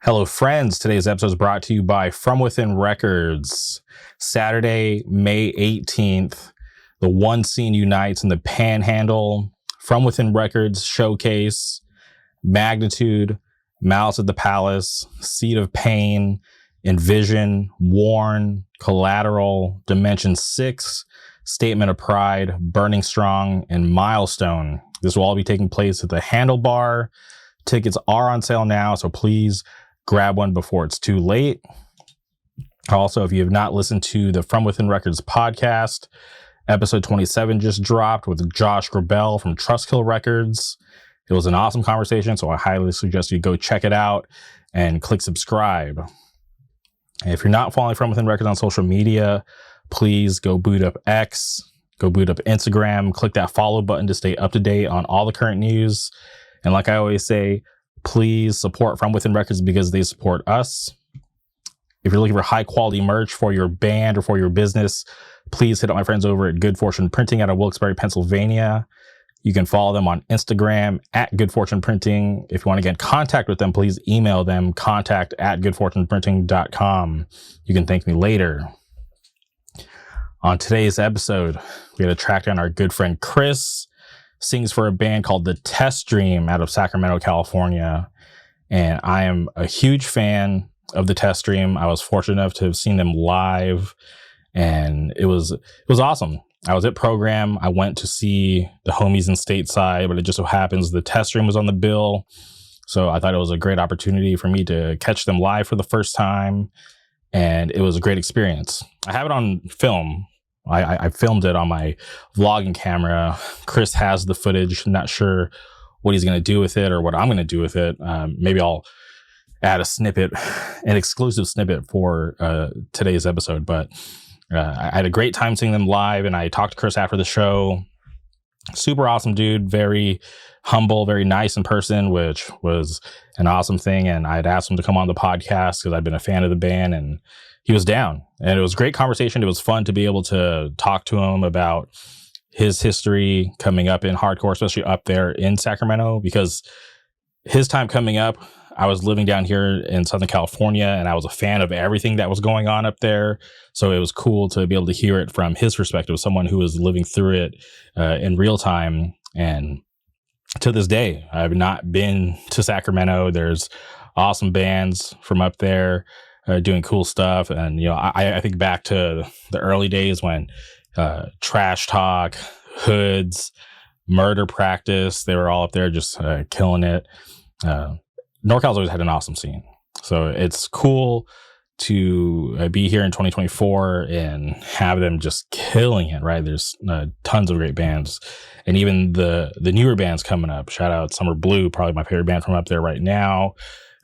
Hello, friends. Today's episode is brought to you by From Within Records. Saturday, May 18th, the One Scene Unites in the Panhandle. From Within Records showcase, Magnitude, Malice at the Palace, Seed of Pain, Envision, Worn, Collateral, Dimension 6, Statement of Pride, Burning Strong, and Milestone. This will all be taking place at the Handlebar. Tickets are on sale now, so please grab one before it's too late. Also, if you have not listened to the From Within Records podcast, episode 27 just dropped with Josh Grabell from Trustkill Records. It was an awesome conversation, so I highly suggest you go check it out and click subscribe. And if you're not following From Within Records on social media, please go boot up X, go boot up Instagram, click that follow button to stay up to date on all the current news. And like I always say, please support From Within Records because they support us. If you're looking for high quality merch for your band or for your business, please hit up my friends over at Good Fortune Printing out of Wilkes-Barre, Pennsylvania. You can follow them on Instagram at Good Fortune Printing. If you want to get in contact with them, please email them contact@goodfortuneprinting.com. You can thank me later. On today's episode, we had to track down our good friend Chris. Sings for a band called The Test Dream out of Sacramento, California. And I am a huge fan of The Test Dream. I was fortunate enough to have seen them live, and it was awesome. I was at Program. I went to see the homies in Stateside, but it just so happens The Test Dream was on the bill. So I thought it was a great opportunity for me to catch them live for the first time. And it was a great experience. I have it on film. I filmed it on my vlogging camera. Chris has the footage. Not sure what he's going to do with it or what I'm going to do with it. Maybe I'll add a snippet, an exclusive snippet for today's episode. But I had a great time seeing them live, and I talked to Chris after the show. Super awesome dude, very humble, very nice in person, which was an awesome thing. And I'd asked him to come on the podcast because I've been a fan of the band, and he was down. And it was a great conversation. It was fun to be able to talk to him about his history coming up in hardcore, especially up there in Sacramento, because his time coming up, I was living down here in Southern California, and I was a fan of everything that was going on up there. So it was cool to be able to hear it from his perspective, someone who was living through it in real time. And to this day, I've not been to Sacramento. There's awesome bands from up there doing cool stuff. And, you know, I think back to the early days when Trash Talk, Hoods, Murder Practice, they were all up there just killing it. NorCal's always had an awesome scene. So it's cool to be here in 2024 and have them just killing it, right? There's tons of great bands. And even the newer bands coming up. Shout out Summer Blue, probably my favorite band from up there right now.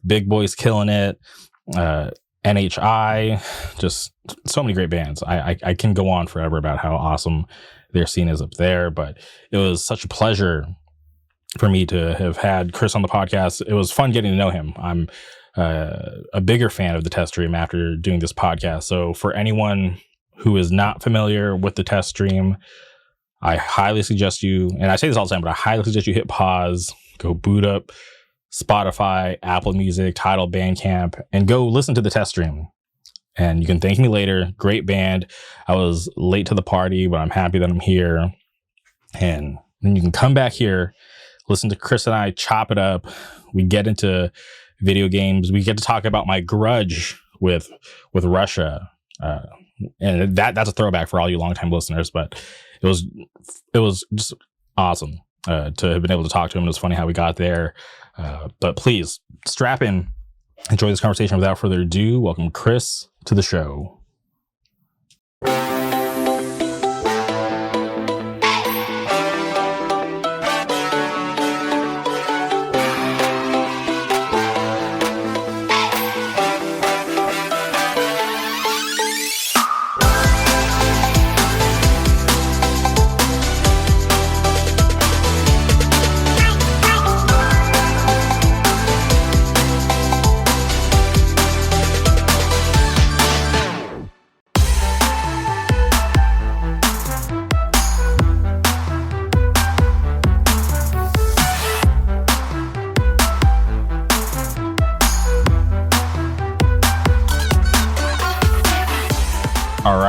Big Boys killing it. NHI, just so many great bands. I can go on forever about how awesome their scene is up there, but it was such a pleasure for me to have had Chris on the podcast. It was fun getting to know him. I'm a bigger fan of The Test Dream after doing this podcast. So for anyone who is not familiar with The Test Dream, I highly suggest you, and I say this all the time, but I highly suggest you hit pause, go boot up Spotify, Apple Music, Tidal, Bandcamp, and go listen to The Test Dream. And you can thank me later. Great band. I was late to the party, but I'm happy that I'm here. And then you can come back here, listen to Chris and I chop it up. We get into video games. We get to talk about my grudge with Russia. And that's a throwback for all you longtime listeners, but it was just awesome to have been able to talk to him. It was funny how we got there. But please strap in, enjoy this conversation. Without further ado, welcome Chris to the show.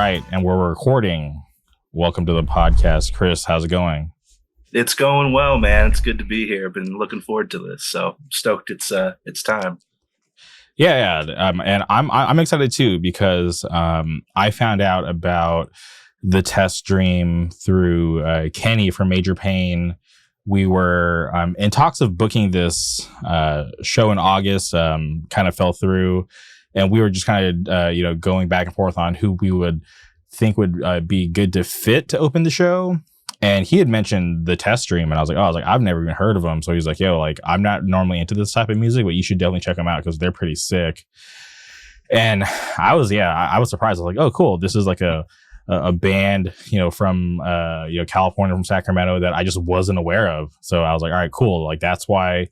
right, and we're recording. Welcome to the podcast, Chris. How's it going? It's going well, man. It's good to be here. I've been looking forward to this, so stoked it's time. Yeah. And I'm excited too because I found out about the test stream through Kenny from Major Pain. We were in talks of booking this show in August. Kind of fell through, and we were just kind of going back and forth on who we would think would be good to fit to open the show. And he had mentioned the test stream, and I was like, I've never even heard of them. So he's like, yo, like, I'm not normally into this type of music, but you should definitely check them out because they're pretty sick. And I was surprised. I was like, oh, cool. This is like a band, from California, from Sacramento, that I just wasn't aware of. So I was like, all right, cool. Like, that's why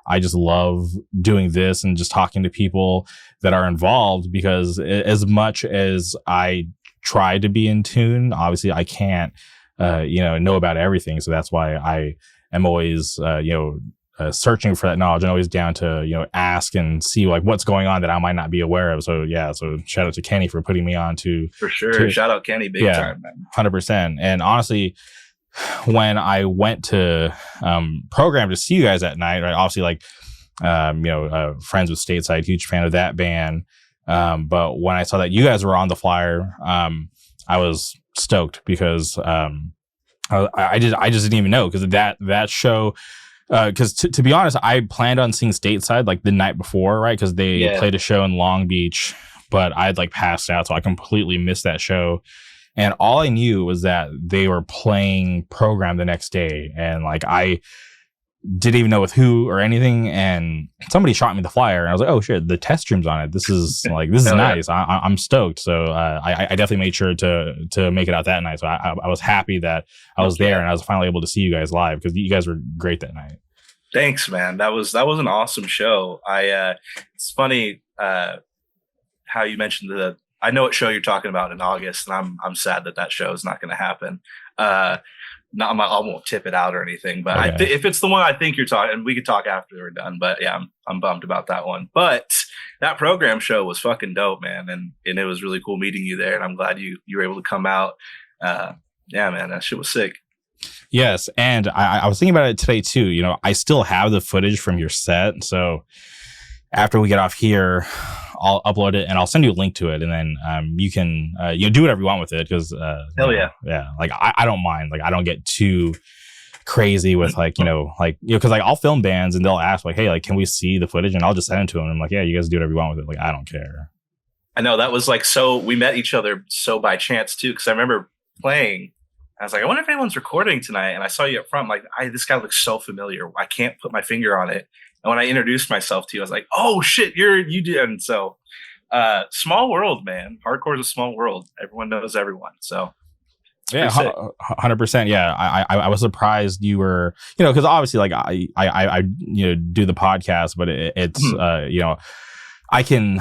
I just love doing this and just talking to people that are involved, because as much as I try to be in tune, obviously I can't know about everything. So that's why I am always, searching for that knowledge, and always down to, ask and see like what's going on that I might not be aware of. So yeah, so shout out to Kenny for putting me on to. For sure. Shout out Kenny, big time, man. 100%. And honestly, when I went to program to see you guys that night, right, obviously like, friends with Stateside, huge fan of that band. But when I saw that you guys were on the flyer, I was stoked because I just didn't even know, because that show, because to be honest, I planned on seeing Stateside like the night before, right, because they played a show in Long Beach, but I'd like passed out, so I completely missed that show. And all I knew was that they were playing Program the next day, and like I didn't even know with who or anything, and somebody shot me the flyer, and I was like, oh shit, the test stream's on it. This is nice. I'm stoked. So I definitely made sure to make it out that night. So I was happy that I was there, and I was finally able to see you guys live, because you guys were great that night. Thanks, man. That was an awesome show. It's funny how you mentioned I know what show you're talking about in August, and I'm sad that show is not going to happen. I won't tip it out or anything, but okay. If it's the one I think you're talking, we could talk after we're done. But yeah, I'm bummed about that one. But that Program show was fucking dope, man, and it was really cool meeting you there. And I'm glad you were able to come out. Yeah, man, that shit was sick. Yes, and I was thinking about it today too. I still have the footage from your set, so after we get off here, I'll upload it and I'll send you a link to it, and then you can do whatever you want with it, because hell yeah, like I don't mind, like I don't get too crazy with because like I'll film bands and they'll ask like, hey, like, can we see the footage, and I'll just send it to them. I'm like, yeah, you guys do whatever you want with it, like I don't care. I know that was like, so we met each other so by chance too, because I remember playing. I was like, I wonder if anyone's recording tonight, and I saw you up front. I'm like, this guy looks so familiar. I can't put my finger on it. And when I introduced myself to you, I was like, oh shit, you did. And so, small world, man. Hardcore is a small world. Everyone knows everyone. So yeah, 100%. Yeah. I was surprised you were, because obviously like I do the podcast, but it's, I can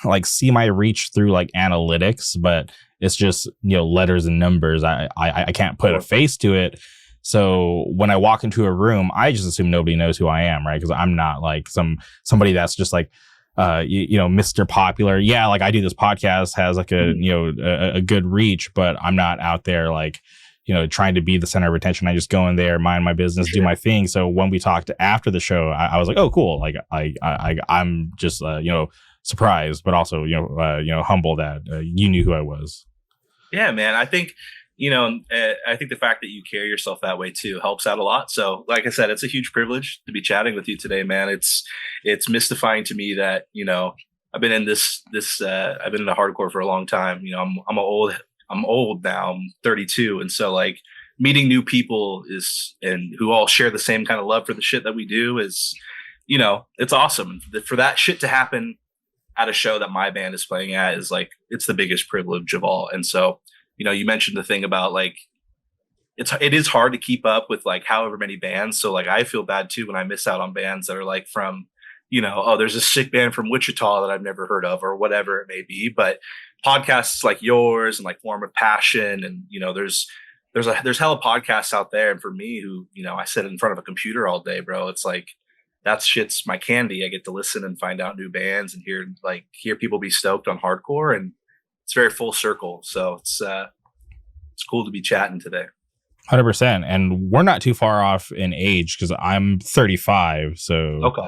like see my reach through like analytics, but it's just, letters and numbers. I can't put a face to it. So when I walk into a room, I just assume nobody knows who I am, right? Because I'm not like somebody that's just like, Mr. Popular. Yeah, like I do this podcast, has like a good reach, but I'm not out there like, trying to be the center of attention. I just go in there, mind my business, do my thing. So when we talked after the show, I was like, oh, cool. Like I'm just surprised, but also humbled that you knew who I was. Yeah, man. I think. I think the fact that you carry yourself that way too helps out a lot. So like I said, it's a huge privilege to be chatting with you today, man. It's mystifying to me that, I've been in I've been into hardcore for a long time. I'm old now, I'm 32. And so like meeting new people and who all share the same kind of love for the shit that we do is, it's awesome. For that shit to happen at a show that my band is playing at is like, it's the biggest privilege of all. And so, you mentioned the thing about like, it is hard to keep up with like however many bands. So like, I feel bad too when I miss out on bands that are like from, there's a sick band from Wichita that I've never heard of or whatever it may be. But podcasts like yours and like Form of Passion, and there's hella podcasts out there. And for me, who I sit in front of a computer all day, bro, it's like that shit's my candy. I get to listen and find out new bands and hear people be stoked on hardcore, and it's very full circle. So it's cool to be chatting today. 100%. And we're not too far off in age because I'm 35. So Okay.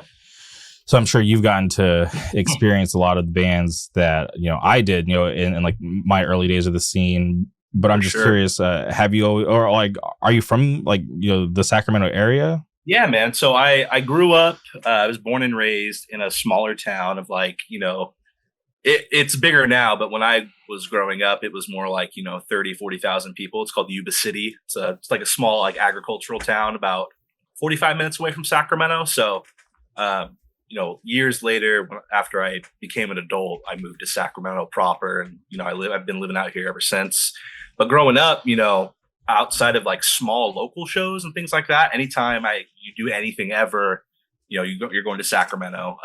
So I'm sure you've gotten to experience a lot of the bands that, I did, in like my early days of the scene. But I'm just curious, have you, or like, are you from like, the Sacramento area? Yeah, man. So I grew up, I was born and raised in a smaller town of like, it's bigger now, but when I was growing up, it was more like, 30, 40,000 people. It's called Yuba City. It's like a small, like agricultural town about 45 minutes away from Sacramento. So, years later, after I became an adult, I moved to Sacramento proper, and I've been living out here ever since. But growing up, outside of like small local shows and things like that, anytime you do anything ever, you're going to Sacramento.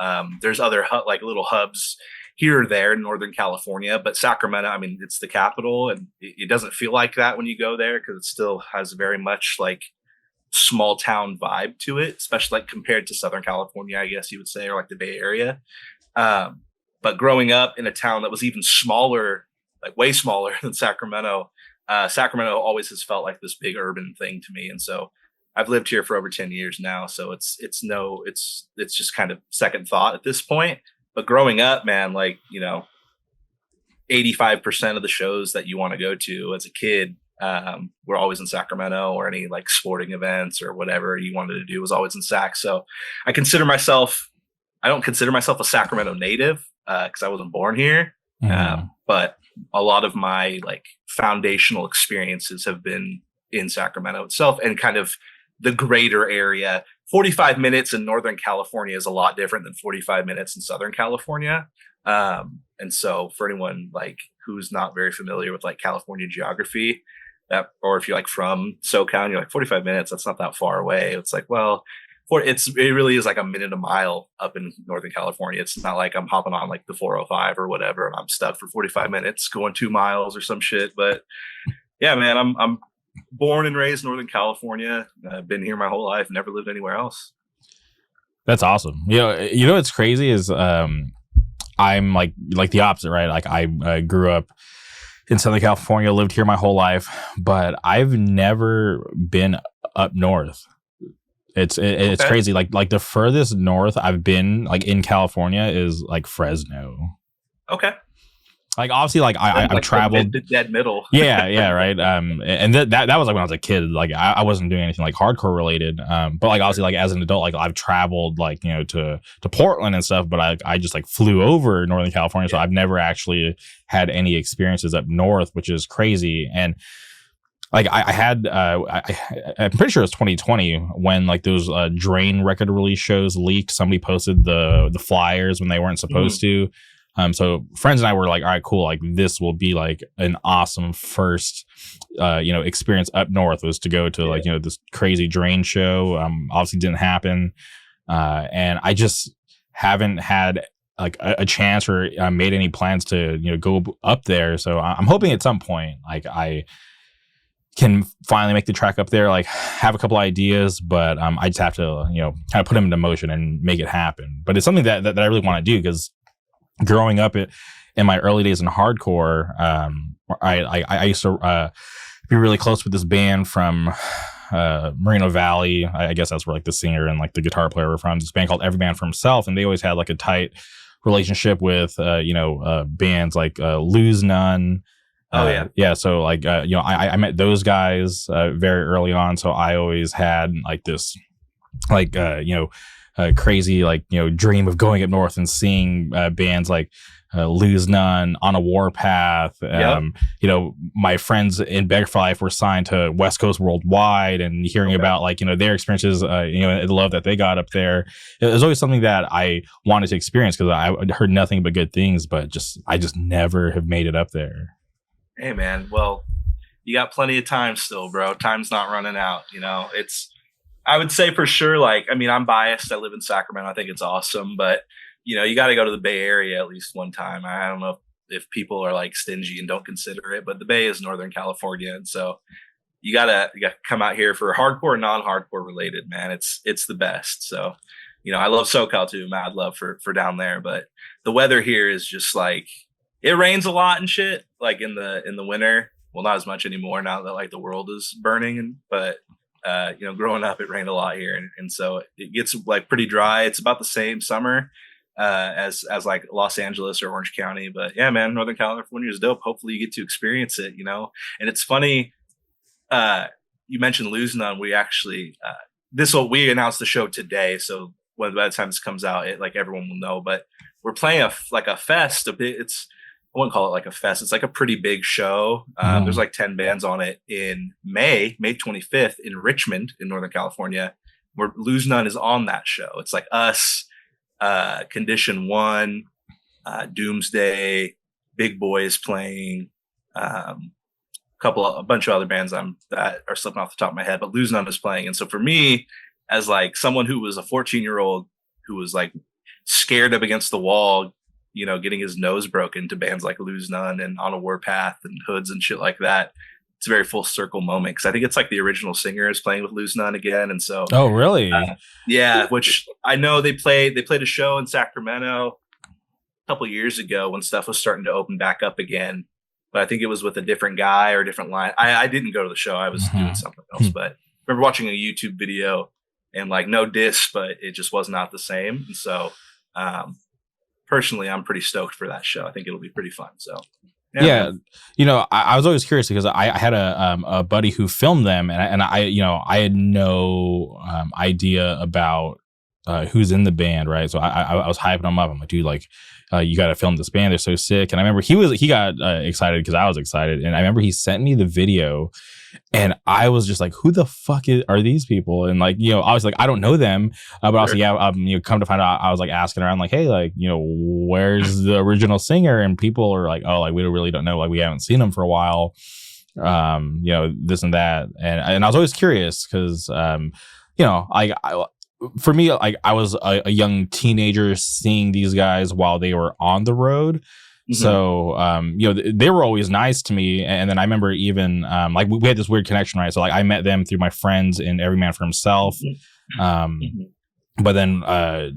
There's other like little hubs here or there in Northern California, but Sacramento, I mean, it's the capital, and it doesn't feel like that when you go there because it still has very much like small town vibe to it, especially like compared to Southern California, I guess you would say, or like the Bay Area. But growing up in a town that was even smaller, like way smaller than Sacramento, Sacramento always has felt like this big urban thing to me. And so I've lived here for over 10 years now. So it's just kind of second thought at this point. But growing up, man, like, 85% of the shows that you want to go to as a kid, we're always in Sacramento, or any like sporting events or whatever you wanted to do was always in Sac. So I don't consider myself a Sacramento native because I wasn't born here. But a lot of my like foundational experiences have been in Sacramento itself and kind of the greater area. 45 minutes in Northern California is a lot different than 45 minutes in Southern California. And so for anyone like who's not very familiar with like California geography, or if you're like from SoCal and you're like 45 minutes, that's not that far away. It's like, well, it really is like a minute a mile up in Northern California. It's not like I'm hopping on like the 405 or whatever and I'm stuck for 45 minutes going 2 miles or some shit. But yeah, man, I'm born and raised in Northern California. I've been here my whole life, never lived anywhere else. That's awesome. What's crazy is I'm like the opposite, right? Like I grew up in Southern California, lived here my whole life, but I've never been up north. It's crazy. Like the furthest north I've been like in California is like Fresno. Okay. Like obviously, like I've traveled the dead middle. yeah, right. And that was like when I was a kid. Like I wasn't doing anything like hardcore related. But like obviously, like as an adult, like I've traveled like to Portland and stuff. But I just like flew over Northern California, so I've never actually had any experiences up north, which is crazy. And like I had, I'm pretty sure it was 2020 when like those Drain record release shows leaked. Somebody posted the flyers when they weren't supposed to. So friends and I were like, all right, cool. Like this will be like an awesome first, experience up north, was to go to like, this crazy Drain show. Obviously didn't happen. And I just haven't had like a chance or made any plans to, go up there. So I'm hoping at some point, like I can finally make the track up there, like have a couple ideas, but I just have to, kind of put them into motion and make it happen. But it's something that I really want to do because growing up in my early days in hardcore, I used to be really close with this band from Moreno Valley. I guess that's where like the singer and like the guitar player were from. This band called Every Man for Himself, and they always had like a tight relationship with bands like Lose None. Yeah. So like I met those guys very early on. So I always had like this like crazy like dream of going up north and seeing bands like Lose None, On a Warpath. My friends in Beggar for Life were signed to West Coast Worldwide, and hearing about like their experiences, the love that they got up there. It was always something that I wanted to experience because I heard nothing but good things, but I just never have made it up there. Hey man, well, you got plenty of time still, bro. Time's not running out. I would say for sure, like, I mean, I'm biased. I live in Sacramento. I think it's awesome, but you got to go to the Bay Area at least one time. I don't know if people are like stingy and don't consider it, but the Bay is Northern California. And so you gotta come out here for hardcore, non-hardcore related, man. It's the best. So, I love SoCal too. Mad love for down there, but the weather here is just like, it rains a lot and shit, like in the winter. Well, not as much anymore now that like the world is burning, but you know, growing up, it rained a lot here, and so it gets like pretty dry. It's about the same summer as like Los Angeles or Orange County, but yeah, man, Northern California is dope. Hopefully, you get to experience it, you know. And it's funny, you mentioned Lose None. We actually we announced the show today, so when by the time this comes out, it like everyone will know. But we're playing a fest. It's I wouldn't call it like a fest. It's like a pretty big show. There's like 10 bands on it in May 25th in Richmond in Northern California, where Lose None is on that show. It's like us, Condition One, Doomsday, Big Boy is playing, a bunch of other bands that are slipping off the top of my head, but Lose None is playing. And so for me, as like someone who was a 14-year-old who was like scared up against the wall, you know, getting his nose broken to bands like Lose None and On a Warpath and Hoods and shit like that, it's a very full circle moment, because I think it's like the original singer is playing with Lose None again. And so oh really? Yeah, which I know they played a show in Sacramento a couple of years ago when stuff was starting to open back up again, but I think it was with a different guy or a different line. I didn't go to the show, I was doing something else, but I remember watching a YouTube video, and like, no diss, but it just was not the same. And so personally, I'm pretty stoked for that show. I think it'll be pretty fun. So yeah, you know, I was always curious because I had a buddy who filmed them, and I you know, I had no idea about who's in the band, right? So I was hyping them up. I'm like, dude, like, you got to film this band. They're so sick. And I remember he got excited because I was excited, and I remember he sent me the video. And I was just like, who the fuck are these people? And like, you know, I was like, I don't know them. But also, yeah, you know, come to find out, I was like asking around, like, hey, like, you know, where's the original singer? And people are like, oh, like, we really don't know. Like, we haven't seen him for a while. You know, this and that. And I was always curious because, you know, for me, like, I was a young teenager seeing these guys while they were on the road. So, you know, they were always nice to me. And then I remember even, like, we had this weird connection, right? So, like, I met them through my friends in Every Man for Himself. But then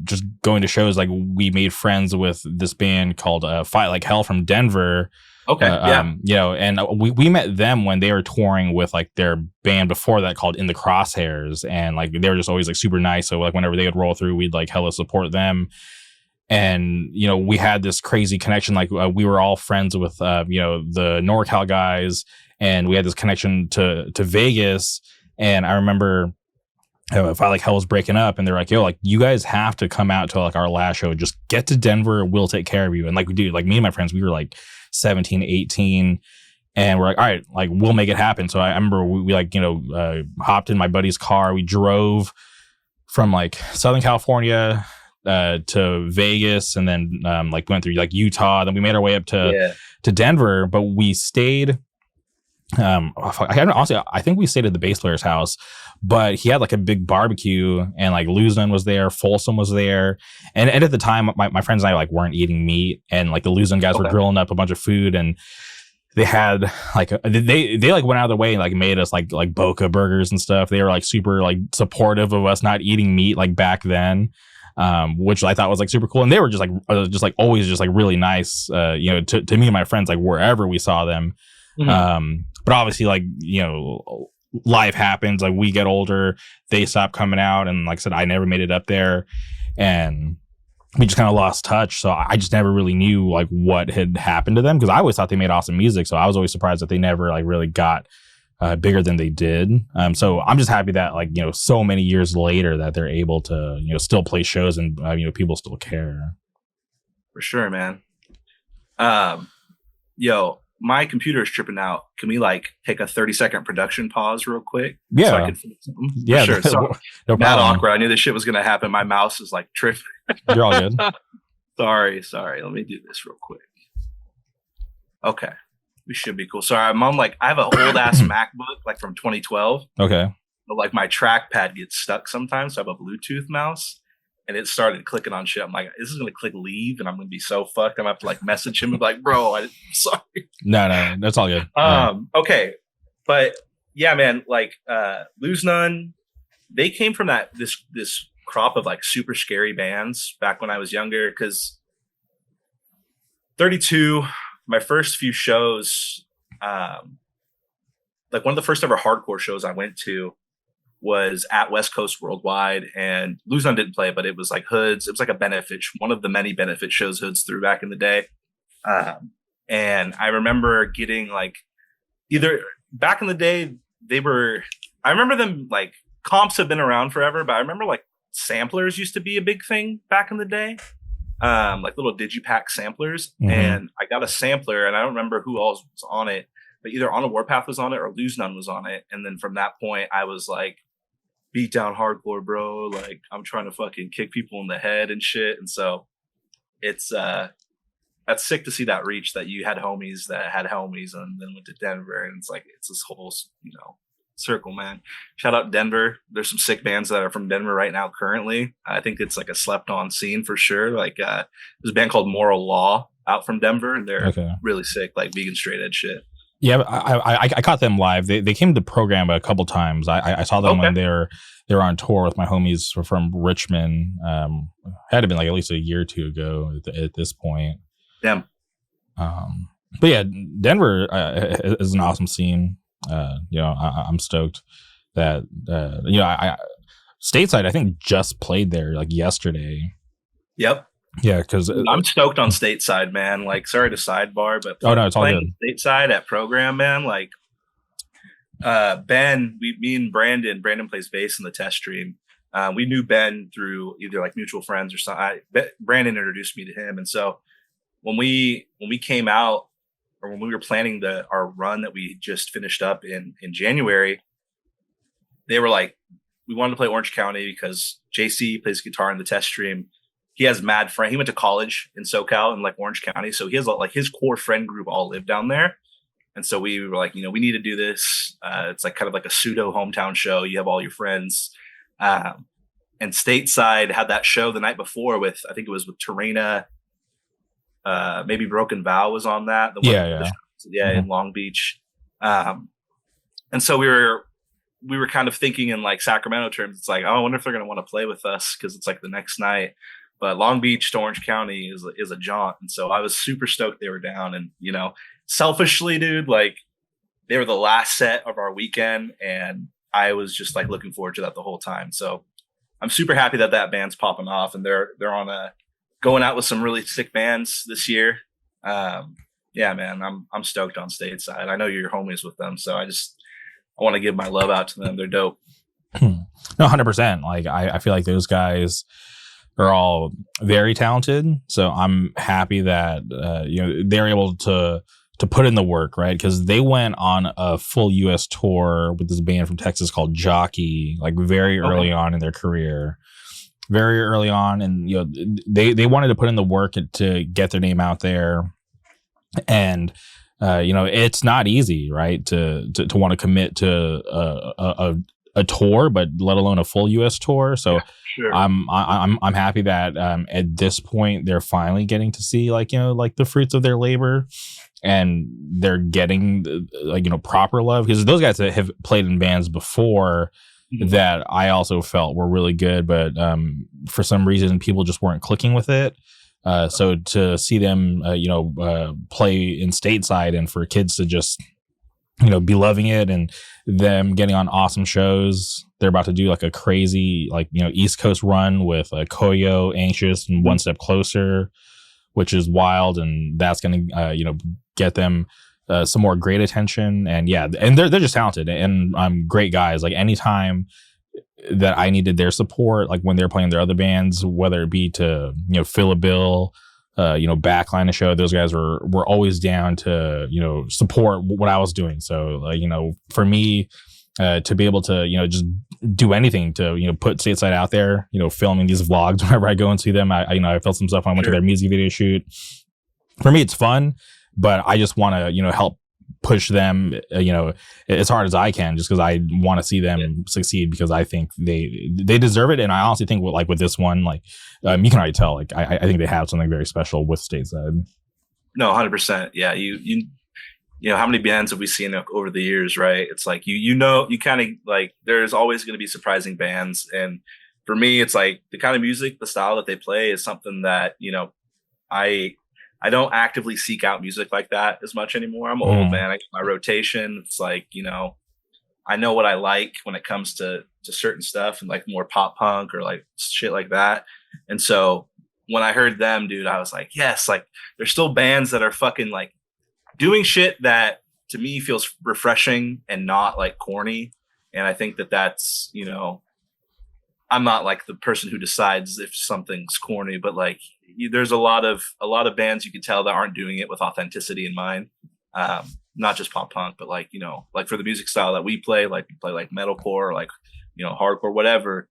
just going to shows, like, we made friends with this band called Fight Like Hell from Denver. Okay, yeah. You know, and we met them when they were touring with, like, their band before that called In the Crosshairs. And, like, they were just always, like, super nice. So, like, whenever they would roll through, we'd, like, hella support them. And, you know, we had this crazy connection. Like, we were all friends with, you know, the NorCal guys, and we had this connection to Vegas. And I remember Fight Like Hell was breaking up, and they're like, yo, like, you guys have to come out to, like, our last show. Just get to Denver. We'll take care of you. And, like, we do. Like, me and my friends, we were, like, 17, 18. And we're like, all right, like, we'll make it happen. So I remember we like, you know, hopped in my buddy's car. We drove from, like, Southern California to Vegas, and then like went through, like, Utah. Then we made our way up to Denver, but we stayed. Honestly, I think we stayed at the bass player's house, but he had, like, a big barbecue, and, like, Lose None was there, Folsom was there, and at the time, my friends and I, like, weren't eating meat, and, like, the Lose None guys were grilling up a bunch of food, and they had, like, they like went out of their way and, like, made us like Boca burgers and stuff. They were, like, super, like, supportive of us not eating meat, like, back then. Which I thought was, like, super cool. And they were just like always just, like, really nice, you know, to me and my friends, like, wherever we saw them. But obviously, like, you know, life happens. Like, we get older, they stop coming out. And like I said, I never made it up there, and we just kind of lost touch. So I just never really knew, like, what had happened to them, because I always thought they made awesome music. So I was always surprised that they never, like, really got bigger than they did. So I'm just happy that, like, you know, so many years later that they're able to, you know, still play shows, and you know, people still care. For sure, man. Yo, my computer is tripping out. Can we, like, take a 30-second production pause real quick? Yeah. So I can finish something? Yeah. For sure. So, no mad problem. awkward. I knew this shit was gonna happen. My mouse is, like, tripping. You're all good. Sorry. Let me do this real quick. Okay. We should be cool. Sorry, Mom. Like, I have a old ass MacBook, like, from 2012. Okay. But, like, my trackpad gets stuck sometimes. So I have a Bluetooth mouse, and it started clicking on shit. I'm like, this is gonna click leave, and I'm gonna be so fucked. I'm gonna have to, like, message him and be like, bro, I'm sorry. No, that's all good. Okay, but yeah, man, like, Lose None, they came from this crop of, like, super scary bands back when I was younger, because 32 my first few shows, like one of the first ever hardcore shows I went to was at West Coast Worldwide, and Luzon didn't play, but it was like Hoods. It was like a benefit, one of the many benefit shows Hoods threw back in the day. And I remember getting like, either back in the day, I remember them, like, comps have been around forever, but I remember like samplers used to be a big thing back in the day. Like little digipack samplers. Mm-hmm. And I got a sampler, and I don't remember who else was on it, but either On a Warpath was on it or Lose None was on it. And then from that point, I was like, beat down hardcore, bro. Like, I'm trying to fucking kick people in the head and shit. And so it's that's sick to see that reach, that you had homies that had homies and then went to Denver. And it's like, it's this whole, circle, man. Shout out Denver. There's some sick bands that are from Denver right now currently. I think it's like a slept on scene for sure. Like there's a band called Moral Law out from Denver, and they're really sick, like vegan straight edge shit. Yeah, I caught them live. They came to the program a couple times. I saw them when they were on tour with my homies from Richmond. Had to been like at least a year or two ago at this point. Damn. But yeah, Denver is an awesome scene. I'm stoked that I Stateside, I think, just played there like yesterday. Yep. Yeah, because I'm stoked on Stateside, man. Like, sorry to sidebar, but it's all good. Stateside at program, man. Like, Ben, me and Brandon plays bass in the test stream. We knew Ben through either like mutual friends or something. Brandon introduced me to him, and so when we came out, or when we were planning our run that we just finished up in January, they were like, we wanted to play Orange County because JC plays guitar in the test stream. He has mad friend. He went to college in SoCal in like Orange County. So he has like his core friend group all live down there. And so we were like, we need to do this. It's like kind of like a pseudo hometown show. You have all your friends. And Stateside had that show the night before with, I think it was with Terena. Maybe Broken Vow was on that. Mm-hmm. In Long Beach. And so we were kind of thinking in like Sacramento terms. It's like, oh, I wonder if they're going to want to play with us because it's like the next night. But Long Beach to Orange County is a jaunt. And so I was super stoked they were down. And, selfishly, dude, like they were the last set of our weekend. And I was just like looking forward to that the whole time. So I'm super happy that band's popping off, and they're on going out with some really sick bands this year. Yeah, man, I'm stoked on Stateside. I know you're homies with them. So I want to give my love out to them. They're dope. No, 100%. Like I feel like those guys are all very talented. So I'm happy that they're able to put in the work, right? Because they went on a full US tour with this band from Texas called Jockey, like very early on in their career. Very early on, and they wanted to put in the work to get their name out there. And it's not easy, right, to want to commit to a tour, but let alone a full US tour. So yeah, sure. I'm happy that at this point they're finally getting to see like the fruits of their labor, and they're getting proper love, because those guys that have played in bands before that I also felt were really good, but for some reason people just weren't clicking with it. So to see them play in Stateside, and for kids to just be loving it, and them getting on awesome shows. They're about to do like a crazy East Coast run with Koyo, Anxious, and One Step Closer, which is wild, and that's going to get them some more great attention. And yeah, and they're just talented and great guys. Like anytime that I needed their support, like when they're playing their other bands, whether it be to fill a bill, backline a show, those guys were always down to support what I was doing. So for me to be able to just do anything to put Stateside out there, filming these vlogs whenever I go and see them. I felt some stuff when I went to their music video shoot. For me, it's fun, but I just want to help push them as hard as I can, just because I want to see them succeed, because I think they deserve it. And I honestly think with this one, you can already tell, I think they have something very special with Stateside. No, 100%. Yeah, you how many bands have we seen over the years, right? It's like you kind of like there's always going to be surprising bands, and for me, it's like the kind of music, the style that they play is something that I I don't actively seek out music like that as much anymore. I'm old, man. I get my rotation. It's like, I know what I like when it comes to certain stuff and like more pop punk or like shit like that. And so when I heard them, dude, I was like, yes, like there's still bands that are fucking like doing shit that to me feels refreshing and not like corny. And I think that that's, I'm not like the person who decides if something's corny, but like there's a lot of bands you can tell that aren't doing it with authenticity in mind. Not just pop punk, but like, like for the music style that we play like metalcore, or like, hardcore, whatever.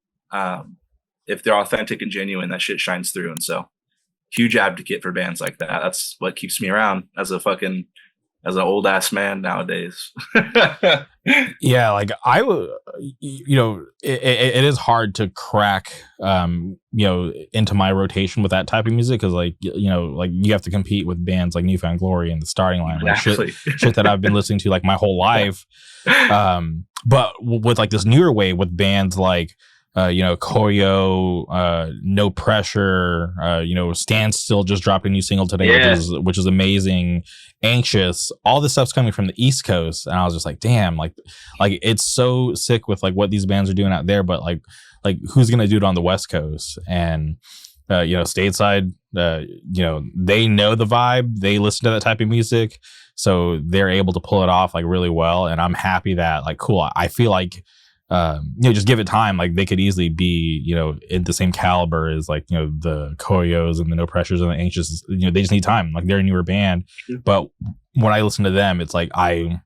If they're authentic and genuine, that shit shines through. And so huge advocate for bands like that. That's what keeps me around as an old ass man nowadays. Yeah, like I would, it is hard to crack, into my rotation with that type of music because, like, like you have to compete with bands like Newfound Glory and the Starting Line, like shit that I've been listening to like my whole life. But with like this newer wave with bands like, Choreo, No Pressure, Stand Still just dropped a new single today, which is amazing. Anxious, all this stuff's coming from the East Coast, and I was just like, damn, like it's so sick with like what these bands are doing out there, but like who's gonna do it on the West Coast? And stateside, they know the vibe, they listen to that type of music, so they're able to pull it off like really well, and I'm happy that like cool. I feel like just give it time. Like they could easily be, in the same caliber as like, the Choreos and the No Pressures and the Anxious, they just need time. Like they're a newer band, but when I listen to them, it's like, I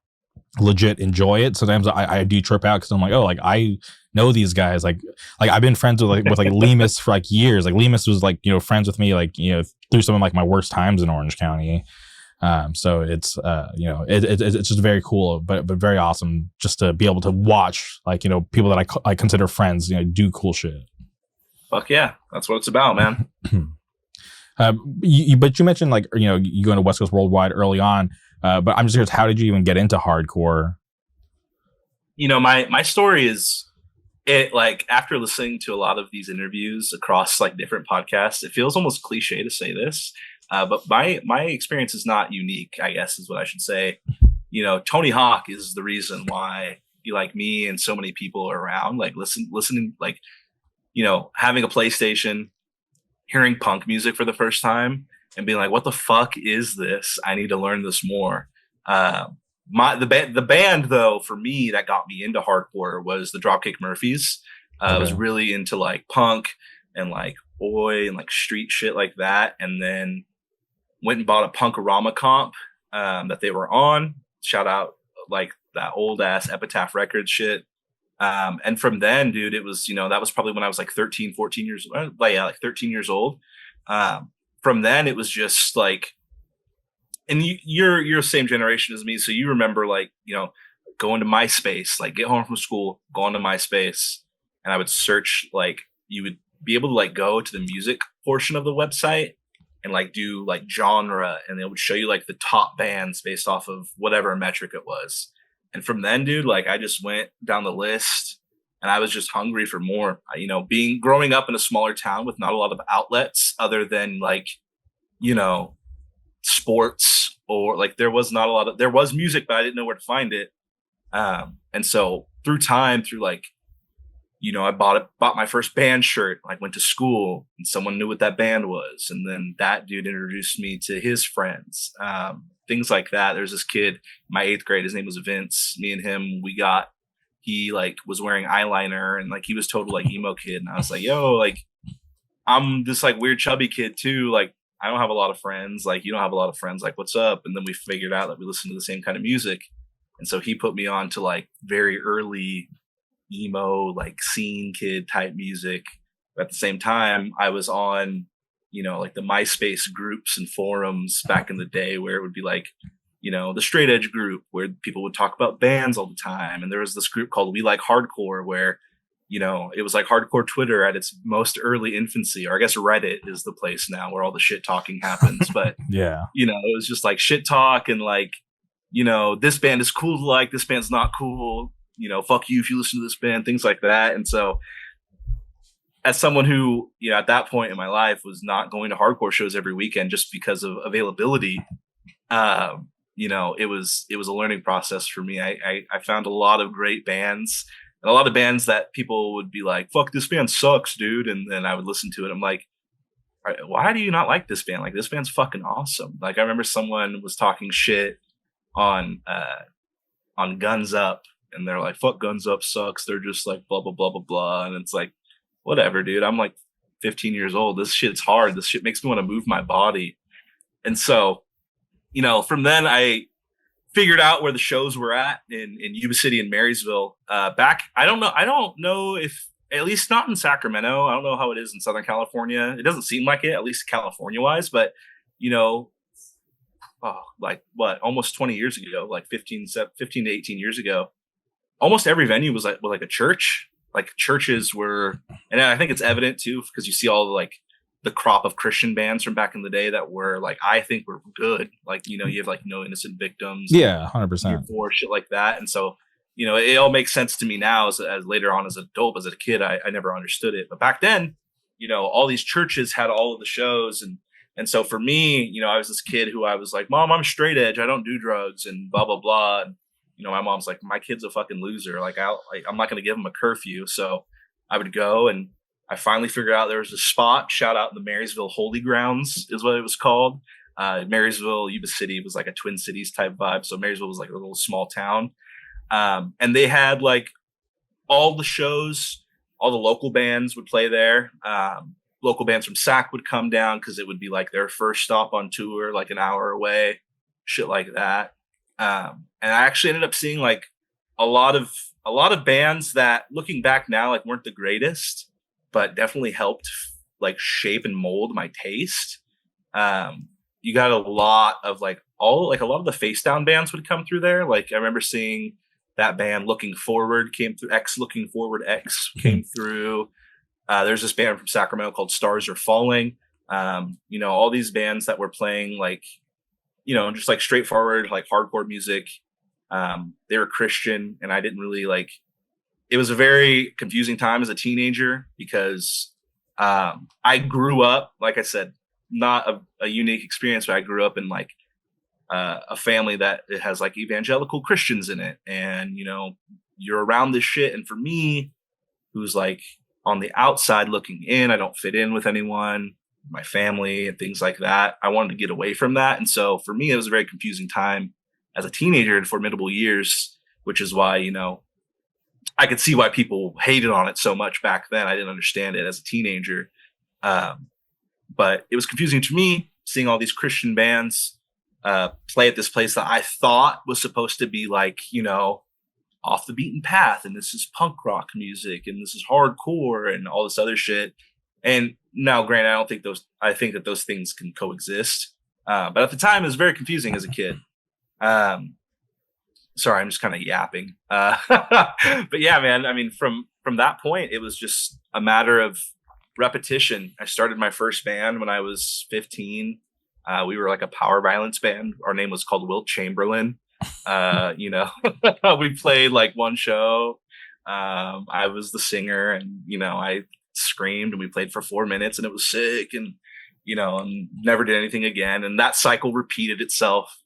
legit enjoy it. Sometimes I do trip out because I'm like, oh, like I know these guys. Like I've been friends with like Lemus for like years. Like Lemus was like, friends with me, like, through some of like my worst times in Orange County. So it's, it's just very cool, but very awesome just to be able to watch, like, people that I consider friends, do cool shit. Fuck yeah. That's what it's about, man. But you mentioned like, you going to West Coast Worldwide early on, but I'm just curious, how did you even get into hardcore? My story is like after listening to a lot of these interviews across like different podcasts, it feels almost cliche to say this. But my experience is not unique, I guess is what I should say. Tony Hawk is the reason why like me and so many people are around, like listening, like, having a PlayStation, hearing punk music for the first time and being like, what the fuck is this? I need to learn this more. The band though, for me, that got me into hardcore was the Dropkick Murphys. I was really into like punk and like oi and like street shit like that. And then went and bought a Punk-O-Rama comp that they were on. Shout out like that old ass Epitaph Records shit. And from then, dude, it was, that was probably when I was like 13, 14 years old. Like 13 years old. From then it was just like, and you're the same generation as me. So you remember like, going to MySpace, like get home from school, go onto MySpace, and I would search, like you would be able to like go to the music portion of the website and like do like genre, and it would show you like the top bands based off of whatever metric it was. And from then, dude, like I just went down the list and I was just hungry for more. Growing up in a smaller town with not a lot of outlets other than like, sports, or like there was music, but I didn't know where to find it. And so through like, I bought my first band shirt, like went to school and someone knew what that band was. And then that dude introduced me to his friends, things like that. There's this kid, my 8th grade, his name was Vince. Me and him, he like was wearing eyeliner and like, he was total like emo kid. And I was like, yo, like, I'm this like weird chubby kid too. Like, I don't have a lot of friends. Like, you don't have a lot of friends. Like, what's up? And then we figured out that we listened to the same kind of music. And so he put me on to like very early emo, like scene kid type music. But at the same time, I was on, like the MySpace groups and forums back in the day where it would be like, the straight edge group where people would talk about bands all the time. And there was this group called We Like Hardcore where, it was like hardcore Twitter at its most early infancy, or I guess Reddit is the place now where all the shit talking happens. But yeah, it was just like shit talk and like, this band is cool to like, this band's not cool. Fuck you if you listen to this band, things like that. And so as someone who, at that point in my life was not going to hardcore shows every weekend just because of availability, it was a learning process for me. I found a lot of great bands and a lot of bands that people would be like, fuck, this band sucks, dude. And then I would listen to it. I'm like, why do you not like this band? Like, this band's fucking awesome. Like, I remember someone was talking shit on Guns Up, and they're like, fuck, Guns Up sucks. They're just like blah, blah, blah, blah, blah. And it's like, whatever, dude. I'm like 15 years old. This shit's hard. This shit makes me want to move my body. And so, from then I figured out where the shows were at in Yuba City and Marysville. I don't know if, at least not in Sacramento. I don't know how it is in Southern California. It doesn't seem like it, at least California wise, but almost 20 years ago, like 15 to 18 years ago, almost every venue was like a church. Like, churches were, and I think it's evident too, because you see all the crop of Christian bands from back in the day that were like, I think were good. Like, you have like No Innocent Victims. Yeah, 100%. Or shit like that. And so, it all makes sense to me now as later on as an adult. As a kid, I never understood it. But back then, all these churches had all of the shows. And so for me, I was this kid who I was like, Mom, I'm straight edge. I don't do drugs and blah, blah, blah. And, my mom's like, my kid's a fucking loser. Like, I'm not going to give him a curfew. So I would go, and I finally figured out there was a spot, shout out the Marysville Holy Grounds is what it was called. Marysville, Yuba City was like a Twin Cities type vibe. So Marysville was like a little small town. And they had like all the shows, all the local bands would play there. Local bands from SAC would come down because it would be like their first stop on tour, like an hour away, shit like that. And I actually ended up seeing like a lot of bands that, looking back now, like weren't the greatest, but definitely helped like shape and mold my taste. You got a lot of a lot of the face down bands would come through there. Like, I remember seeing that band Looking Forward came through. Looking Forward X came through. There's this band from Sacramento called Stars Are Falling. All these bands that were playing like, just like straightforward, like hardcore music. They were Christian, and I didn't really like, it was a very confusing time as a teenager because I grew up, like I said, not a unique experience, but I grew up in like a family that it has like evangelical Christians in it. And, you're around this shit. And for me, who's like on the outside looking in, I don't fit in with anyone, my family and things like that. I wanted to get away from that. And so for me, it was a very confusing time as a teenager in formidable years, which is why, I could see why people hated on it so much back then. I didn't understand it as a teenager. But it was confusing to me seeing all these Christian bands play at this place that I thought was supposed to be like, off the beaten path. And this is punk rock music and this is hardcore and all this other shit. And now, granted, I think that those things can coexist. But at the time, it was very confusing as a kid. Sorry, I'm just kind of yapping. But yeah, man, I mean, from that point, it was just a matter of repetition. I started my first band when I was 15. We were like a power violence band. Our name was called Wilt Chamberlain. We played like one show. I was the singer, and I screamed, and we played for 4 minutes, and it was sick, and and never did anything again. And that cycle repeated itself.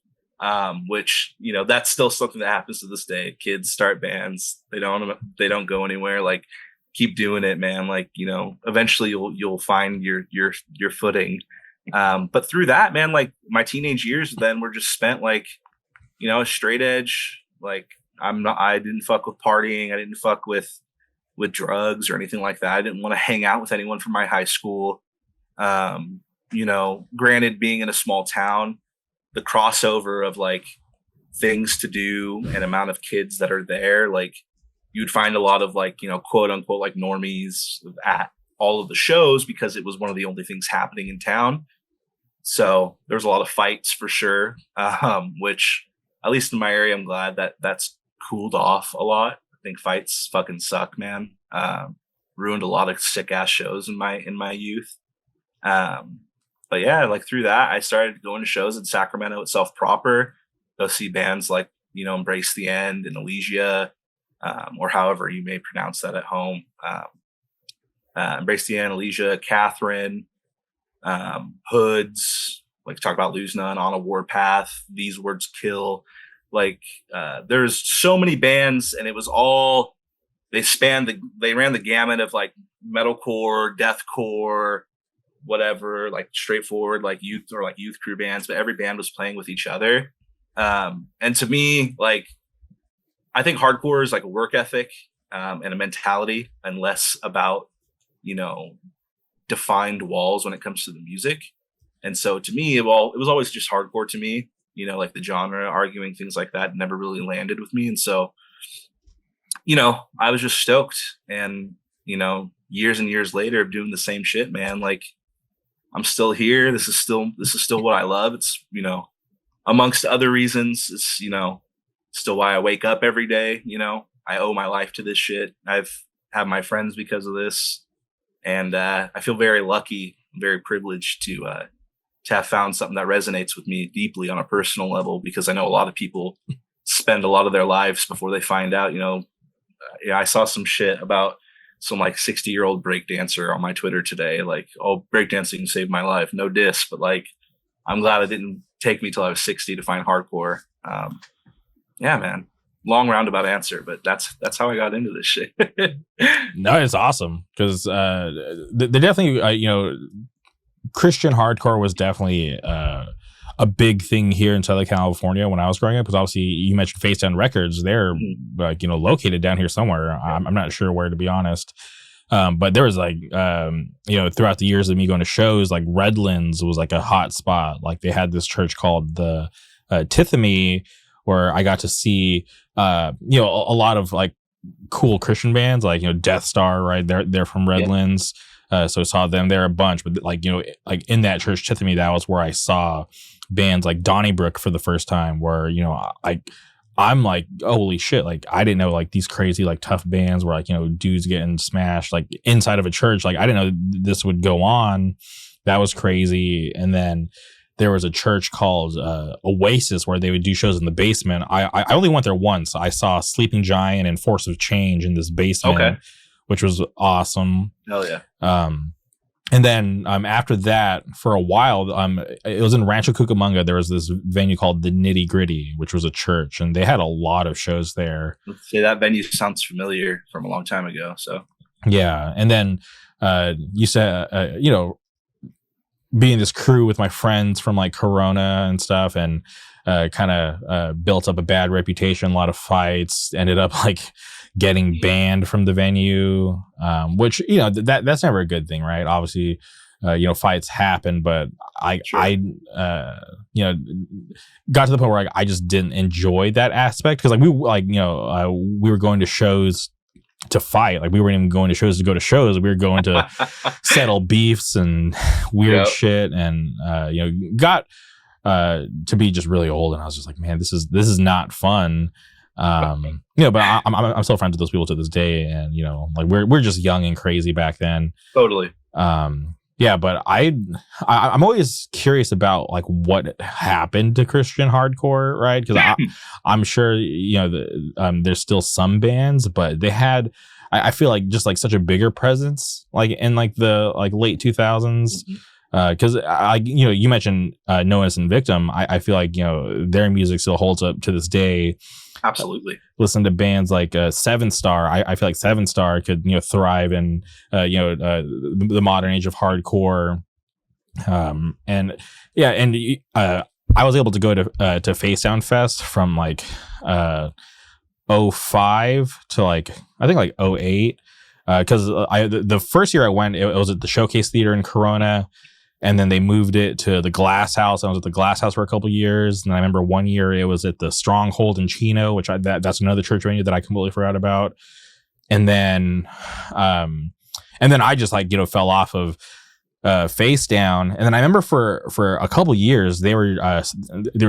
Which that's still something that happens to this day. Kids start bands, they don't go anywhere. Like, keep doing it, man. Like, eventually you'll find your footing. But through that, man, like my teenage years then were just spent like, straight edge. Like, I didn't fuck with partying. I didn't fuck with drugs or anything like that. I didn't want to hang out with anyone from my high school. Granted, being in a small town, the crossover of like things to do and amount of kids that are there, like you'd find a lot of like, quote unquote, like normies at all of the shows because it was one of the only things happening in town. So there was a lot of fights for sure. Which at least in my area, I'm glad that that's cooled off a lot. I think fights fucking suck, man. Ruined a lot of sick ass shows in my youth. But yeah, like through that, I started going to shows in Sacramento itself proper. Go see bands like, Embrace the End and Elysia, or however you may pronounce that at home. Embrace the Analgesia, Catherine, Hoods, like talk about Lose None, On a Warpath, These Words Kill. Like there's so many bands, and it was all they ran the gamut of like metalcore, deathcore, whatever, like straightforward like youth crew bands, but every band was playing with each other. And to me, like I think hardcore is like a work ethic and a mentality, and less about, you know, defined walls when it comes to the music. And so to me, it was always just hardcore to me, you know, like the genre, arguing things like that never really landed with me. And so, you know, I was just stoked. And, you know, years and years later of doing the same shit, man, like I'm still here. This is still what I love. It's, you know, amongst other reasons, it's, you know, still why I wake up every day. You know, I owe my life to this shit. I've had my friends because of this. And I feel very lucky, very privileged to have found something that resonates with me deeply on a personal level, because I know a lot of people spend a lot of their lives before they find out, you know, I saw some shit about some like 60-year-old breakdancer on my Twitter today, like, oh, breakdancing saved my life. No diss, but like, I'm glad it didn't take me till I was 60 to find hardcore. Yeah, man. Long roundabout answer, but that's how I got into this shit. No, it's awesome because they definitely, you know, Christian hardcore was definitely a big thing here in Southern California when I was growing up. Because obviously, you mentioned Face Down Records; they're like, you know, located down here somewhere. I'm not sure where, to be honest. But there was like, you know, throughout the years of me going to shows, like Redlands was like a hot spot. Like they had this church called the Tithemy, where I got to see, you know, a lot of like cool Christian bands, like, you know, Death Star, right? They're from Redlands. Yeah. So I saw them there a bunch, but like, you know, like in that church Tithemy, that was where I saw bands like Donnybrook for the first time, where, you know, I'm like, holy shit, like I didn't know like these crazy like tough bands where like, you know, dudes getting smashed like inside of a church. Like I didn't know this would go on. That was crazy. And then there was a church called Oasis where they would do shows in the basement. I only went there once. I saw Sleeping Giant and Force of Change in this basement, which was awesome. Hell yeah. And then after that, for a while, it was in Rancho Cucamonga. There was this venue called the Nitty Gritty, which was a church, and they had a lot of shows there. Let's say that venue sounds familiar from a long time ago. So yeah, and then you said, you know, being this crew with my friends from like Corona and stuff, and kind of built up a bad reputation, a lot of fights, ended up like getting banned from the venue, which, you know, that's never a good thing, right? Obviously, you know, fights happen, but I you know, got to the point where like, I just didn't enjoy that aspect, because like we were going to shows to fight. Like we weren't even going to shows to go to shows. We were going to settle beefs and weird shit, and you know, got to be just really old, and I was just like, man, this is not fun. You know, but I'm still friends with those people to this day, and you know, like we're just young and crazy back then. Totally. Yeah, but I'm always curious about like what happened to Christian hardcore, right? Because I'm sure, you know, there's still some bands, but they had, I feel like, just like such a bigger presence, like in like the like late 2000s. Because you know, you mentioned No Innocent Victim. I feel like, you know, their music still holds up to this day. Absolutely. Listen to bands like Seven Star. I feel like Seven Star could, you know, thrive in you know, the modern age of hardcore. And yeah, and I was able to go to Face Down Fest from like 05 to like, I think like 08. Because the first year I went, it was at the Showcase Theater in Corona. And then they moved it to the Glass House. I was at the Glass House for a couple of years. And I remember one year it was at the Stronghold in Chino, which that's another church venue that I completely forgot about. And then I just like, you know, fell off of Face Down. And then I remember for a couple of years they were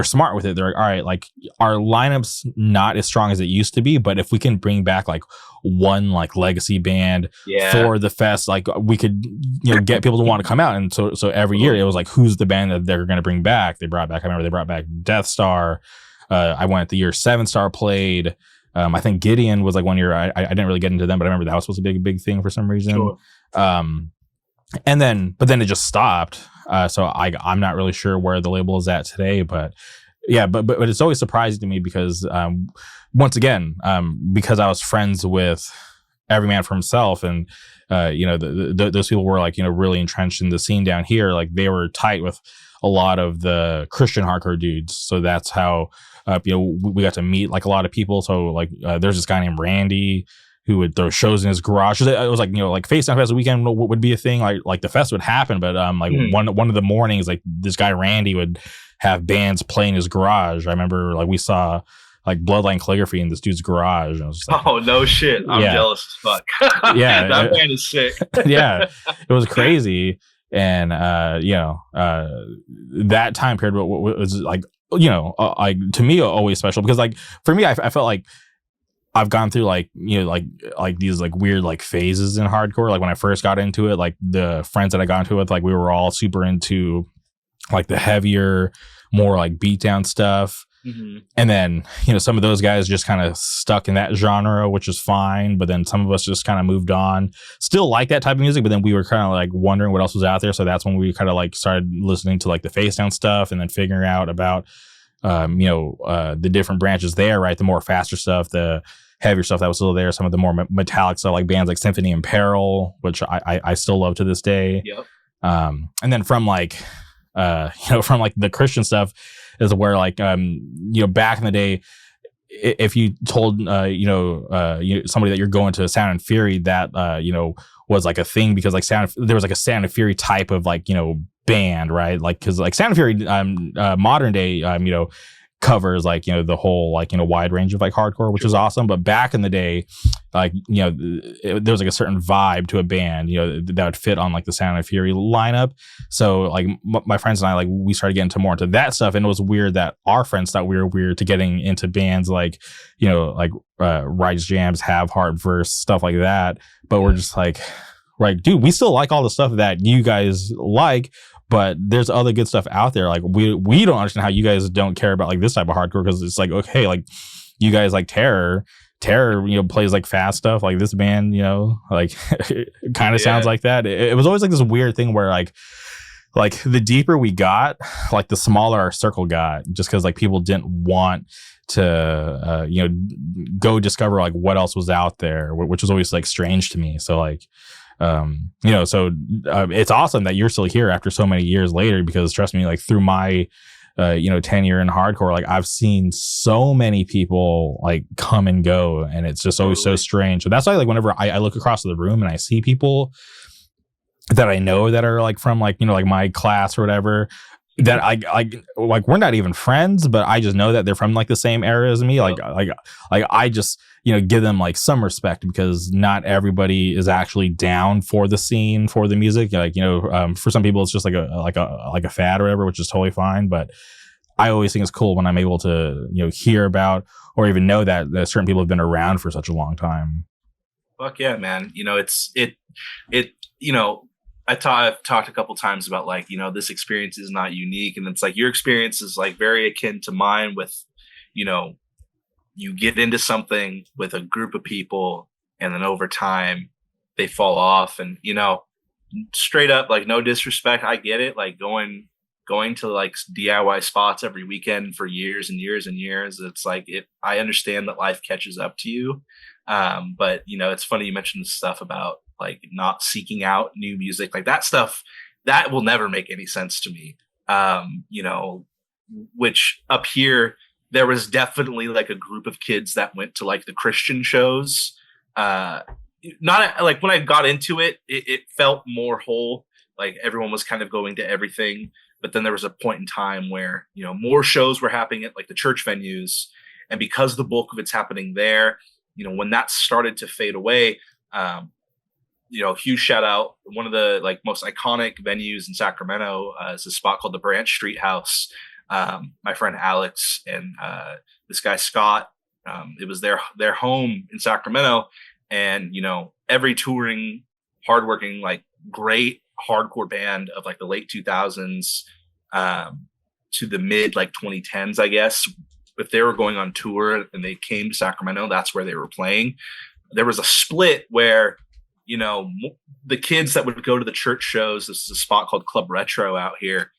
smart with it. They're like, all right, like our lineup's not as strong as it used to be, but if we can bring back like one like legacy band for the fest, like we could, you know, get people to want to come out. And so every year it was like, who's the band that they're going to bring back? I remember they brought back Death Star. I went the year Seven Star played. I think Gideon was like one year. I didn't really get into them, but I remember that was supposed to be a big thing for some reason. Sure. And then it just stopped. So I'm not really sure where the label is at today, but yeah, but it's always surprising to me because once again, because I was friends with Every Man for Himself, and those people were like really entrenched in the scene down here. Like they were tight with a lot of the Christian hardcore dudes, so that's how we got to meet like a lot of people. So like there's this guy named Randy who would throw shows in his garage. It was like like Face Down Fest weekend would be a thing. Like the fest would happen, but one of the mornings, like this guy Randy would have bands playing his garage. I remember like we saw like Bloodline Calligraphy in this dude's garage. And I was just like, oh no shit, I'm jealous as fuck. Yeah, that band is sick. Yeah, it was crazy. And that time period was like like to me always special, because like for me I felt like I've gone through like like these like weird like phases in hardcore. Like when I first got into it, like the friends that I got into it with, like we were all super into like the heavier, more like beatdown stuff. Mm-hmm. And then some of those guys just kind of stuck in that genre, which is fine, but then some of us just kind of moved on, still like that type of music, but then we were kind of like wondering what else was out there. So that's when we kind of like started listening to like the Face Down stuff, and then figuring out about the different branches there, right? The more faster stuff, the heavier stuff that was still there, some of the more metallic stuff, like bands like Symphony and Peril, which I still love to this day. Yep. And then from like from like the Christian stuff is where like back in the day, if you told somebody that you're going to Sound and Fury, that was like a thing, because like there was like a Sound and Fury type of like band, right? Like because like Sound and Fury modern day covers like the whole like wide range of like hardcore, which is awesome. But back in the day, like there was like a certain vibe to a band that would fit on like the Sound and Fury lineup. So like my friends and I, like we started getting more into that stuff, and it was weird that our friends thought we were weird to getting into bands like like Righteous Jams, Have Heart, Verse, stuff like that. But we're just like, right, dude, we still like all the stuff that you guys like, but there's other good stuff out there. Like we don't understand how you guys don't care about like this type of hardcore, because it's like, okay, like you guys like Terror plays like fast stuff, like this band like kind of sounds like that. It was always like this weird thing where like the deeper we got, like the smaller our circle got, just because like people didn't want to go discover like what else was out there, which was always like strange to me. So like it's awesome that you're still here after so many years later, because trust me, like through my 10-year in hardcore, like I've seen so many people like come and go, and it's just always so strange. So that's why like whenever I look across the room and I see people that I know that are like from like like my class or whatever, that I like we're not even friends, but I just know that they're from like the same area as me. Like I just give them like some respect, because not everybody is actually down for the scene, for the music. Like for some people it's just like a fad or whatever, which is totally fine. But I always think it's cool when I'm able to hear about or even know that certain people have been around for such a long time. Fuck yeah, man. I've talked a couple times about like, this experience is not unique. And it's like your experience is like very akin to mine with, you get into something with a group of people, and then over time they fall off. And, straight up, like no disrespect, I get it. Like going to like DIY spots every weekend for years and years and years. It's like, I understand that life catches up to you. But it's funny you mentioned this stuff about like not seeking out new music, like that stuff that will never make any sense to me. Which up here, there was definitely like a group of kids that went to like the Christian shows. Not like when I got into it, it felt more whole. Like everyone was kind of going to everything. But then there was a point in time where, more shows were happening at like the church venues. And because the bulk of it's happening there, when that started to fade away, huge shout out. One of the like most iconic venues in Sacramento is a spot called the Branch Street House. My friend Alex and this guy Scott, it was their home in Sacramento. And, every touring, hardworking, like great hardcore band of like the late 2000s to the mid like 2010s, I guess, if they were going on tour and they came to Sacramento, that's where they were playing. There was a split where, you know, the kids that would go to the church shows, this is a spot called Club Retro out here.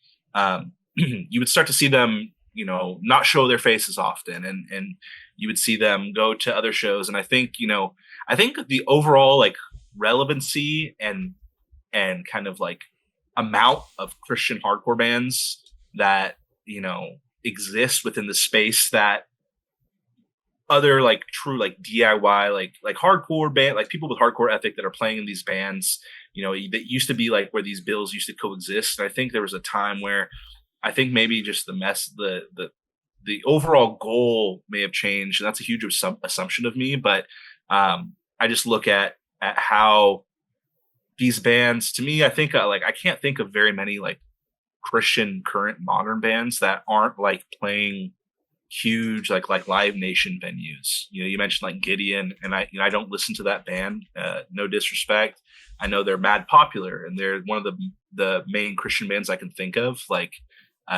You would start to see them, you know, not show their faces often, and you would see them go to other shows. And I think, you know, I think the overall like relevancy and kind of like amount of Christian hardcore bands that, you know, exist within the space that other like true like DIY like hardcore band, like people with hardcore ethic that are playing in these bands, you know, that used to be like where these bills used to coexist. And I think there was a time where I think maybe just the overall goal may have changed, and that's a huge assumption of me. But I just look at how these bands, to me, I think like I can't think of very many like Christian current modern bands that aren't like playing huge like Live Nation venues. You know, you mentioned like Gideon, and I don't listen to that band. No disrespect. I know they're mad popular, and they're one of the main Christian bands I can think of. Like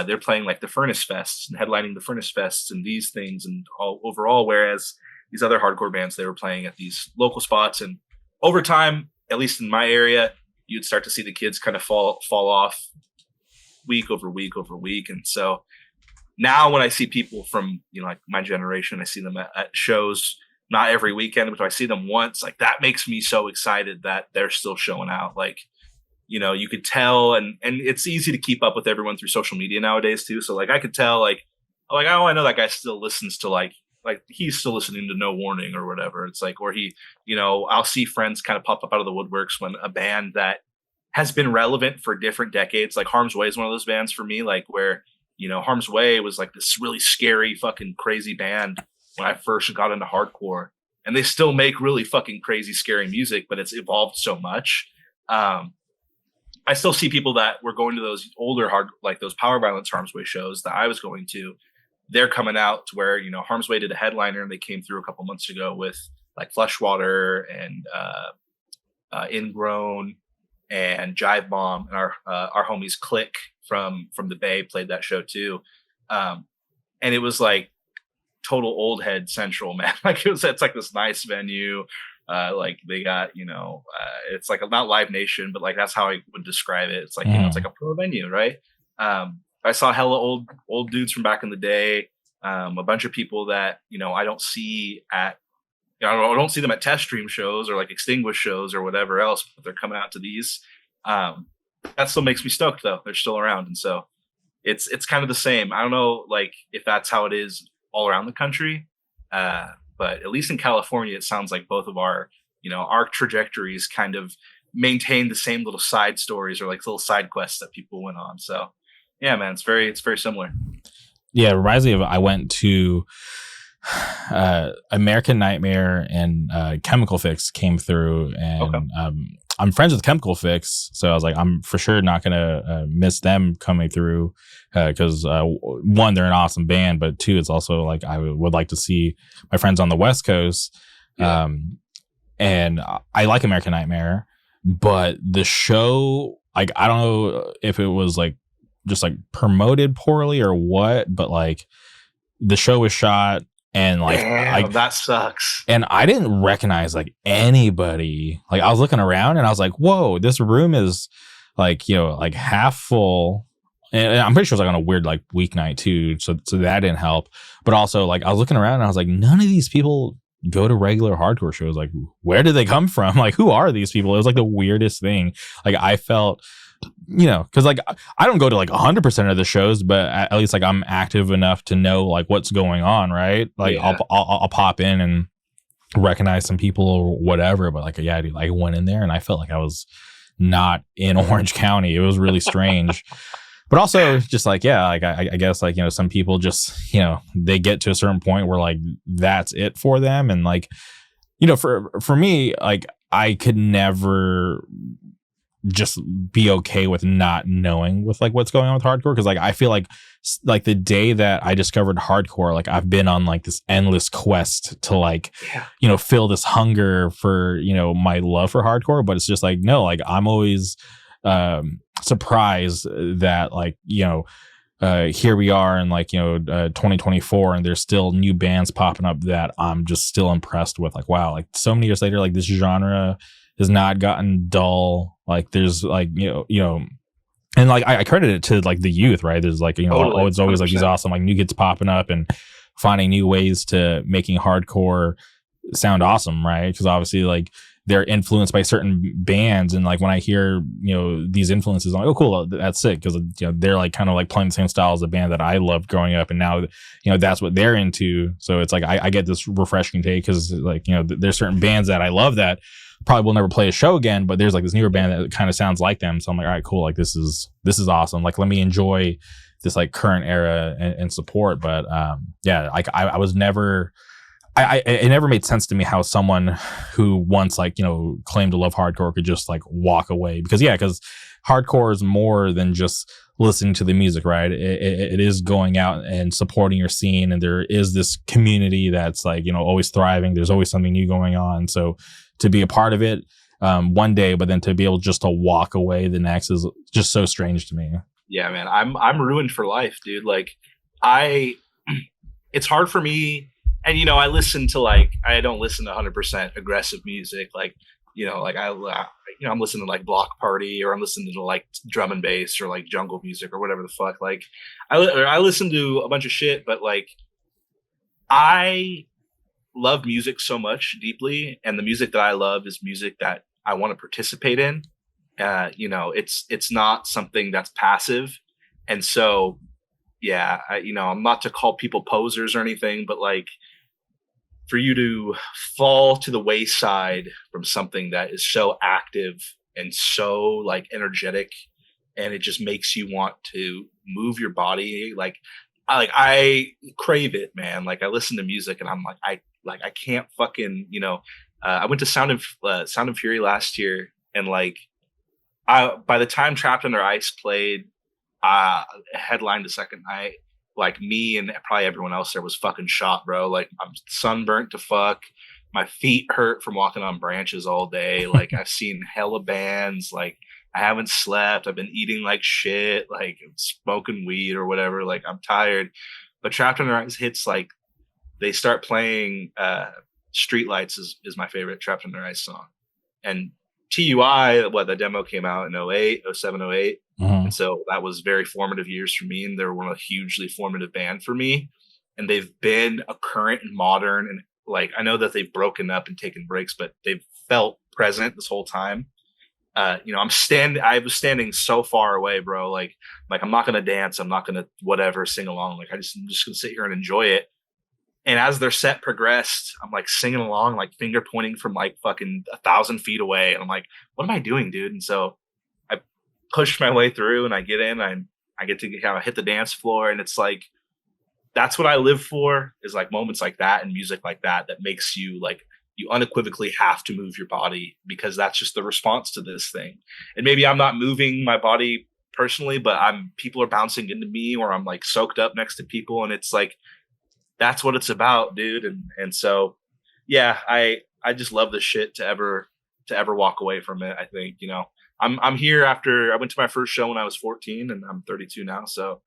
they're playing like the Furnace Fests and headlining the Furnace Fests and these things and all overall, whereas these other hardcore bands, they were playing at these local spots. And over time, at least in my area, you'd start to see the kids kind of fall off week over week over week. And so now when I see people from, you know, like my generation, I see them at shows, not every weekend, but if I see them once, like that makes me so excited that they're still showing out. Like, you know, you could tell, and it's easy to keep up with everyone through social media nowadays too. So like I could tell like, oh, I know that guy still listens to like he's still listening to No Warning or whatever. It's like, or he, you know, I'll see friends kind of pop up out of the woodworks when a band that has been relevant for different decades, like Harm's Way is one of those bands for me, like where, you know, Harm's Way was like this really scary fucking crazy band when I first got into hardcore, and they still make really fucking crazy scary music, but it's evolved so much. I still see people that were going to those older like those Power Violence Harm's Way shows that I was going to. They're coming out to where, you know, Harm's Way did a headliner, and they came through a couple months ago with like Fleshwater and Ingrown and Jive Bomb, and our homies Click from the Bay played that show too. And it was like total old head central, man. Like it's like this nice venue. Like they got, you know, it's like not Live Nation, but like that's how I would describe it. It's like, you know, it's like a pro venue, right? I saw hella old dudes from back in the day. A bunch of people that, you know, I don't see at, you know, I don't see them at Test Stream shows or like Extinguish shows or whatever else, but they're coming out to these. That still makes me stoked though. They're still around. And so it's kind of the same. I don't know, like if that's how it is all around the country. But at least in California, it sounds like both of our, you know, our trajectories kind of maintain the same little side stories or like little side quests that people went on. So yeah, man, it's very similar. Yeah, it reminds me of, I went to American Nightmare and Chemical Fix came through, and okay. I'm friends with Chemical Fix, so I was like, I'm for sure not gonna miss them coming through, because one, they're an awesome band, but two, it's also like I would like to see my friends on the West Coast. Yeah. And I like American Nightmare, but the show, like, I don't know if it was like just like promoted poorly or what, but like the show was shot. And like, that sucks. And I didn't recognize like anybody. Like I was looking around and I was like, whoa, this room is like, you know, like half full. And I'm pretty sure it was like on a weird like weeknight too. So that didn't help. But also like I was looking around and I was like, none of these people go to regular hardcore shows. Like, where did they come from? Like, who are these people? It was like the weirdest thing. Like I felt, you know, because like I don't go to like 100% of the shows, but at least like I'm active enough to know like what's going on, right? Like yeah. I'll pop in and recognize some people or whatever, but like yeah, I went in there and I felt like I was not in Orange County. It was really strange. But also just like, yeah, like I guess like, you know, some people just, you know, they get to a certain point where like that's it for them. And like, you know, for me, like I could never just be okay with not knowing with like what's going on with hardcore, because like I feel like the day that I discovered hardcore, like I've been on like this endless quest to like you know, fill this hunger for, you know, my love for hardcore. But it's just like, no, like I'm always surprised that like, you know, here we are in 2024, and there's still new bands popping up that I'm just still impressed with. Like, wow, like so many years later, like this genre has not gotten dull. Like there's and like I credit it to like the youth, right? There's like, Totally, it's always like these 100%. awesome like new kids popping up and finding new ways to making hardcore sound awesome, right? Because obviously like they're influenced by certain bands, and like when I hear these influences, I'm like, oh cool, that's sick, because they're like kind of like playing the same style as the band that I loved growing up, and now that's what they're into. So it's like I get this refreshing take, because like there's certain bands that I love that probably will never play a show again, but there's like this newer band that kind of sounds like them, so I'm like, all right, cool, like this is awesome, like let me enjoy this like current era and support. But yeah, like I was never it never made sense to me how someone who once like claimed to love hardcore could just like walk away, because hardcore is more than just listening to the music, right? It is going out and supporting your scene, and there is this community that's like always thriving. There's always something new going on. So to be a part of it one day, but then to be able just to walk away the next is just so strange to me. Yeah, man, I'm ruined for life, dude. Like it's hard for me. And, I listen to I don't listen to 100% aggressive music. Like, I'm listening to like Block Party, or I'm listening to like drum and bass, or like jungle music, or whatever the fuck. Like I listen to a bunch of shit, but like I love music so much deeply. And the music that I love is music that I want to participate in. It's not something that's passive. And so, yeah, I'm not to call people posers or anything, but like, for you to fall to the wayside from something that is so active and so like energetic, and it just makes you want to move your body. I crave it, man. Like I listen to music and I'm like, I can't fucking, I went to Sound and Fury last year, and like, by the time Trapped Under Ice played, headlined the second night, like me and probably everyone else there was fucking shot, bro. Like I'm sunburnt to fuck. My feet hurt from walking on branches all day. Like I've seen hella bands. Like I haven't slept. I've been eating like shit, like smoking weed or whatever. Like I'm tired. But Trapped Under Ice hits, like they start playing Streetlights is my favorite Trapped Under Ice song. And TUI, the demo came out in 07, 08. And so that was very formative years for me, and they were a hugely formative band for me. And they've been a current and modern, and like I know that they've broken up and taken breaks, but they've felt present this whole time. I was standing so far away, bro. Like I'm not gonna dance, I'm not gonna whatever sing along. Like I'm just gonna sit here and enjoy it. And as their set progressed, I'm like singing along, like finger pointing from like fucking 1,000 feet away. And I'm like, what am I doing, dude? And so I push my way through, and I get in, I get to kind of hit the dance floor. And it's like, that's what I live for, is like moments like that and music like that makes you like, you unequivocally have to move your body, because that's just the response to this thing. And maybe I'm not moving my body personally, but people are bouncing into me, or I'm like soaked up next to people. And it's like, that's what it's about, dude. And so, yeah, I just love this shit to ever walk away from it. I think, I'm here after I went to my first show when I was 14, and I'm 32 now. So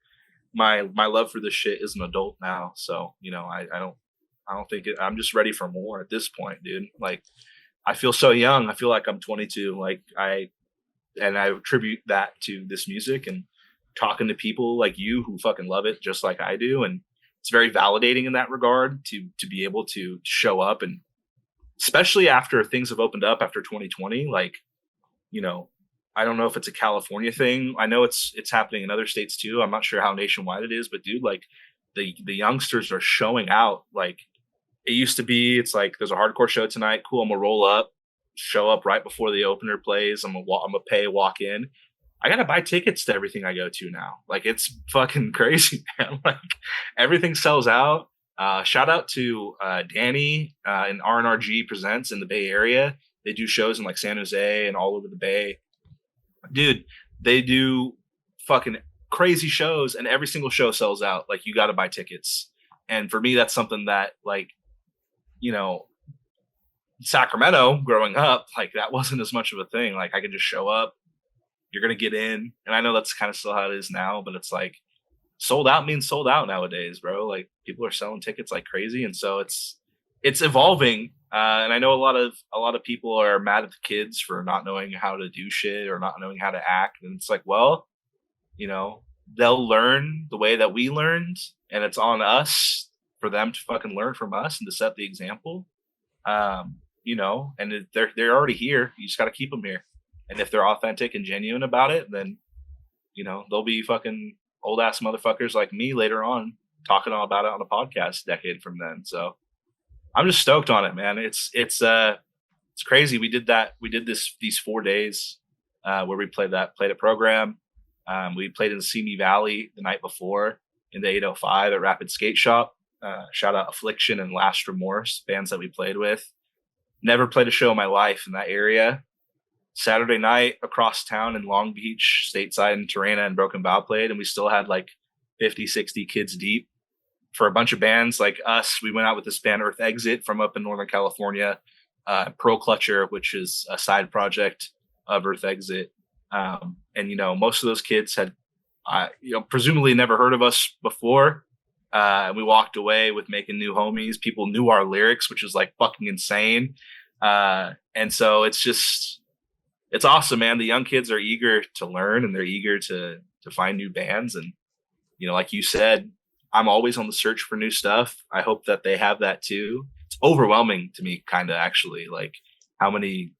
my love for this shit is an adult now. So, I don't think I'm just ready for more at this point, dude. Like I feel so young. I feel like I'm 22. Like I attribute that to this music and talking to people like you who fucking love it just like I do. And it's very validating in that regard to be able to show up, and especially after things have opened up after 2020, like, I don't know if it's a California thing. I know it's happening in other states too. I'm not sure how nationwide it is, but dude, like the youngsters are showing out. Like it used to be, it's like, there's a hardcore show tonight. Cool. I'm gonna roll up, show up right before the opener plays. I'm gonna pay, walk in. I gotta buy tickets to everything I go to now. Like it's fucking crazy, man. Like everything sells out. Shout out to Danny and RNRG Presents in the Bay Area. They do shows in like San Jose and all over the Bay. Dude, they do fucking crazy shows, and every single show sells out. Like you gotta buy tickets. And for me, that's something that, like, Sacramento growing up, like that wasn't as much of a thing. Like I could just show up. You're going to get in. And I know that's kind of still how it is now, but it's like, sold out means sold out nowadays, bro. Like people are selling tickets like crazy, and so it's evolving. And I know a lot of people are mad at the kids for not knowing how to do shit or not knowing how to act, and it's like, well, you know, they'll learn the way that we learned, and it's on us for them to fucking learn from us and to set the example. You know, and they're already here. You just got to keep them here, and if they're authentic and genuine about it, then you know they'll be fucking old ass motherfuckers like me later on talking all about it on a podcast a decade from then. So I'm just stoked on it, man. It's crazy. We did that. We did these 4 days where we played a program. We played in the Simi Valley the night before in the 805 at Rapid Skate Shop. Shout out Affliction and Last Remorse, bands that we played with. Never played a show in my life in that area. Saturday night across town in Long Beach, Stateside and Torrena and Broken Bow played, and we still had like 50, 60 kids deep. For a bunch of bands like us, we went out with this band Earth Exit from up in Northern California, Pearl Clutcher, which is a side project of Earth Exit. And, you know, most of those kids had, you know, presumably never heard of us before. And we walked away with making new homies. People knew our lyrics, which is like fucking insane. And so it's awesome, man. The young kids are eager to learn and they're eager to find new bands. And, you know, like you said, I'm always on the search for new stuff. I hope that they have that too. It's overwhelming to me, kind of actually, like how many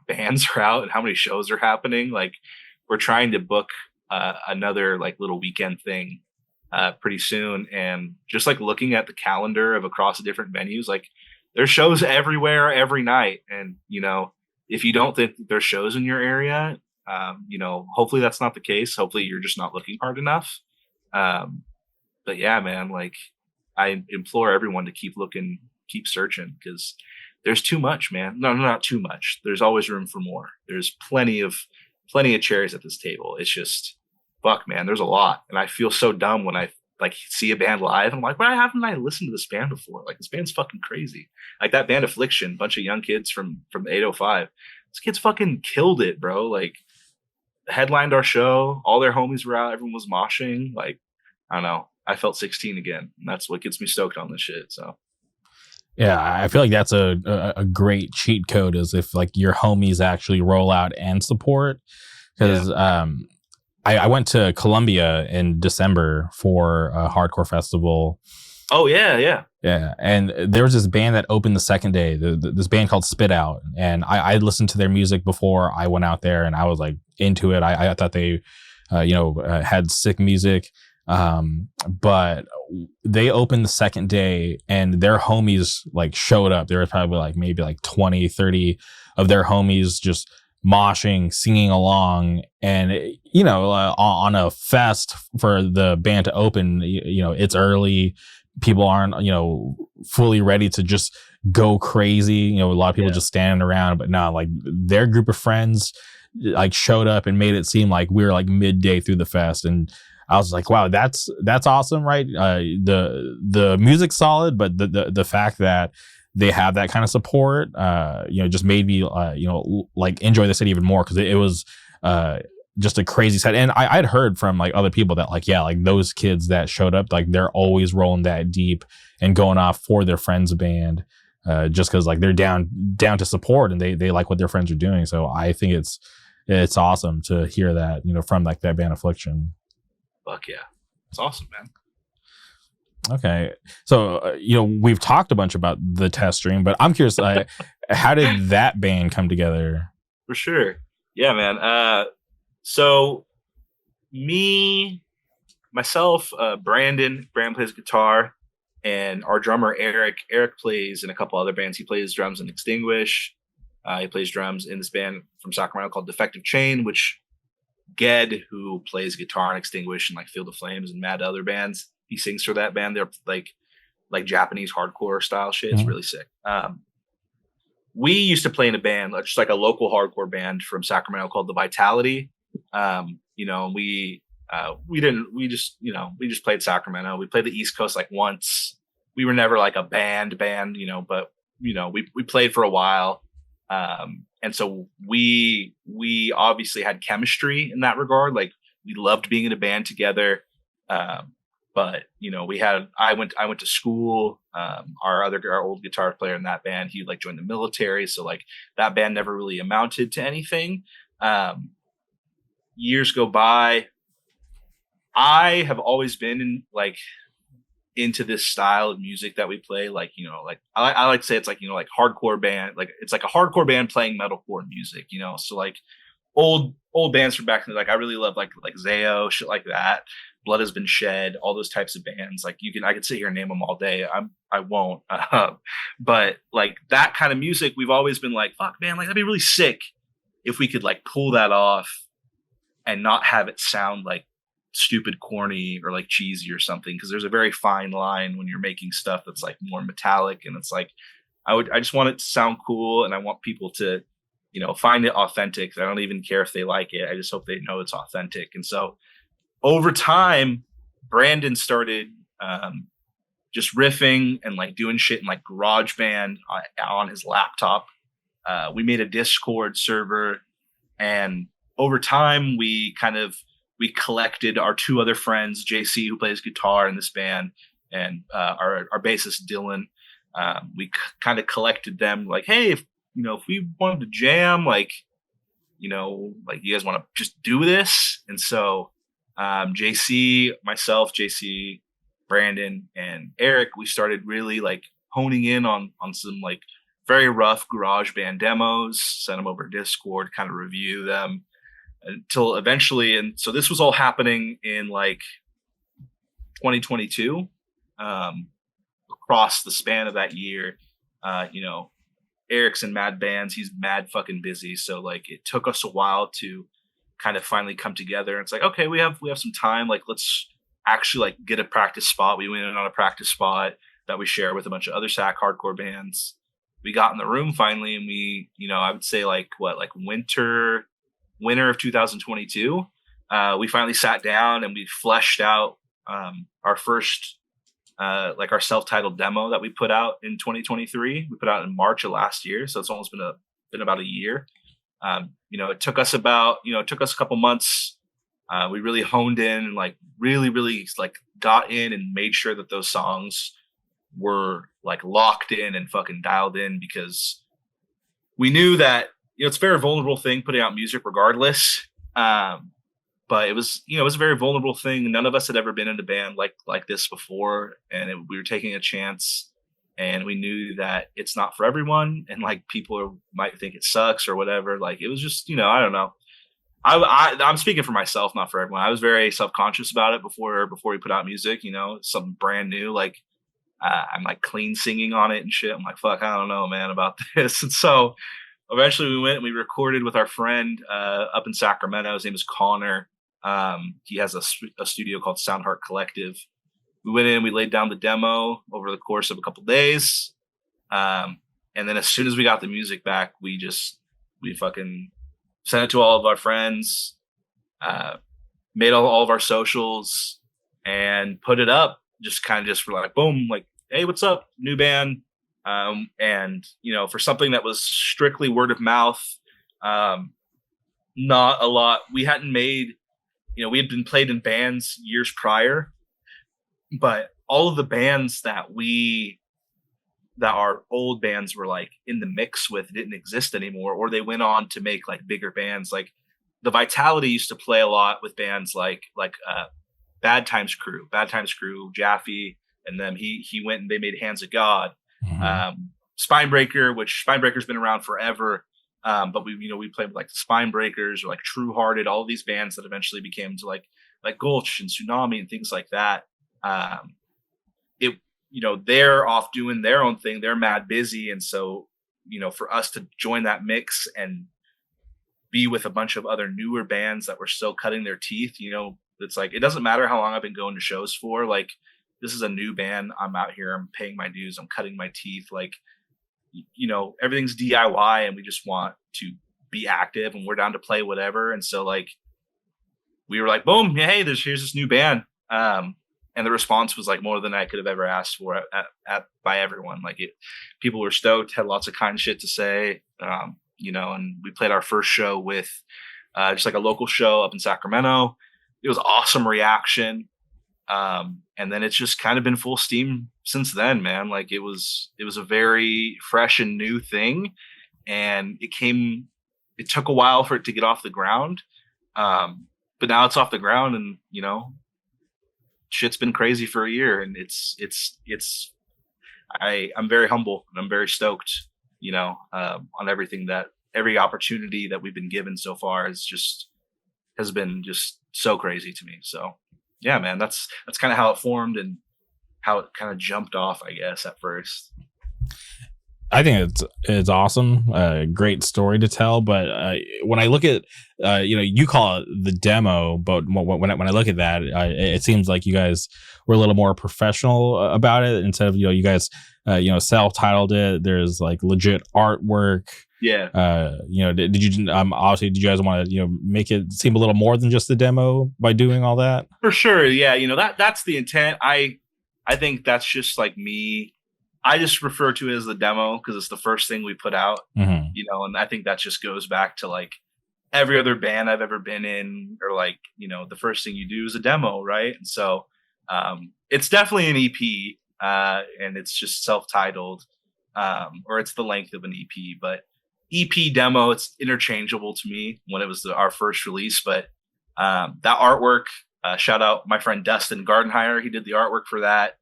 bands are out and how many shows are happening. Like we're trying to book another like little weekend thing pretty soon. And just like looking at the calendar of across the different venues, like there's shows everywhere every night. And, you know, if you don't think there's shows in your area, you know, hopefully that's not the case. Hopefully you're just not looking hard enough. But yeah, man, like I implore everyone to keep looking, keep searching, because there's too much, man. No, not too much. There's always room for more. There's plenty of cherries at this table. It's just, fuck, man, there's a lot. And I feel so dumb when I like see a band live. I'm like, why haven't I listened to this band before? Like this band's fucking crazy. Like that band Affliction, bunch of young kids from 805. This kids fucking killed it, bro. Like headlined our show. All their homies were out. Everyone was moshing. Like, I don't know. I felt 16 again. And that's what gets me stoked on this shit. So yeah, I feel like that's a great cheat code, is if like your homies actually roll out and support. Because I went to Columbia in December for a hardcore festival. Oh yeah. And there was this band that opened the second day, this band called Spit Out, and I listened to their music before I went out there, and I was like into it. I thought they had sick music. But they opened the second day and their homies like showed up. There was probably like maybe like 20, 30 of their homies just moshing, singing along. And, you know, on a fest for the band to open, you know, it's early. People aren't, you know, fully ready to just go crazy. You know, a lot of people just standing around, but no, like their group of friends like showed up and made it seem like we were like midday through the fest. And I was like, wow, that's awesome, right? The music's solid, but the fact that they have that kind of support, you know, just made me, you know, like enjoy the city even more, because it was just a crazy set. And I'd heard from like other people that like, yeah, like those kids that showed up, like they're always rolling that deep and going off for their friend's band, just because like they're down to support and they like what their friends are doing. So I think it's awesome to hear that, you know, from like that band Affliction. Fuck yeah. It's awesome, man. Okay. So, you know, we've talked a bunch about the Test Stream, but I'm curious, how did that band come together? For sure. Yeah, man. So myself, Brandon plays guitar, and our drummer, Eric plays in a couple other bands. He plays drums in Extinguish. He plays drums in this band from Sacramento called Defective Chain, which Ged, who plays guitar and Extinguish and like Field of Flames and mad other bands, he sings for that band. They're like Japanese hardcore style shit. It's really sick. We used to play in a band, just like a local hardcore band from Sacramento called The Vitality. You know, we just played Sacramento. We played the East Coast like once. We were never like a band, you know, but you know, we played for a while. And so we obviously had chemistry in that regard. Like we loved being in a band together. But I went to school. Our old guitar player in that band, he like joined the military, so like that band never really amounted to anything. Years go by. I have always been into this style of music that we play. Like, like I like to say it's like, like hardcore band, like it's like a hardcore band playing metalcore music, so like old bands from back in the, like I really love like Zayo, shit like that. Blood Has Been Shed, all those types of bands. Like I could sit here and name them all day. I won't. But like that kind of music, we've always been like, fuck man, like that'd be really sick if we could like pull that off and not have it sound like stupid, corny, or like cheesy or something. Because there's a very fine line when you're making stuff that's like more metallic, and it's like I just want it to sound cool, and I want people to find it authentic. I don't even care if they like it. I just hope they know it's authentic. And so over time, Brandon started just riffing and like doing shit in like GarageBand on his laptop. We made a Discord server, and over time we collected our two other friends, JC, who plays guitar in this band, and our bassist Dylan. We kind of collected them like, hey, if we wanted to jam, like you guys want to just do this. And so JC, myself, JC, Brandon, and Eric, we started really like honing in on some like very rough GarageBand demos, send them over Discord, kind of review them until eventually. And so this was all happening in like 2022, across the span of that year. Eric's in mad bands. He's mad fucking busy. So like it took us a while to kind of finally come together. It's like, okay, we have some time. Like, let's actually like get a practice spot. We went in on a practice spot that we share with a bunch of other Sac hardcore bands. We got in the room finally, and we, I would say like winter of 2022, we finally sat down and we fleshed out our first our self-titled demo that we put out in 2023. We put out in March of last year, so it's almost been about a year. It took us a couple months. We really honed in and like really like got in and made sure that those songs were like locked in and fucking dialed in, because we knew that it's a very vulnerable thing putting out music regardless. But it was a very vulnerable thing. None of us had ever been in a band like this before, and we were taking a chance, and we knew that it's not for everyone, and like people might think it sucks or whatever. Like it was just I don't know. I'm speaking for myself, not for everyone. I was very self-conscious about it before we put out music. Something brand new. Like I'm like clean singing on it and shit. I'm like, fuck, I don't know, man, about this. And so eventually we went and we recorded with our friend up in Sacramento. His name is Connor. He has a studio called Soundheart Collective. We went in, we laid down the demo over the course of a couple days. And then as soon as we got the music back, we fucking sent it to all of our friends, made all of our socials, and put it up. Just for like, boom, like, hey, what's up? New band. And for something that was strictly word of mouth, not a lot. We hadn't made, we had been played in bands years prior, but all of the bands that our old bands were like in the mix with didn't exist anymore, or they went on to make like bigger bands. Like the Vitality used to play a lot with bands like Bad Times Crew, Jaffe, and then he went and they made Hands of God. Mm-hmm. Spinebreaker, which Spinebreaker's been around forever. But we played with like the Spinebreakers or like True Hearted, all of these bands that eventually became to like Gulch and Tsunami and things like that. They're off doing their own thing. They're mad busy. And so, for us to join that mix and be with a bunch of other newer bands that were still cutting their teeth, it's like, it doesn't matter how long I've been going to shows for. Like, this is a new band. I'm out here. I'm paying my dues. I'm cutting my teeth. Like, everything's DIY, and we just want to be active, and we're down to play whatever. And so like, we were like, boom, hey, here's this new band. And the response was like more than I could have ever asked for by everyone. Like people were stoked, had lots of kind shit to say. And we played our first show with just like a local show up in Sacramento. It was awesome reaction. And then it's just kind of been full steam since then, man. Like it was a very fresh and new thing, and it took a while for it to get off the ground. But now it's off the ground, and shit's been crazy for a year, and I'm very humble and I'm very stoked, on every opportunity that we've been given so far has been just so crazy to me. So yeah, man, that's kind of how it formed and how it kind of jumped off, I guess, at first. I think it's awesome. Great story to tell. But when I look at, you call it the demo, but when I look at that, it seems like you guys were a little more professional about it instead of, you guys, self-titled it. There's like legit artwork. Yeah. Did you obviously did you guys want to make it seem a little more than just the demo by doing all that? For sure. Yeah. That's the intent. I think that's just like me. I just refer to it as the demo because it's the first thing we put out, and I think that just goes back to like every other band I've ever been in, or like, the first thing you do is a demo. Right. And so, it's definitely an EP, and it's just self-titled, or it's the length of an EP, but EP demo, it's interchangeable to me when it was our first release. But, that artwork, shout out my friend Dustin Gardenhire. He did the artwork for that,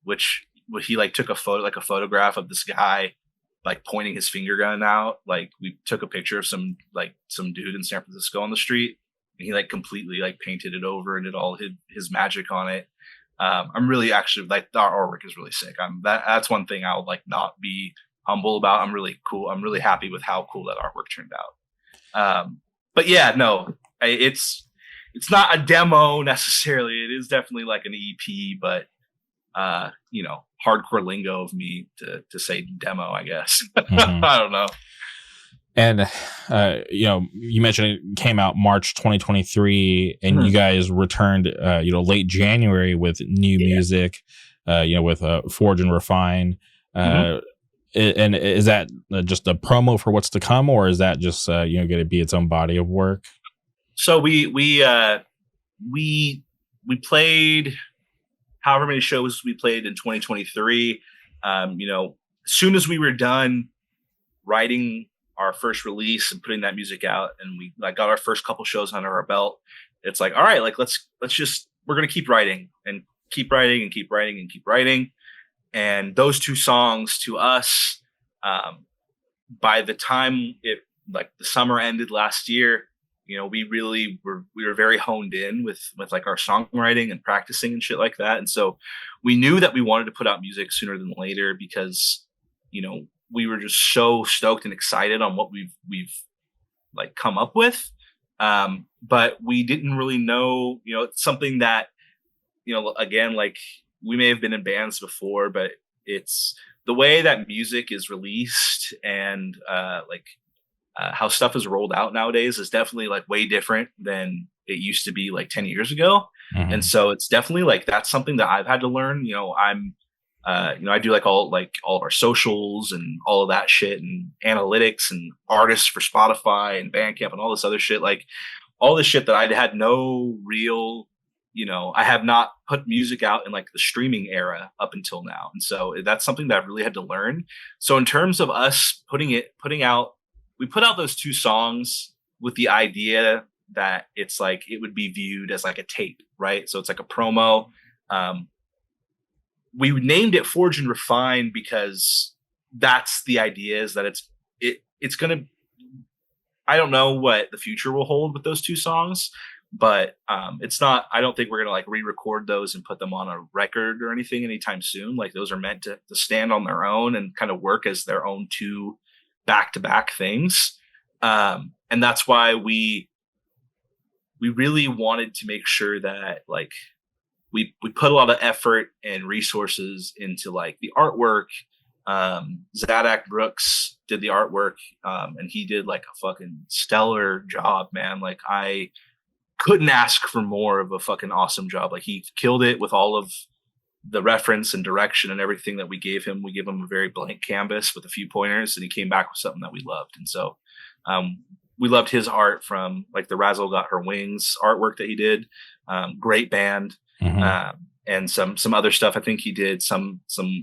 which he like took a photograph of this guy like pointing his finger gun out. Like we took a picture of some dude in San Francisco on the street, and he like completely like painted it over and did all his magic on it. I'm really actually like our artwork is really sick. That's one thing I'll like not be humble about. I'm really happy with how cool that artwork turned out. But yeah, no, it's not a demo necessarily. It is definitely like an EP, but hardcore lingo of me to say demo, I guess. Mm-hmm. I don't know. And you mentioned it came out March 2023, and you guys returned late January with new music, with Forge and Refine. And is that just a promo for what's to come, or is that just going to be its own body of work? So we played however many shows we played in 2023. As soon as we were done writing our first release and putting that music out, and we like got our first couple shows under our belt, it's like, all right, like we're gonna keep writing and keep writing and keep writing and keep writing. And those two songs to us, by the time the summer ended last year, we were very honed in with like our songwriting and practicing and shit like that. And so we knew that we wanted to put out music sooner than later because, we were just so stoked and excited on what we've like come up with. But we didn't really know, it's something that, again, like we may have been in bands before, but it's the way that music is released and, how stuff is rolled out nowadays is definitely like way different than it used to be like 10 years ago. Mm-hmm. And so it's definitely like, that's something that I've had to learn. I do like all of our socials and all of that shit and analytics and artists for Spotify and Bandcamp and all this other shit, like all this shit that I had no real, I have not put music out in like the streaming era up until now. And so that's something that I really had to learn. So in terms of us we put out those two songs with the idea that it's like it would be viewed as like a tape, right? So it's like a promo. We named it Forge and Refine because that's the idea, is that it's gonna. I don't know what the future will hold with those two songs, but it's not. I don't think we're gonna like re-record those and put them on a record or anything anytime soon. Like those are meant to stand on their own and kind of work as their own two back-to-back things, and that's why we really wanted to make sure that like we put a lot of effort and resources into like the artwork. Zadak Brooks did the artwork, and he did like a fucking stellar job, man. Like I couldn't ask for more of a fucking awesome job. Like he killed it with all of the reference and direction and everything that we gave him. We gave him a very blank canvas with a few pointers, and he came back with something that we loved. And so we loved his art from like the Razzle Got Her Wings artwork that he did. Great band. And some other stuff. I think he did some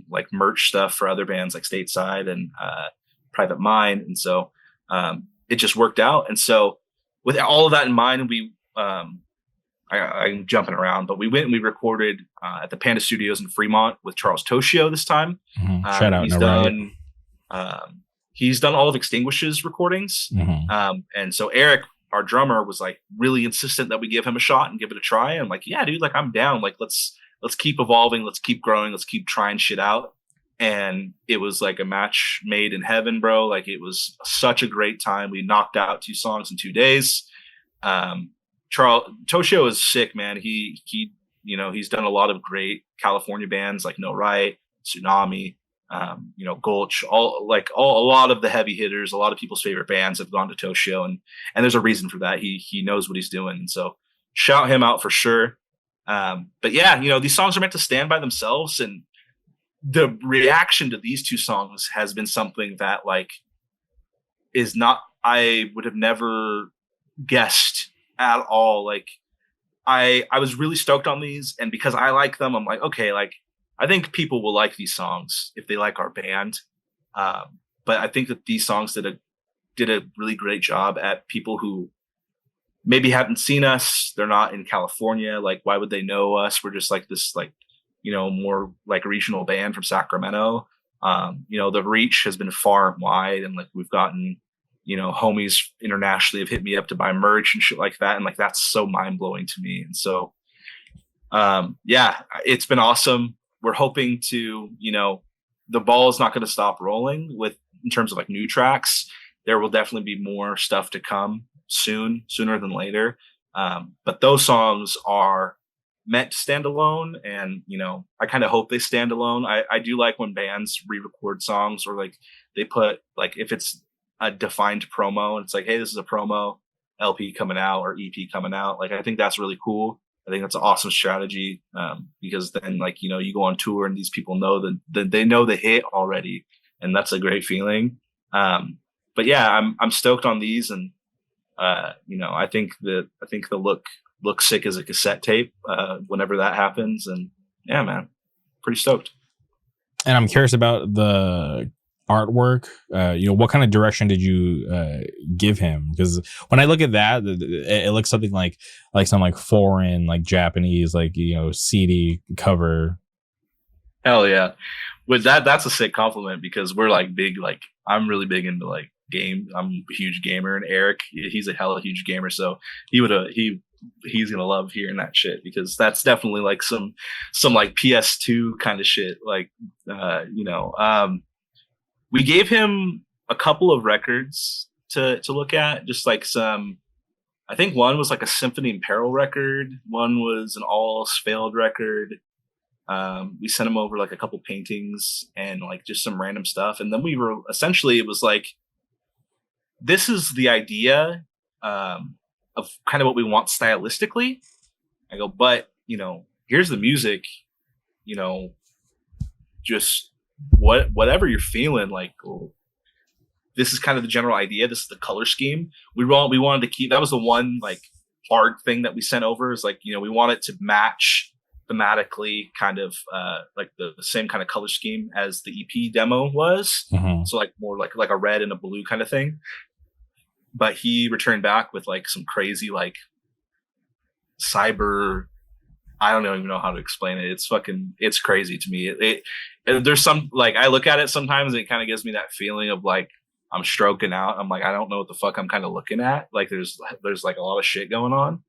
like merch stuff for other bands like Stateside and Private Mind. And so it just worked out. And so with all of that in mind, we I'm jumping around, but we went and we recorded at the Panda Studios in Fremont with Charles Toshio this time. Shout out. He's done all of Extinguish's recordings. And so Eric, our drummer, was like really insistent that we give him a shot and give it a try. And I'm like, yeah, dude, like I'm down. Like, let's keep evolving. Let's keep growing. Let's keep trying shit out. And it was like a match made in heaven, bro. Like, it was such a great time. We knocked out 2 songs in 2 days. Charles Toshio is sick, man. He he's done a lot of great California bands like No Right, Tsunami, Gulch, a lot of the heavy hitters, a lot of people's favorite bands have gone to Toshio, and there's a reason for that. He knows what he's doing. And so shout him out for sure. But yeah, these songs are meant to stand by themselves, and the reaction to these 2 songs has been something that like is not, I would have never guessed at all. Like I was really stoked on these, and because I like them, I'm like, okay, like I think people will like these songs if they like our band. But I think that these songs did a really great job at people who maybe haven't seen us. They're not in California. Like, why would they know us? We're just like this, like, more like a regional band from Sacramento. The reach has been far and wide, and like we've gotten, homies internationally have hit me up to buy merch and shit like that. And like, that's so mind blowing to me. And so, yeah, it's been awesome. We're hoping to, the ball is not going to stop rolling in terms of like new tracks. There will definitely be more stuff to come sooner than later. But those songs are meant to stand alone, and I kind of hope they stand alone. I do like when bands re-record songs, or like they put, like, if it's a defined promo and it's like, hey, this is a promo LP coming out or EP coming out. Like, I think that's really cool. I think that's an awesome strategy, because then, like, you go on tour and these people know that they know the hit already, and that's a great feeling. But yeah, I'm stoked on these, and I think the look sick as a cassette tape whenever that happens. And yeah, man, pretty stoked. And I'm curious about the artwork. What kind of direction did you give him? Because when I look at that, it looks something like some like foreign, like Japanese, like CD cover. Hell yeah. With that's a sick compliment, because we're like big, like I'm really big into like game. I'm a huge gamer, and Eric, he's a hella huge gamer, so he's gonna love hearing that shit, because that's definitely like some like PS2 kind of shit. Like we gave him a couple of records to look at, just like some, I think one was like a Symphony in Peril record, one was an All Else Failed record. We sent him over like a couple paintings and like just some random stuff, and then we were essentially, it was like, this is the idea of kind of what we want stylistically. I go, but here's the music, just whatever you're feeling, like, this is kind of the general idea. This is the color scheme. We wanted to keep, that was the one like hard thing that we sent over, is like, we want it to match thematically kind of like the same kind of color scheme as the EP demo was. So like more like a red and a blue kind of thing. But he returned back with like some crazy like cyber, I don't even know how to explain it. It's crazy to me. There's some, like, I look at it sometimes and it kind of gives me that feeling of like I'm stroking out. I'm like, I don't know what the fuck I'm kind of looking at. Like there's like a lot of shit going on.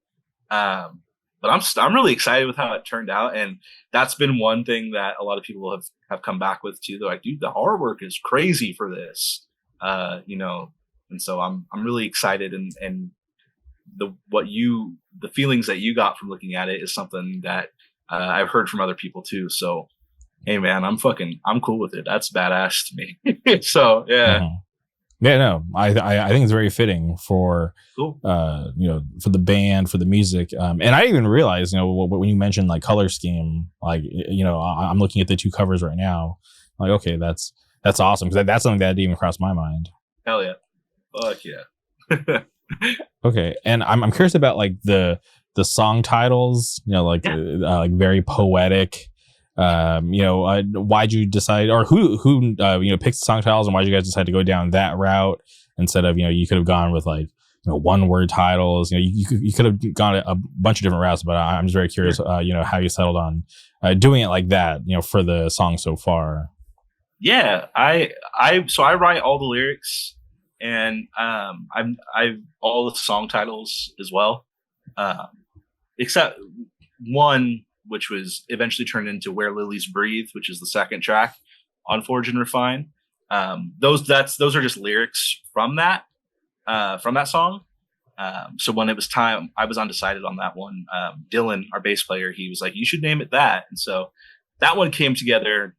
But I'm really excited with how it turned out, and that's been one thing that a lot of people have come back with too. They're like, dude, the artwork is crazy for this, and so I'm really excited, and the feelings that you got from looking at it is something that I've heard from other people too. So, hey man, I'm cool with it. That's badass to me. So yeah. Yeah, no, I think it's very fitting for, cool. For the band, for the music. And I even realized, when you mentioned like color scheme, like, I'm looking at the 2 covers right now. Like, okay, that's awesome. Because that's something that didn't even cross my mind. Hell yeah. Fuck yeah. Okay. And I'm curious about like the the song titles, like very poetic. Why'd you decide, or who picked the song titles, and why'd you guys decide to go down that route instead of you could have gone with like one word titles? You could have gone a bunch of different routes, but I'm just very curious how you settled on doing it like that for the song so far. Yeah, I write all the lyrics, and I've all the song titles as well, except one, which was eventually turned into Where Lilies Breathe, which is the second track on Forge and Refine. Those are just lyrics from that song. So when it was time, I was undecided on that one. Dylan, our bass player, he was like, "You should name it that." And so that one came together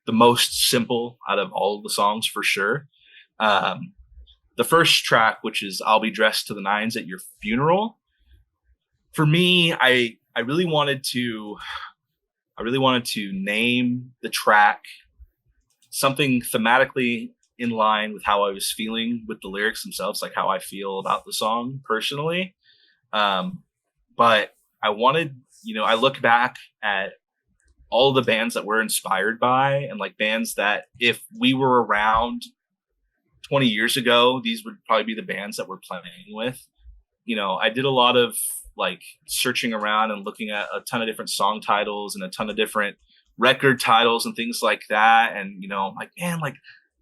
the most simple out of all of the songs, for sure. The first track, which is "I'll Be Dressed to the Nines at Your Funeral," for me, I really wanted to name the track something thematically in line with how I was feeling with the lyrics themselves, like how I feel about the song personally. But I wanted, I look back at all the bands that we're inspired by, and like bands that if we were around 20 years ago, these would probably be the bands that we're playing with. I did a lot of like searching around and looking at a ton of different song titles and a ton of different record titles and things like that. And, I'm like, man, like,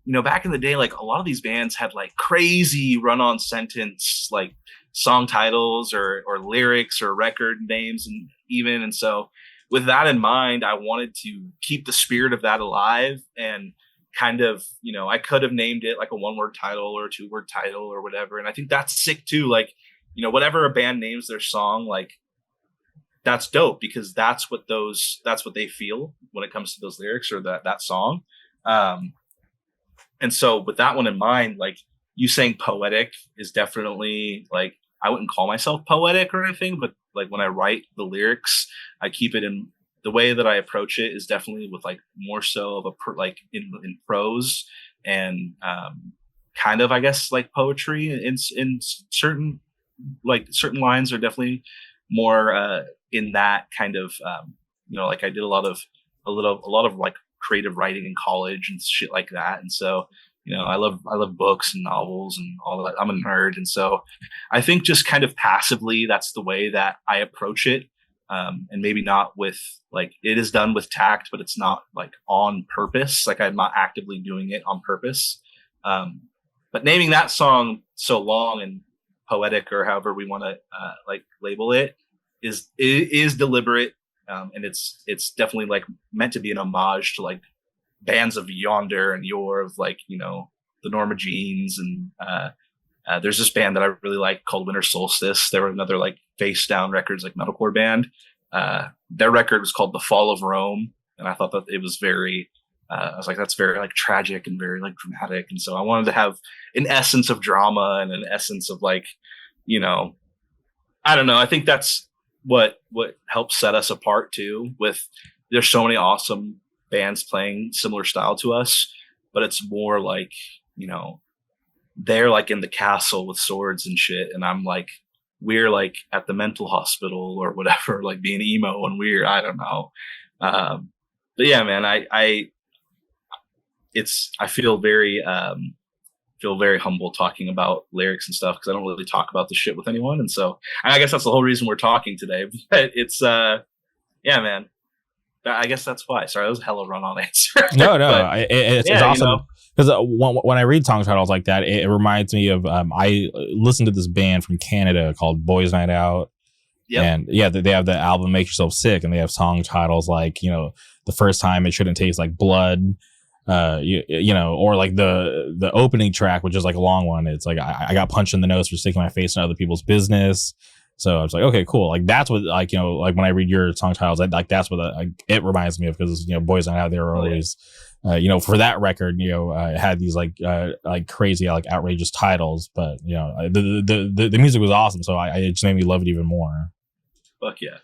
back in the day, like a lot of these bands had like crazy run-on sentence, like song titles or lyrics or record names and so with that in mind, I wanted to keep the spirit of that alive and kind of, I could have named it like a one-word title or a two-word title or whatever. And I think that's sick too. Like, whatever a band names their song, like that's dope because that's what they feel when it comes to those lyrics or that song. And so with that one in mind, like you saying poetic is definitely like, I wouldn't call myself poetic or anything, but like when I write the lyrics, I keep it in the way that I approach it is definitely with like more so of in prose and kind of, I guess, like poetry in certain lines are definitely more in that kind of like I did a lot of like creative writing in college and shit like that. And so I love books and novels and all that. I'm a nerd, and so I think just kind of passively that's the way that I approach it, and maybe not with like it is done with tact, but it's not like on purpose. Like I'm not actively doing it on purpose. But naming that song so long and poetic or however we want to like label it is deliberate, and it's definitely like meant to be an homage to like bands of Yonder and Your of like the Norma Jeans and there's this band that I really like called Winter Solstice. They were another like face down records like metalcore band. Their record was called The Fall of Rome, and I thought that it was very I was like, that's very like tragic and very like dramatic. And so I wanted to have an essence of drama and an essence of like, I don't know. I think that's what helps set us apart too. With there's so many awesome bands playing similar style to us, but it's more like, they're like in the castle with swords and shit. And I'm like, we're like at the mental hospital or whatever, like being emo and weird. I don't know. But yeah, man, I feel very humble talking about lyrics and stuff because I don't really talk about this shit with anyone. And so I guess that's the whole reason we're talking today. But it's yeah, man. I guess that's why. Sorry, that was a hella run-on answer. No, it's awesome because when I read song titles like that, it reminds me of I listened to this band from Canada called Boys Night Out. Yep. And yeah, they have the album Make Yourself Sick, and they have song titles like The First Time It Shouldn't Taste Like Blood. Or like the opening track, which is like a long one. It's like I got punched in the nose for sticking my face in other people's business. So I was like, okay, cool. Like that's what like like when I read your song titles, like that's what it reminds me of because Boys Night Out, they were always for that record it had these like crazy like outrageous titles, but the music was awesome, so it just made me love it even more. Fuck yeah.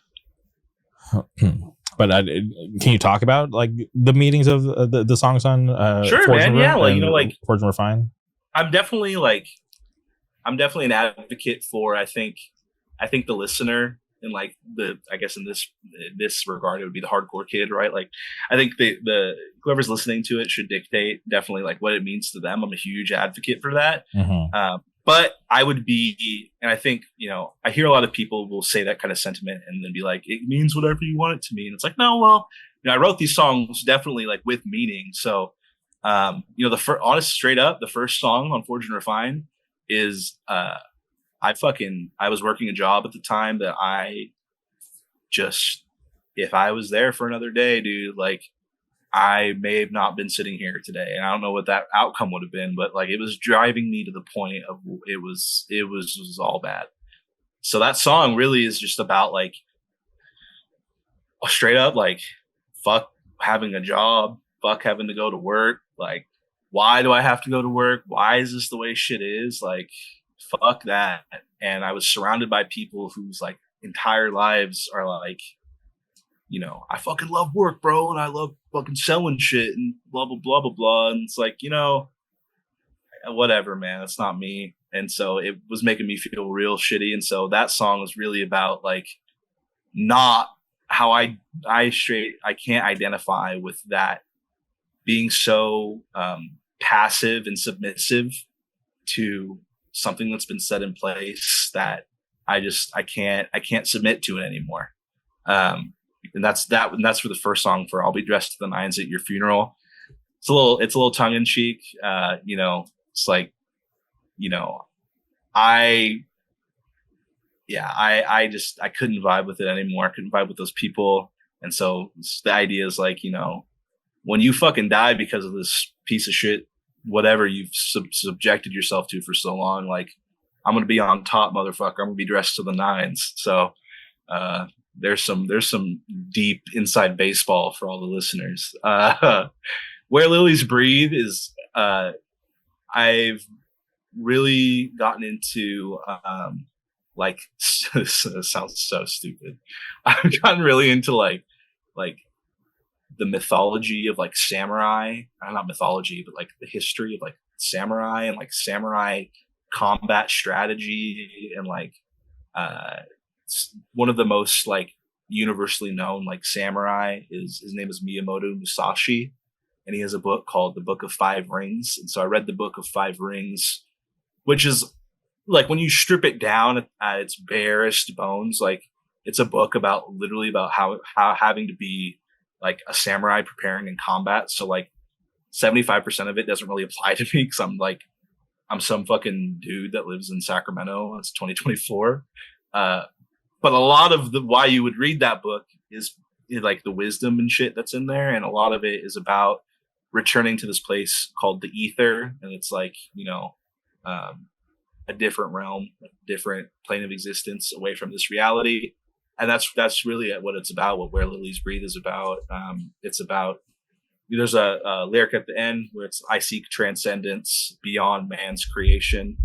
But can you talk about like the meetings of the songs on sure, Forge man? Yeah, like like Forge and Refine. I'm definitely an advocate for, I think, I think the listener, and like I guess in this regard, it would be the hardcore kid, right? Like, I think the whoever's listening to it should dictate definitely like what it means to them. I'm a huge advocate for that. But I would be, and I think, I hear a lot of people will say that kind of sentiment and then be like, it means whatever you want it to mean. It's like, no, well, I wrote these songs definitely like with meaning. So, honest, straight up, the first song on Forge and Refine is, I was working a job at the time that if I was there for another day, dude, like, I may have not been sitting here today, and I don't know what that outcome would have been, but like, it was driving me to the point of it was all bad. So that song really is just about like, straight up, like, fuck having a job, fuck having to go to work. Like, why do I have to go to work? Why is this the way shit is? Like, fuck that. And I was surrounded by people whose like entire lives are like, I fucking love work, bro, and I love fucking selling shit and blah blah blah blah blah. And it's like, whatever, man, it's not me. And so it was making me feel real shitty. And so that song was really about like, not how I can't identify with that being so passive and submissive to something that's been set in place that I can't submit to it anymore. And that's for the first song, for I'll Be Dressed to the Nines at Your Funeral. It's a little tongue in cheek. It's like, I couldn't vibe with it anymore. I couldn't vibe with those people. And so the idea is like, when you fucking die because of this piece of shit, whatever you've subjected yourself to for so long, like, I'm going to be on top, motherfucker. I'm going to be dressed to the nines. So, there's some deep inside baseball for all the listeners. Where Lilies Breathe is, I've really gotten into, like, this sounds so stupid. I've gotten really into like the mythology of like samurai, not mythology, but like the history of like samurai and like samurai combat strategy. And like, one of the most like universally known like samurai his name is Miyamoto Musashi, and he has a book called The Book of Five Rings. And so I read the Book of Five Rings, which is like, when you strip it down at its barest bones, like, it's a book about literally about how having to be like a samurai preparing in combat. So like 75% of it doesn't really apply to me, because I'm some fucking dude that lives in Sacramento. It's 2024. But a lot of why you would read that book is like the wisdom and shit that's in there. And a lot of it is about returning to this place called the ether. And it's like, a different realm, a different plane of existence away from this reality. And that's really what it's about, what Where Lilies Breathe is about. It's about, there's a lyric at the end where it's, I seek transcendence beyond man's creation.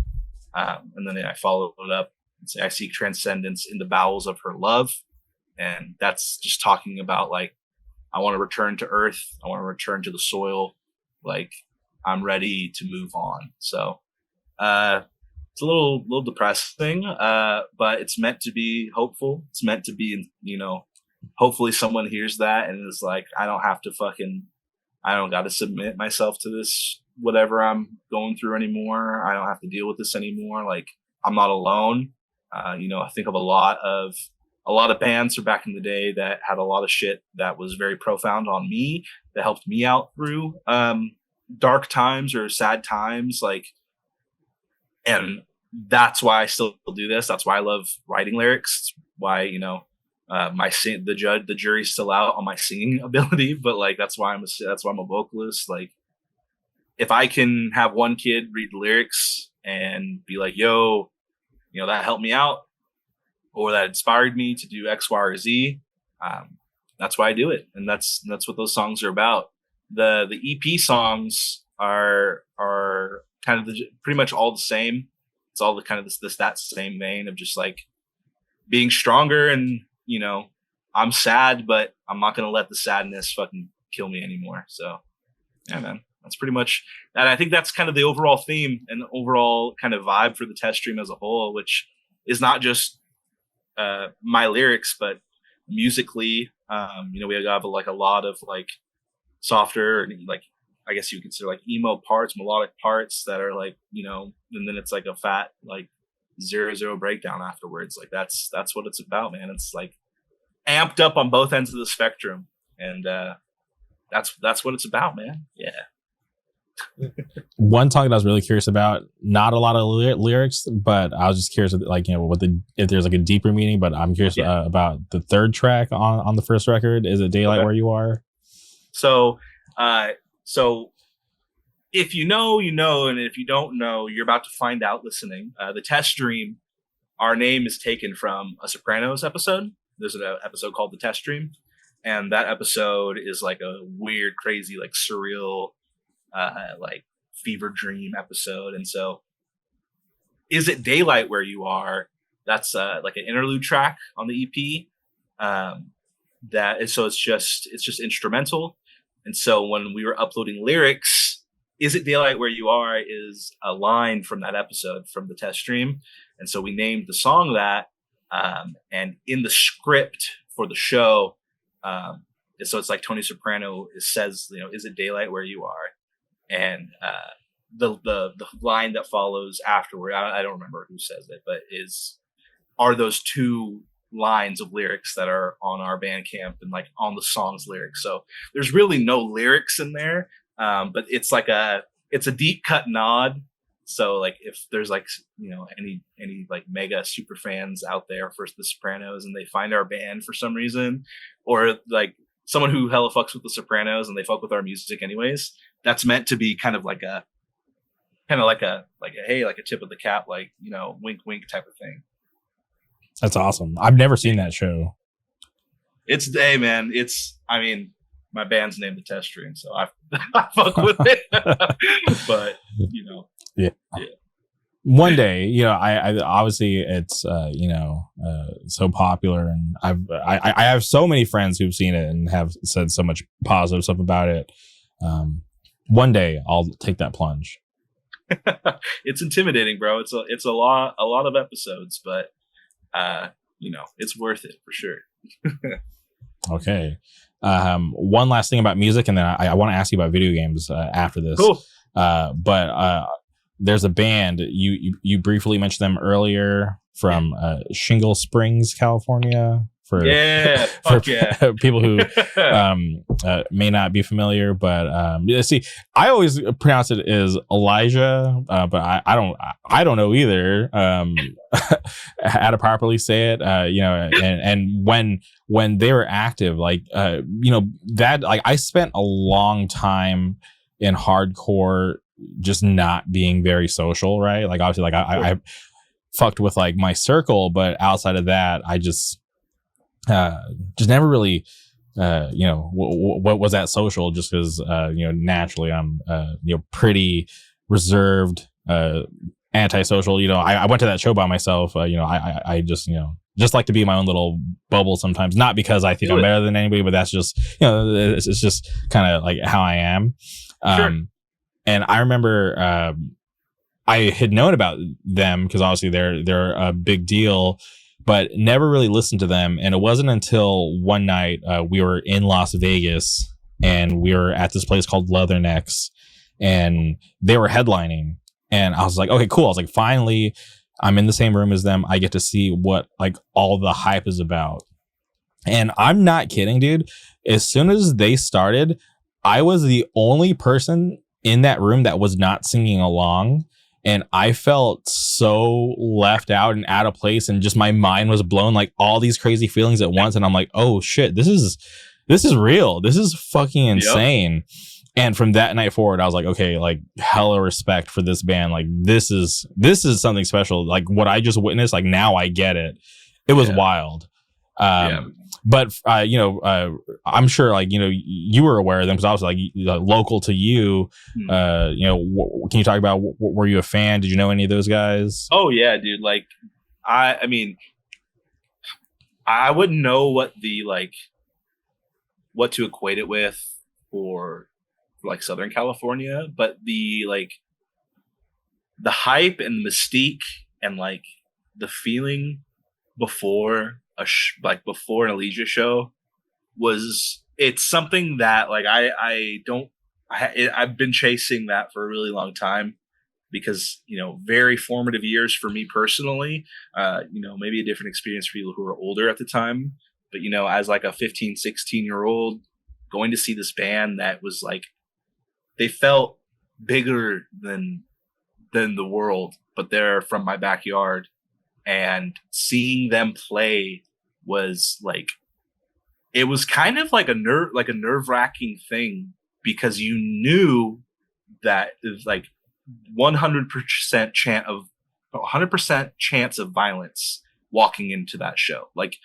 And then I follow it up and say, I seek transcendence in the bowels of her love. And that's just talking about like, I want to return to earth. I want to return to the soil. Like, I'm ready to move on. So, it's a little depressing, but it's meant to be hopeful. It's meant to be, hopefully someone hears that and is like, I don't got to submit myself to this, whatever I'm going through anymore. I don't have to deal with this anymore. Like, I'm not alone. I think of a lot of bands from back in the day that had a lot of shit that was very profound on me, that helped me out through, dark times or sad times. Like, and that's why I still do this. That's why I love writing lyrics. It's why, the jury's still out on my singing ability, but like, that's why I'm a vocalist. Like, if I can have one kid read the lyrics and be like, yo, that helped me out, or that inspired me to do X, Y, or Z, that's why I do it. And that's what those songs are about. The EP songs are kind of pretty much all the same. It's all the kind of that same vein of just like being stronger. And, I'm sad, but I'm not going to let the sadness fucking kill me anymore. So yeah, man, that's pretty much, and I think that's kind of the overall theme and the overall kind of vibe for the test stream as a whole, which is not just my lyrics, but musically, you know, we have like a lot of like softer, like I guess you would consider like emo parts, melodic parts that are like, you know, and then it's like a fat like 0-0 breakdown afterwards. Like that's what it's about, man. It's like amped up on both ends of the spectrum, and that's what it's about, man. Yeah. One song that I was really curious about, not a lot of lyrics, but I was just curious, like, you know, if there's like a deeper meaning. But I'm curious about the third track on the first record. Is it Daylight Where You Are? So, so if you know, you know, and if you don't know, you're about to find out listening. The Test Stream, our name is taken from a Sopranos episode. There's an episode called The Test Stream, and that episode is like a weird, crazy, like surreal, like fever dream episode. And so, Is It Daylight Where You Are? That's like an interlude track on the EP. So it's just instrumental. And so when we were uploading lyrics, Is It Daylight Where You Are is a line from that episode from the Test Stream. And so we named the song that. And in the script for the show, so it's like Tony Soprano says, you know, is it daylight where you are? And the line that follows afterward, I don't remember who says it, but are those two lines of lyrics that are on our Bandcamp and like on the song's lyrics. So there's really no lyrics in there, but it's like it's a deep cut nod. So like if there's like, you know, any like mega super fans out there for the Sopranos and they find our band for some reason, or like someone who hella fucks with the Sopranos and they fuck with our music anyways, that's meant to be kind of like a hey, like a tip of the cap, like, you know, wink wink type of thing. That's awesome. I've never seen that show. Hey man, I mean, my band's named The Test Stream, so I fuck with it. But you know, yeah. One day, you know, I obviously it's you know, so popular, and I have so many friends who've seen it and have said so much positive stuff about it. One day I'll take that plunge. It's intimidating, bro. It's a lot of episodes, but you know, it's worth it for sure. Okay. One last thing about music, and then I want to ask you about video games after this. Cool. But there's a band you briefly mentioned them earlier from Shingle Springs, California. For people who may not be familiar, but see, I always pronounce it as Elijah, but I don't know either how to properly say it. You know, and when they were active, like you know, that like I spent a long time in hardcore just not being very social, right? Like obviously, like I fucked with like my circle, but outside of that, I just never really you know what was that social, just because you know, naturally I'm you know, pretty reserved, antisocial. You know, I went to that show by myself. You know, I just, you know, just like to be in my own little bubble sometimes, not because I think I'm better than anybody, but that's just, you know, it's just kind of like how I am. Sure. And I remember I had known about them because obviously they're a big deal, but never really listened to them. And it wasn't until one night we were in Las Vegas and we were at this place called Leathernecks and they were headlining. And I was like, okay, cool. I was like, finally, I'm in the same room as them. I get to see what like all the hype is about. And I'm not kidding, dude. As soon as they started, I was the only person in that room that was not singing along. And I felt so left out and out of place, and just my mind was blown, like all these crazy feelings at once. And I'm like, oh shit, this is real. This is fucking insane. Yep. And from that night forward, I was like, okay, like hella respect for this band. Like this is something special. Like what I just witnessed, like now I get it. It was wild. But you know, I'm sure like, you know, you were aware of them because obviously like local to you. You know, can you talk about were you a fan? Did you know any of those guys? Oh yeah, dude. Like I mean, I wouldn't know what to equate it with for like Southern California, but the hype and the mystique and like the feeling before before an Alicia show it's something that like I've been chasing that for a really long time because, you know, very formative years for me personally, you know, maybe a different experience for people who were older at the time. But, you know, as like a 15, 16-year-old going to see this band that was like, they felt bigger than the world, but they're from my backyard. And seeing them play was like, it was kind of like a nerve-wracking thing because you knew that like 100% chance of violence walking into that show. Like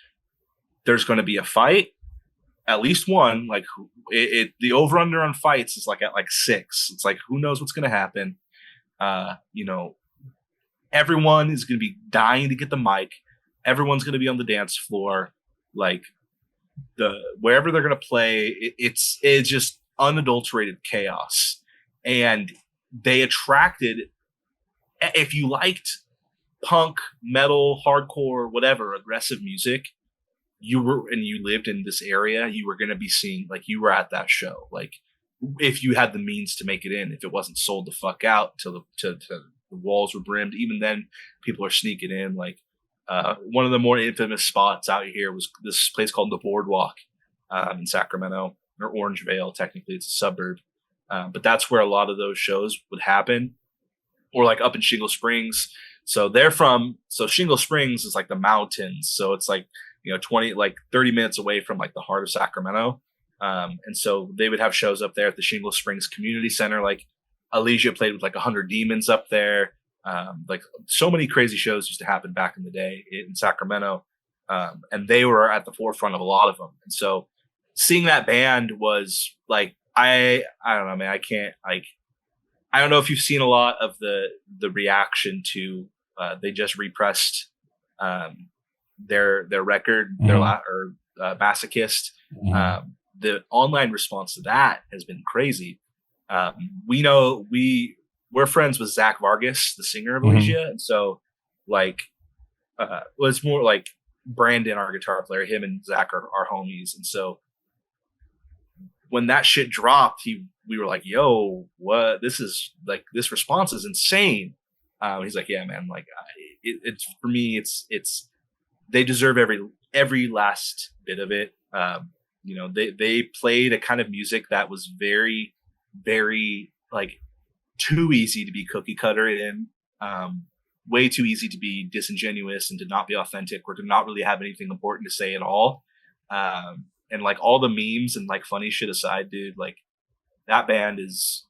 there's going to be a fight, at least one. Like the over/under on fights is like at like 6. It's like who knows what's going to happen. You know, everyone is going to be dying to get the mic. Everyone's going to be on the dance floor. Like wherever they're going to play, it's just unadulterated chaos. And they attracted, if you liked punk, metal, hardcore, whatever, aggressive music, you lived in this area, you were going to be seeing, like, you were at that show. Like, if you had the means to make it in, if it wasn't sold the fuck out till the walls were brimmed, even then people are sneaking in. Like, one of the more infamous spots out here was this place called the Boardwalk in Sacramento, or Orangevale. Technically, it's a suburb. But that's where a lot of those shows would happen, or like up in Shingle Springs. So Shingle Springs is like the mountains. So it's like, you know, 30 minutes away from like the heart of Sacramento. And so they would have shows up there at the Shingle Springs Community Center. Like Alicia played with like 100 Demons up there. Like so many crazy shows used to happen back in the day in Sacramento. And they were at the forefront of a lot of them. And so seeing that band was like, I don't know, man. I don't know if you've seen a lot of the reaction to they just repressed their record, mm-hmm. Masochist. Mm-hmm. The online response to that has been crazy. We know we're friends with Zach Vargas, the singer of Alicia, mm-hmm. and so like it's more like Brandon, our guitar player. Him and Zach are homies, and so when that shit dropped, we were like, yo, what? This response is insane. He's like, yeah, man, like it's for me, it's they deserve every last bit of it. You know, they played a kind of music that was very, very like too easy to be cookie cutter in, way too easy to be disingenuous and to not be authentic or to not really have anything important to say at all. And like all the memes and like funny shit aside, dude, like that band is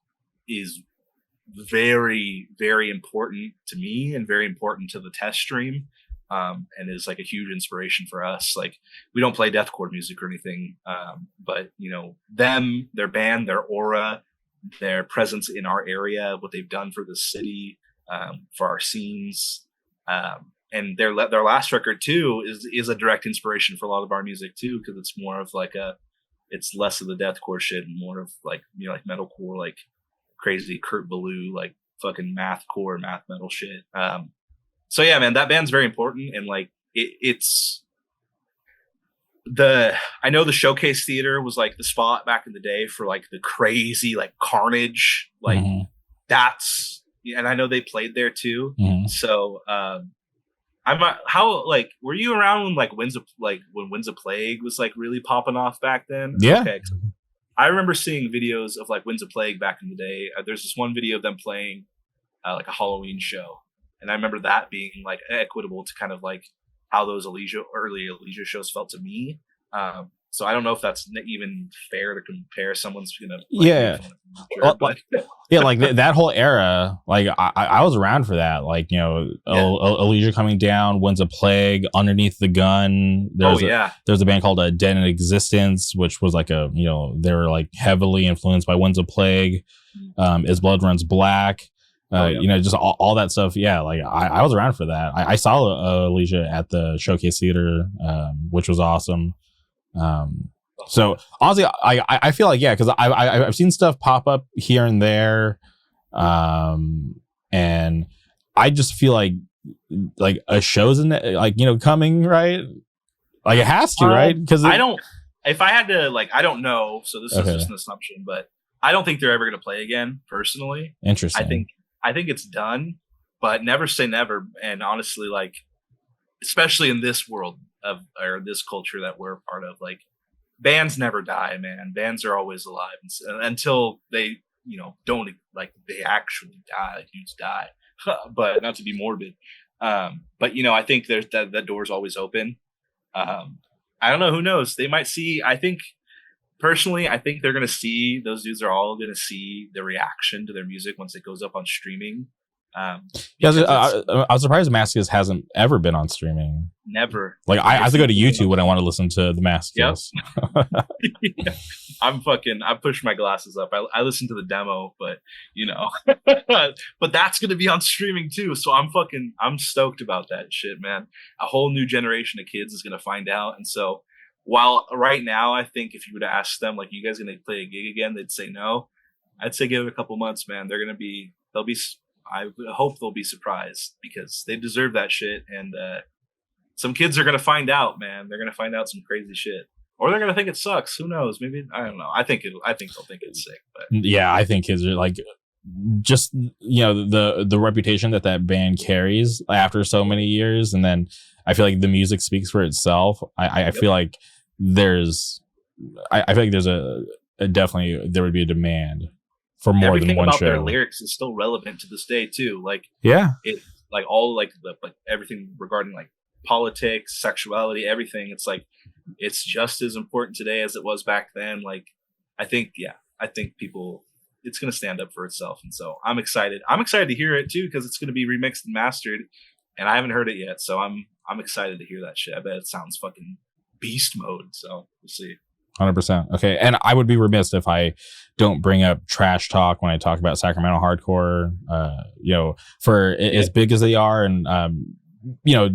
very, very important to me and very important to the test stream. And is like a huge inspiration for us. Like we don't play deathcore music or anything. But you know, their band, their aura, their presence in our area, what they've done for the city, for our scenes, and their last record too is a direct inspiration for a lot of our music too, because it's more of like it's less of the deathcore shit and more of like, you know, like metalcore, like crazy Kurt Ballou, like fucking math metal shit. So yeah, man, that band's very important, and like I know the Showcase Theater was like the spot back in the day for like the crazy like carnage, like mm-hmm. And I know they played there too. Mm-hmm. So were you around when like Winds of Plague was like really popping off back then? Yeah. Okay. I remember seeing videos of like Winds of Plague back in the day. There's this one video of them playing like a Halloween show. And I remember that being like equitable to kind of like how those early Alicia shows felt to me. So I don't know if that's even fair to compare. Someone's gonna like that whole era. Like I was around for that. Like, you know, Alicia coming down, Winds of Plague, Underneath the Gun. There's a band called Dead in Existence, which was like they were like heavily influenced by Winds of Plague. As Blood Runs Black. You know, just all that stuff. Yeah, like I was around for that. I saw Alicia at the Showcase Theater, which was awesome. So honestly, I feel like, yeah, because I've seen stuff pop up here and there, and I just feel like like a show's in it, like, you know, coming, right? Like it has to, right? Because I don't. If I had to, like, I don't know. So this is Okay. just an assumption, but I don't think they're ever going to play again. Personally, Interesting. I think it's done, but never say never. And honestly, like, especially in this world of or this culture that we're a part of, like, bands never die, man. Bands are always alive until they, you know, don't, like, they actually die. Like, dudes die, but not to be morbid. But you know, I think there's that door's always open. I don't know. Who knows? They might see. I think personally, I think they're gonna see. Those dudes are all gonna see the reaction to their music once it goes up on streaming. Yeah, I was surprised Masochist hasn't ever been on streaming. Never. Like I have to go to YouTube when I want to listen to the Masochist. Yep. I pushed my glasses up. I listened to the demo, but you know, but that's gonna be on streaming too. So I'm stoked about that shit, man. A whole new generation of kids is gonna find out, and so while right now I think if you were to ask them, like, you guys gonna play a gig again, they'd say no. I'd say give it a couple months, man. They'll be. I hope they'll be surprised because they deserve that shit. And some kids are going to find out, man. They're going to find out some crazy shit, or they're going to think it sucks. Who knows? Maybe, I don't know. I think they'll think it's sick. But yeah, I think kids are like, just, you know, the reputation that band carries after so many years. And then I feel like the music speaks for itself. I feel like there's definitely there would be a demand for more everything than one about show. their lyrics is still relevant to this day too. Like, yeah, it, like all like everything regarding like politics, sexuality, everything. It's like it's just as important today as it was back then. Like, I think people, it's going to stand up for itself, and so I'm excited. I'm excited to hear it too because it's going to be remixed and mastered, and I haven't heard it yet. So I'm excited to hear that shit. I bet it sounds fucking beast mode. So we'll see. 100%. Okay. And I would be remiss if I don't bring up Trash Talk when I talk about Sacramento hardcore, you know, for as big as they are. And, you know,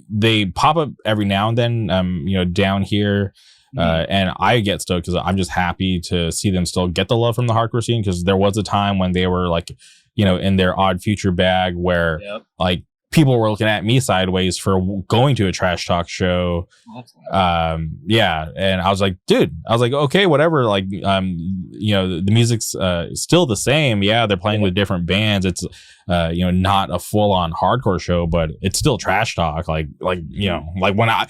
they pop up every now and then, you know, down here. And I get stoked because I'm just happy to see them still get the love from the hardcore scene. Because there was a time when they were like, you know, in their Odd Future bag where like, people were looking at me sideways for going to a Trash Talk show. Yeah. And I was like, dude, okay, whatever. Like, you know, the music's still the same. Yeah. They're playing with different bands. It's, you know, not a full on hardcore show, but it's still Trash Talk. Like, you know, like when I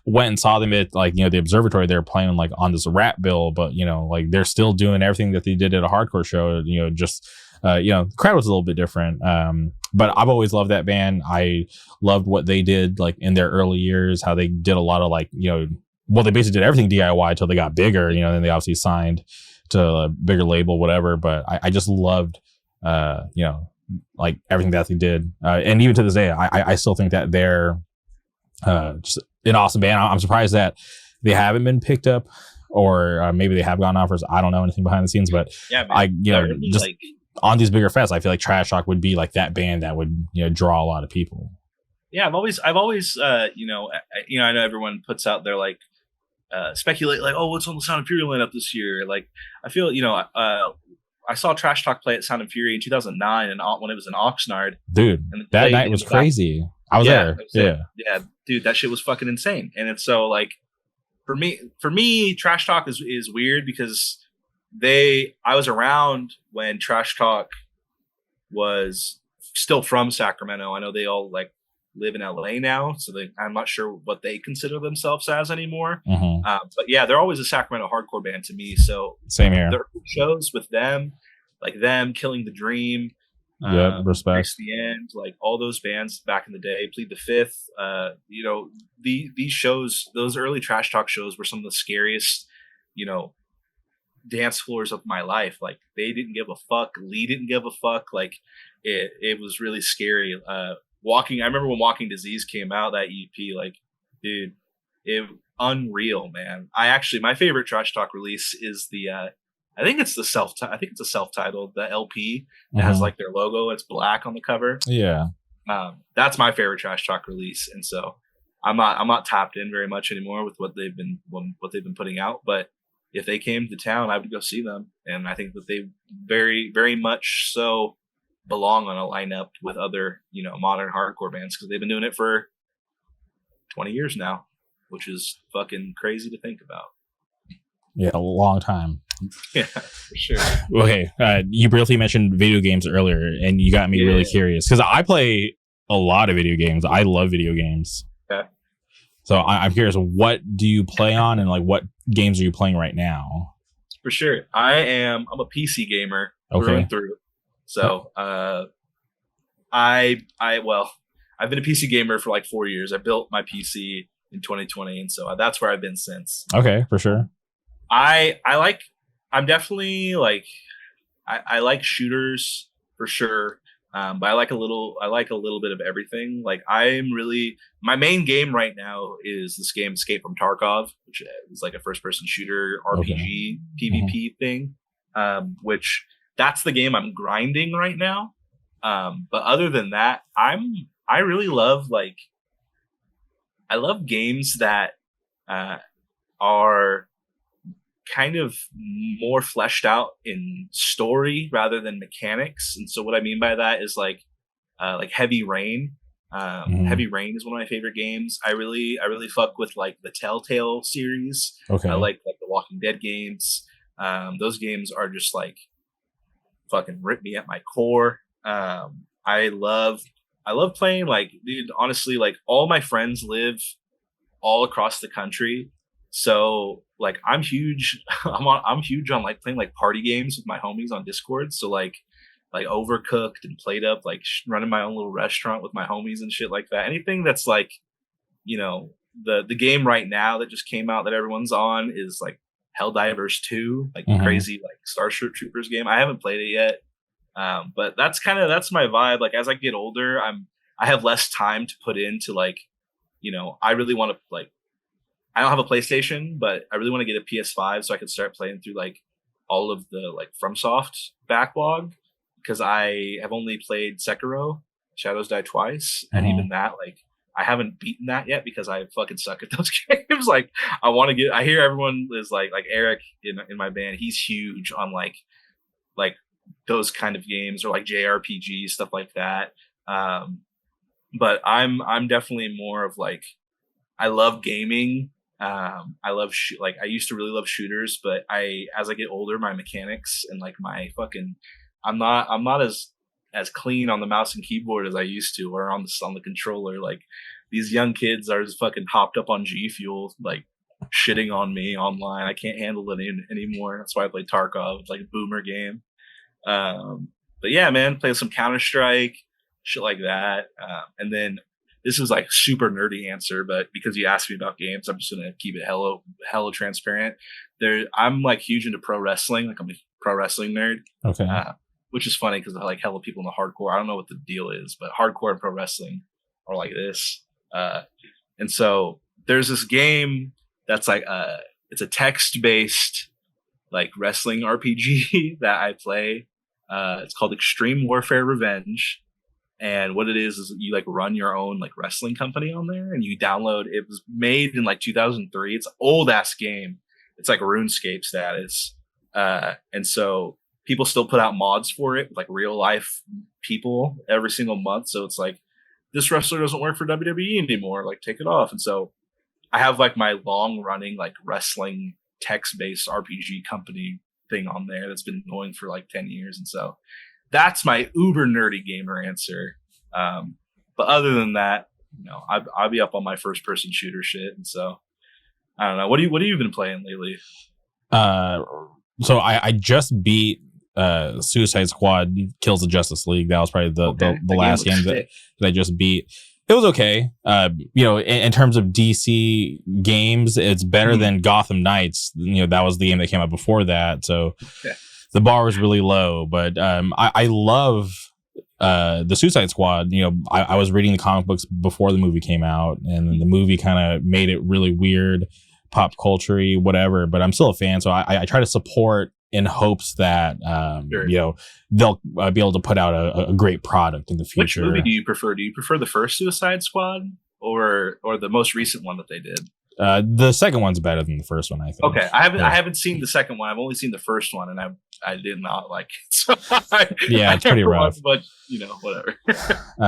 went and saw them at, like, you know, the Observatory, they're playing like on this rap bill, but, you know, like they're still doing everything that they did at a hardcore show, you know, just, you know, the crowd was a little bit different. But I've always loved that band. I loved what they did like in their early years, how they did a lot of like, you know, well, they basically did everything DIY until they got bigger, you know, then they obviously signed to a bigger label, whatever. But I just loved, you know, like everything that they did. And even to this day, I still think that they're just an awesome band. I'm surprised that they haven't been picked up, or maybe they have gotten offers. I don't know anything behind the scenes, but yeah, man. you know, just like, on these bigger fests, I feel like Trash Talk would be like that band that would, you know, draw a lot of people. Yeah, I've always, you know, I know everyone puts out their like speculate like, oh, what's on the Sound and Fury lineup this year? Like, I feel, you know, I saw Trash Talk play at Sound and Fury in 2009, and when it was in Oxnard, dude, that night was crazy. I was there. Yeah, dude, that shit was fucking insane. And it's so like, for me, Trash Talk is weird because I was around when Trash Talk was still from Sacramento. I know they all like live in LA now, so I'm not sure what they consider themselves as anymore. But yeah, they're always a Sacramento hardcore band to me. So same here. Their shows with them, like them, Killing the Dream, respect. The End, like all those bands back in the day, Plead the Fifth. You know, these shows, those early Trash Talk shows, were some of the scariest, you know, dance floors of my life. Like, they didn't give a fuck. Lee didn't give a fuck. Like, it was really scary. I remember when Walking Disease came out, that EP, like, dude, it unreal, man. My favorite Trash Talk release is the I think it's a self-titled, the LP that has like their logo. It's black on the cover. Yeah. That's my favorite Trash Talk release. And so I'm not tapped in very much anymore with what they've been putting out, but if they came to town, I would go see them. And I think that they very, very much so belong on a lineup with other, modern hardcore bands, because they've been doing it for 20 years now, which is fucking crazy to think about. Yeah, a long time. Yeah, for sure. Okay, you briefly mentioned video games earlier, and you got me really curious because I play a lot of video games. I love video games. Okay. So I'm curious, what do you play on, and like what games are you playing right now? For sure, I'm a PC gamer through and through. So I've been a PC gamer for like 4 years. I built my PC in 2020, and so that's where I've been since. Okay, for sure. I'm definitely like, I like shooters for sure. But I like a little bit of everything. Like my main game right now is this game Escape from Tarkov, which is like a first person shooter RPG PvP thing. Which that's the game I'm grinding right now. But other than that, I really love I love games that are kind of more fleshed out in story rather than mechanics. And so what I mean by that is like Heavy Rain. Heavy Rain is one of my favorite games. I really fuck with like the Telltale series. Okay. I like the Walking Dead games. Those games are just like fucking rip me at my core. I love playing, like, dude, honestly, like all my friends live all across the country. So like I'm huge on like playing like party games with my homies on Discord. So like Overcooked and Played Up, like running my own little restaurant with my homies and shit like that. Anything that's like, the game right now that just came out that everyone's on is like Helldivers 2, like crazy like Starship Troopers game. I haven't played it yet. But that's my vibe. Like as I get older, I have less time to put into like, I really want to like, I don't have a PlayStation, but I really want to get a PS5 so I can start playing through like all of the like FromSoft backlog, because I have only played Sekiro, Shadows Die Twice, and even that, like, I haven't beaten that yet because I fucking suck at those games. Like, I hear everyone is like Eric in my band, he's huge on like those kind of games, or like JRPG stuff like that. But I'm definitely more of like, I love gaming. I love I used to really love shooters, but as I get older, my mechanics and like my fucking, I'm not as clean on the mouse and keyboard as I used to, or on the controller. Like these young kids are just fucking hopped up on G Fuel, like shitting on me online. I can't handle it anymore. That's why I play Tarkov. It's like a boomer game. But yeah, man, play some Counter-Strike, shit like that. And then this is like super nerdy answer, but because you asked me about games, I'm just gonna keep it hella transparent. I'm like huge into pro wrestling. Like I'm a pro wrestling nerd. Okay. Which is funny because I like hella people in the hardcore. I don't know what the deal is, but hardcore and pro wrestling are like this. And so there's this game that's like it's a text-based like wrestling RPG that I play. It's called Extreme Warfare Revenge. And what it is you like run your own like wrestling company on there, and you download. It was made in like 2003. It's an old ass game. It's like RuneScape status. And so people still put out mods for it with like real life people every single month. So it's like, this wrestler doesn't work for WWE anymore. Like, take it off. And so I have like my long running like wrestling text based RPG company thing on there that's been going for like 10 years. And so that's my uber nerdy gamer answer. But other than that, I'll be up on my first person shooter shit. And so I don't know. What have you been playing lately? So I just beat Suicide Squad Kills the Justice League. That was probably the last game that I just beat. It was okay. In terms of DC games, it's better than Gotham Knights. That was the game that came out before that. So the bar was really low. But I love the Suicide Squad. I was reading the comic books before the movie came out, and then the movie kind of made it really weird, pop culture-y, whatever. But I'm still a fan, so I try to support in hopes that they'll be able to put out a great product in the future. Which movie do you prefer? Do you prefer the first Suicide Squad or the most recent one that they did? The second one's better than the first one, I think. Okay, I haven't seen the second one. I've only seen the first one, and I did not like it. So yeah, it's pretty rough. But whatever.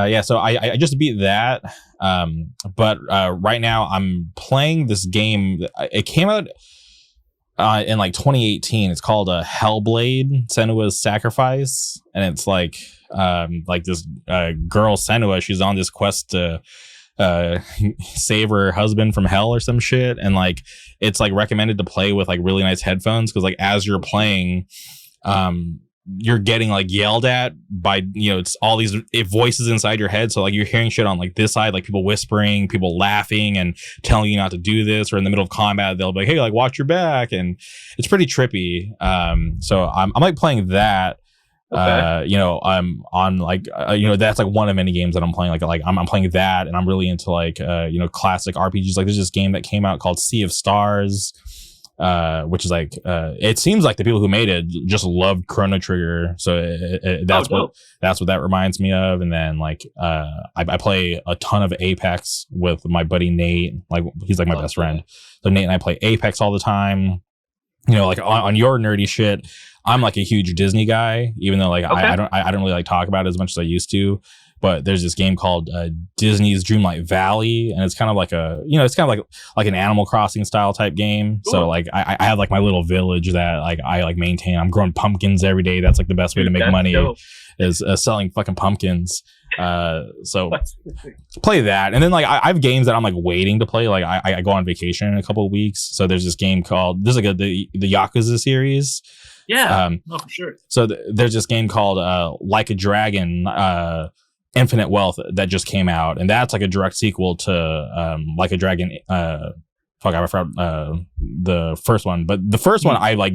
Yeah, so I just beat that. But right now I'm playing this game. It came out in like 2018. It's called Hellblade: Senua's Sacrifice, and it's like this girl Senua. She's on this quest to save her husband from hell or some shit, and like it's like recommended to play with like really nice headphones, because like as you're playing you're getting like yelled at by it's all these voices inside your head, so like you're hearing shit on like this side, like people whispering, people laughing and telling you not to do this, or in the middle of combat they'll be like, hey, like watch your back, and it's pretty trippy. So I'm like playing that. Okay. I'm on like that's like one of many games that I'm playing. Like I'm playing that, and I'm really into like classic RPGs. Like there's this game that came out called Sea of Stars, which is like it seems like the people who made it just loved Chrono Trigger, so that's what that reminds me of. And then like I play a ton of Apex with my buddy Nate. Like he's like my best friend. So Nate and I play Apex all the time. Like on your nerdy shit, I'm like a huge Disney guy, even though like I don't really like talk about it as much as I used to. But there's this game called Disney's Dreamlight Valley, and it's kind of like it's kind of like an Animal Crossing style type game. Cool. So like I have like my little village that like I like maintain. I'm growing pumpkins every day. That's like the best way to make money is selling fucking pumpkins. So play that, and then like I have games that I'm like waiting to play. Like I go on vacation in a couple of weeks, so there's this game called the Yakuza series. Yeah, for sure. So there's this game called Like a Dragon, Infinite Wealth, that just came out, and that's like a direct sequel to Like a Dragon. I forgot the first one, but the first one I like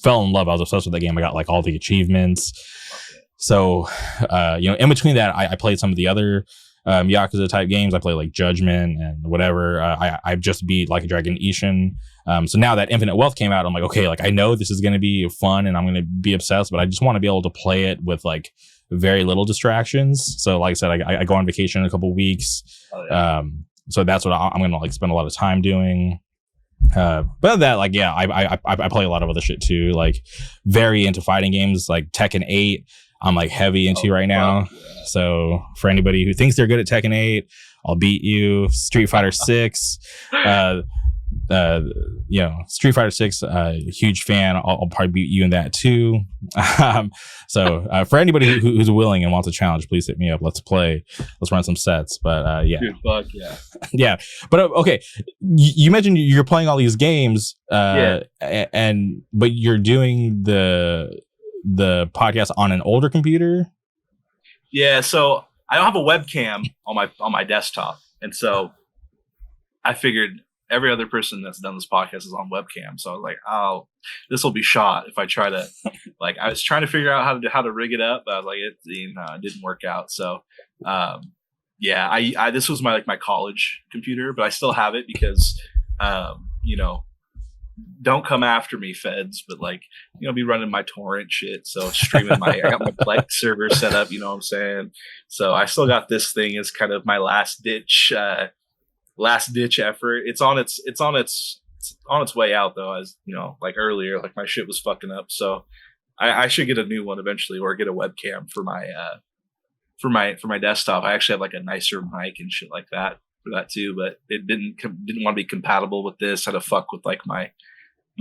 fell in love. I was obsessed with that game. I got like all the achievements. So in between that, I played some of the other Yakuza type games. I play like Judgment and whatever. I just beat Like a Dragon Ishin. So now that Infinite Wealth came out, I'm like, okay, like I know this is going to be fun and I'm going to be obsessed, but I just want to be able to play it with like very little distractions. So like I said, I go on vacation in a couple of weeks. Oh, yeah. So that's what I'm going to like spend a lot of time doing. But other than that, like, yeah, I play a lot of other shit too. Like very into fighting games, like Tekken 8. I'm like heavy into right now. Yeah. So for anybody who thinks they're good at Tekken 8, I'll beat you. Street Fighter 6. Street Fighter 6, huge fan. I'll probably beat you in that too. So for anybody who's willing and wants a challenge, please hit me up. Let's play. Let's run some sets. But yeah. Dude, fuck yeah. Yeah. But okay, you mentioned you're playing all these games, but you're doing the podcast on an older computer. Yeah, so I don't have a webcam on my desktop, and so I figured every other person that's done this podcast is on webcam. So I was like, oh, this will be shot if I try to like. I was trying to figure out how to rig it up, but I was like, it didn't work out. So yeah, I this was my college computer, but I still have it because don't come after me, feds, but like, be running my torrent shit. So streaming I got my Plex server set up, you know what I'm saying? So I still got this thing as kind of my last ditch effort. It's on its way out though, as like earlier, like my shit was fucking up. So I should get a new one eventually, or get a webcam for my desktop. I actually have like a nicer mic and shit like that for that too, but it didn't want to be compatible with this. Had to fuck with like my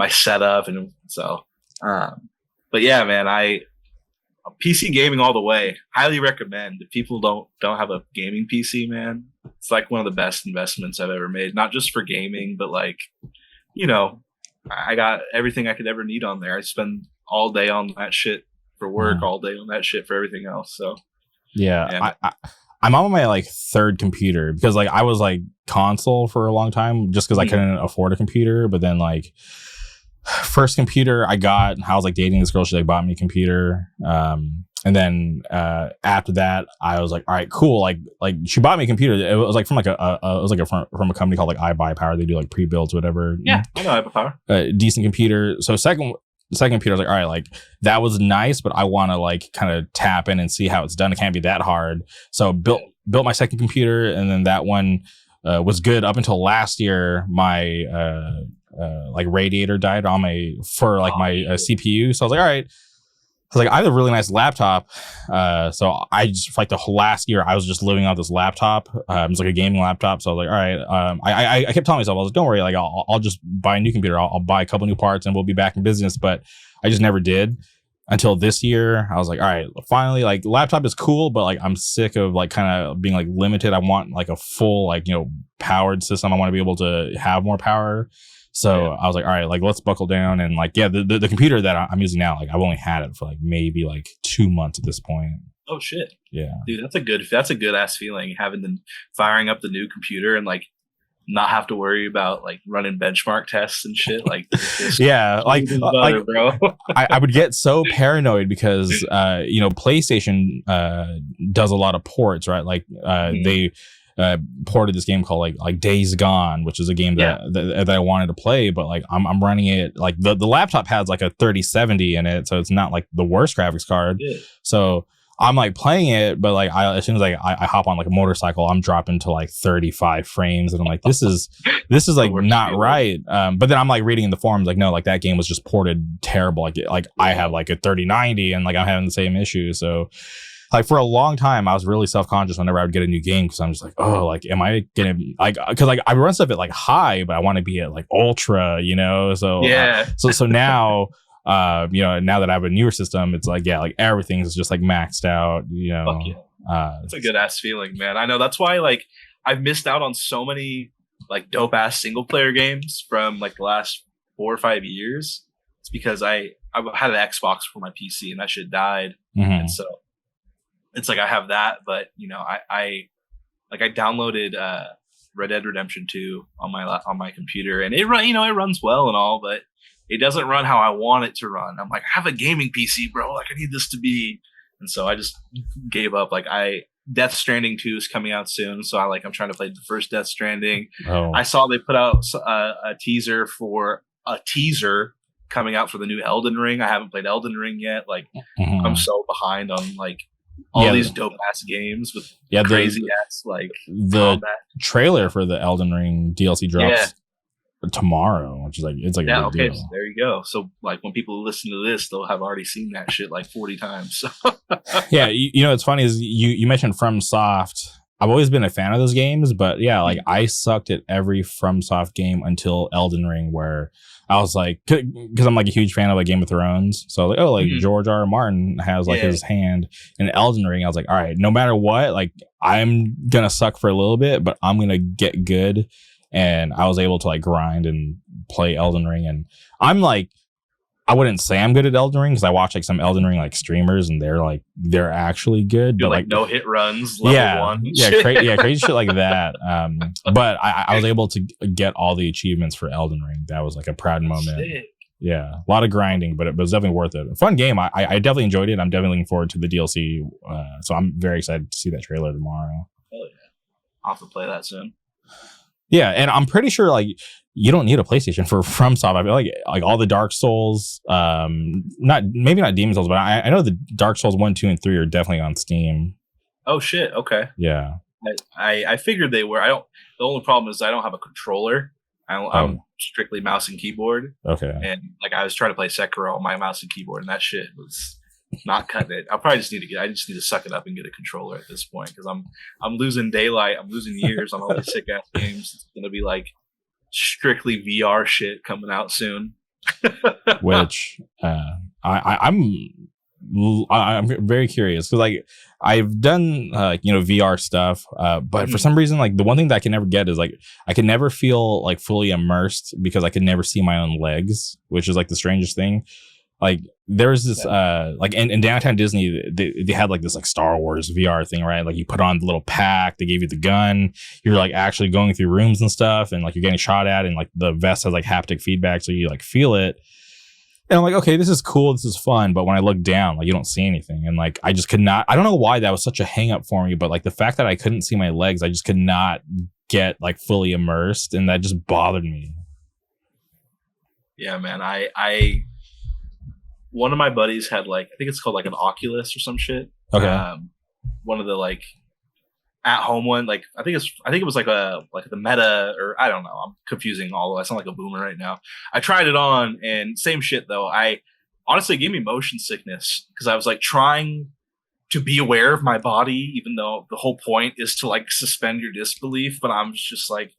setup, and so but yeah, man, PC gaming all the way. Highly recommend. If people don't have a gaming PC, man, it's like one of the best investments I've ever made. Not just for gaming, but like, I got everything I could ever need on there. I spend all day on that shit for work, all day on that shit for everything else. So yeah. I'm on my like third computer, because like I was like console for a long time just because I couldn't afford a computer. But then like first computer I got, I was like dating this girl. She like bought me a computer. And then after that, I was like, all right, cool. Like she bought me a computer. It was like from like from a company called like iBuyPower. They do like pre-builds, whatever. Yeah, I know iBuyPower. Decent computer. So second computer, I was like, all right, like that was nice, but I want to like kind of tap in and see how it's done. It can't be that hard. So built my second computer, and then that one was good up until last year. My like radiator died on my CPU. So I was like, all right, was like, I have a really nice laptop. So I just, for like the whole last year, I was just living on this laptop. It was like a gaming laptop. So I was like, all right. I kept telling myself, I was like, don't worry, like I'll just buy a new computer. I'll buy a couple new parts and we'll be back in business. But I just never did until this year. I was like, all right, finally, like laptop is cool, but like I'm sick of like kind of being like limited. I want like a full, like, you know, powered system. I want to be able to have more power. So I was like, all right, like let's buckle down. And like, yeah, the computer that I'm using now, like I've only had it for like maybe like 2 months at this point. Oh shit. Yeah. Dude, that's a good ass feeling, firing up the new computer and like not have to worry about like running benchmark tests and shit. Like, yeah, butter, bro. I would get so paranoid because, you know, PlayStation does a lot of ports, right? Like they ported this game called like Days Gone, which is a game that I wanted to play, but like I'm running it like the laptop has like a 3070 in it, so it's not like the worst graphics card. Yeah. So I'm like playing it, but like as soon as I hop on like a motorcycle, I'm dropping to like 35 frames, and I'm like, this is like not right. But then I'm like reading in the forums like, no, like that game was just ported terrible. Like I have like a 3090 and like I'm having the same issue. So like for a long time, I was really self-conscious whenever I would get a new game because I'm just like, oh, like am I gonna like, because like I run stuff at like high, but I want to be at like ultra, you know? So yeah. So now. You know, now that I have a newer system, it's like, yeah, like everything's just like maxed out, you know. Yeah. It's a good ass feeling, man. I know that's why like I've missed out on so many like dope ass single player games from like the last 4 or 5 years. It's because I had an Xbox for my PC and that shit died. And so it's like I have that, but you know, I downloaded Red Dead Redemption 2 on my computer, and it runs well and all, but it doesn't run how I want it to run. I'm like, I have a gaming PC, bro. Like, I need this to be. And so I just gave up. Like, Death Stranding 2 is coming out soon. So I'm trying to play the first Death Stranding. Oh. I saw they put out a teaser coming out for the new Elden Ring. I haven't played Elden Ring yet. Like, I'm so behind on like all these dope ass games with crazy ass like the combat. Trailer for the Elden Ring DLC drops tomorrow, which is like it's like a big deal. So there you go. So like when people listen to this, they'll have already seen that shit like 40 times. So. Yeah, you know what's funny is you mentioned FromSoft. I've always been a fan of those games, but yeah, like I sucked at every FromSoft game until Elden Ring, where I was like, because I'm like a huge fan of like Game of Thrones, so like, oh, like George R. R. Martin has like his hand in Elden Ring. I was like, all right, no matter what, like I'm gonna suck for a little bit, but I'm gonna get good. And I was able to like grind and play Elden Ring. And I'm like, I wouldn't say I'm good at Elden Ring because I watch like some Elden Ring like streamers and they're actually good. But like no hit runs, level 1. Yeah, crazy shit like that. But I was able to get all the achievements for Elden Ring. That was like a proud moment. Sick. Yeah, a lot of grinding, but it was definitely worth it. A fun game. I definitely enjoyed it. I'm definitely looking forward to the DLC. So I'm very excited to see that trailer tomorrow. Oh yeah, I'll have to play that soon. Yeah, and I'm pretty sure like you don't need a PlayStation for FromSoft. I feel like all the Dark Souls, maybe not Demon Souls, but I know the Dark Souls 1, 2, and 3 are definitely on Steam. Oh shit! Okay. Yeah. I figured they were. The only problem is I don't have a controller. I'm strictly mouse and keyboard. Okay. And like I was trying to play Sekiro on my mouse and keyboard, and that shit was not cutting it. I probably just need to suck it up and get a controller at this point because I'm losing daylight. I'm losing years on all these sick ass games. It's gonna be like strictly VR shit coming out soon. Which I'm very curious because like I've done VR stuff, but for some reason like the one thing that I can never get is like I can never feel like fully immersed because I can never see my own legs, which is like the strangest thing. Like there's this like in downtown Disney they had like this like Star Wars VR thing, right? Like you put on the little pack, they gave you the gun, you're like actually going through rooms and stuff, and like you're getting shot at, and like the vest has like haptic feedback, so you like feel it. And I'm like, okay, this is cool, this is fun, but when I look down, like you don't see anything, and like I just could not. I don't know why that was such a hang up for me, but like the fact that I couldn't see my legs, I just could not get like fully immersed, and that just bothered me. Yeah, man, I one of my buddies had like I think it's called like an Oculus or some shit. Okay. One of the like at home one, like I think it was like the Meta, or I don't know. I'm confusing all of it. I sound like a boomer right now. I tried it on and same shit though. I honestly, it gave me motion sickness because I was like trying to be aware of my body, even though the whole point is to like suspend your disbelief. But I'm just like,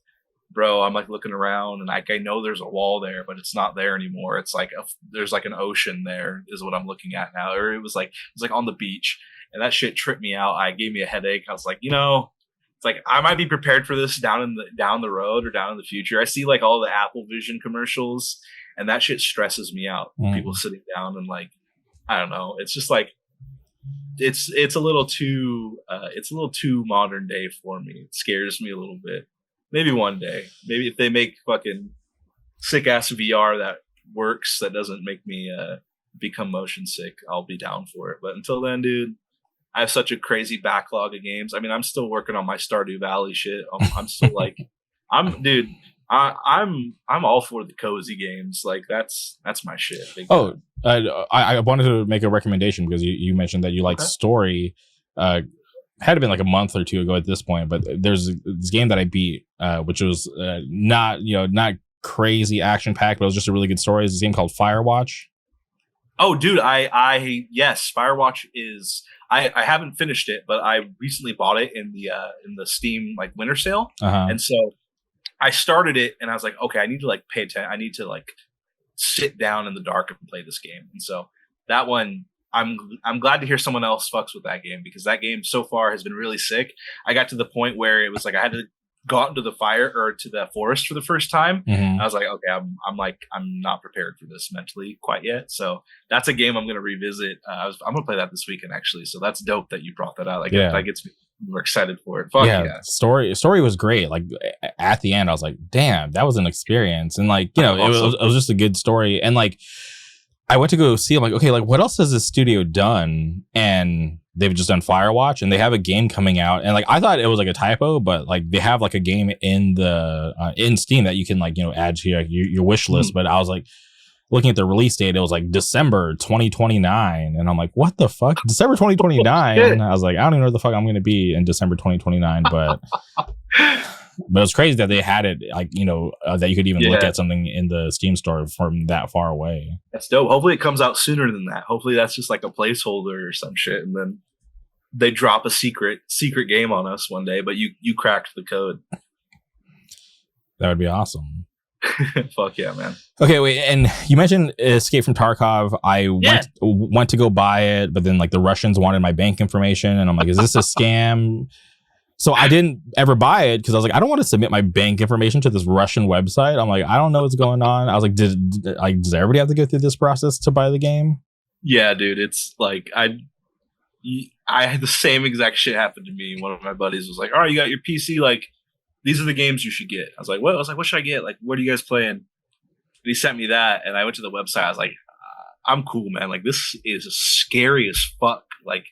bro, I'm like looking around and like I know there's a wall there, but it's not there anymore. It's like there's like an ocean there is what I'm looking at now. Or it was like on the beach, and that shit tripped me out. I gave me a headache. I was like, it's like I might be prepared for this down the road or down in the future. I see like all the Apple Vision commercials, and that shit stresses me out. People sitting down and like, I don't know. It's just like it's a little too modern day for me. It scares me a little bit. Maybe one day. Maybe if they make fucking sick ass VR that works, that doesn't make me become motion sick, I'll be down for it. But until then, dude, I have such a crazy backlog of games. I mean, I'm still working on my Stardew Valley shit. I'm still like, I'm all for the cozy games. Like that's my shit. Oh, I wanted to make a recommendation because you mentioned that you like story. Had been like a month or two ago at this point, but there's this game that I beat, which was not crazy action packed, but it was just a really good story. It's this game called Firewatch. Oh, dude, yes, Firewatch is. I haven't finished it, but I recently bought it in the Steam like winter sale, and so I started it, and I was like, okay, I need to like pay attention. I need to like sit down in the dark and play this game, and so that one. I'm glad to hear someone else fucks with that game because that game so far has been really sick. I got to the point where it was like I had to go out into the fire or to the forest for the first time. I was like, okay, I'm not prepared for this mentally quite yet. So that's a game I'm going to revisit. I'm going to play that this weekend actually. So that's dope that you brought that out. Like that gets me more excited for it. Fuck yeah. Story was great. Like at the end, I was like, damn, that was an experience. And like, it was just a good story. And like, I went to go see. I'm like, okay, like what else has this studio done? And they've just done Firewatch, and they have a game coming out. And like, I thought it was like a typo, but like they have like a game in the in Steam that you can like add to your wish list. But I was like looking at the release date, it was like December 2029, and I'm like, what the fuck, December 2029? And I was like, I don't even know where the fuck I'm going to be in December 2029, but. But it was crazy that they had it, like, that you could even look at something in the Steam store from that far away. That's dope. Hopefully it comes out sooner than that. Hopefully that's just like a placeholder or some shit. And then they drop a secret game on us one day, but you cracked the code. That would be awesome. Fuck yeah, man. Okay, wait. And you mentioned Escape from Tarkov. I went to go buy it, but then like the Russians wanted my bank information. And I'm like, is this a scam? So I didn't ever buy it because I was like, I don't want to submit my bank information to this Russian website. I'm like, I don't know what's going on. I was like, does everybody have to go through this process to buy the game? Yeah, dude. It's like I had the same exact shit happen to me. One of my buddies was like, all right, you got your PC. Like, these are the games you should get. I was like, what? I was like, what should I get? Like, what are you guys playing? And he sent me that, and I went to the website. I was like, I'm cool, man. Like, this is scary as fuck. Like,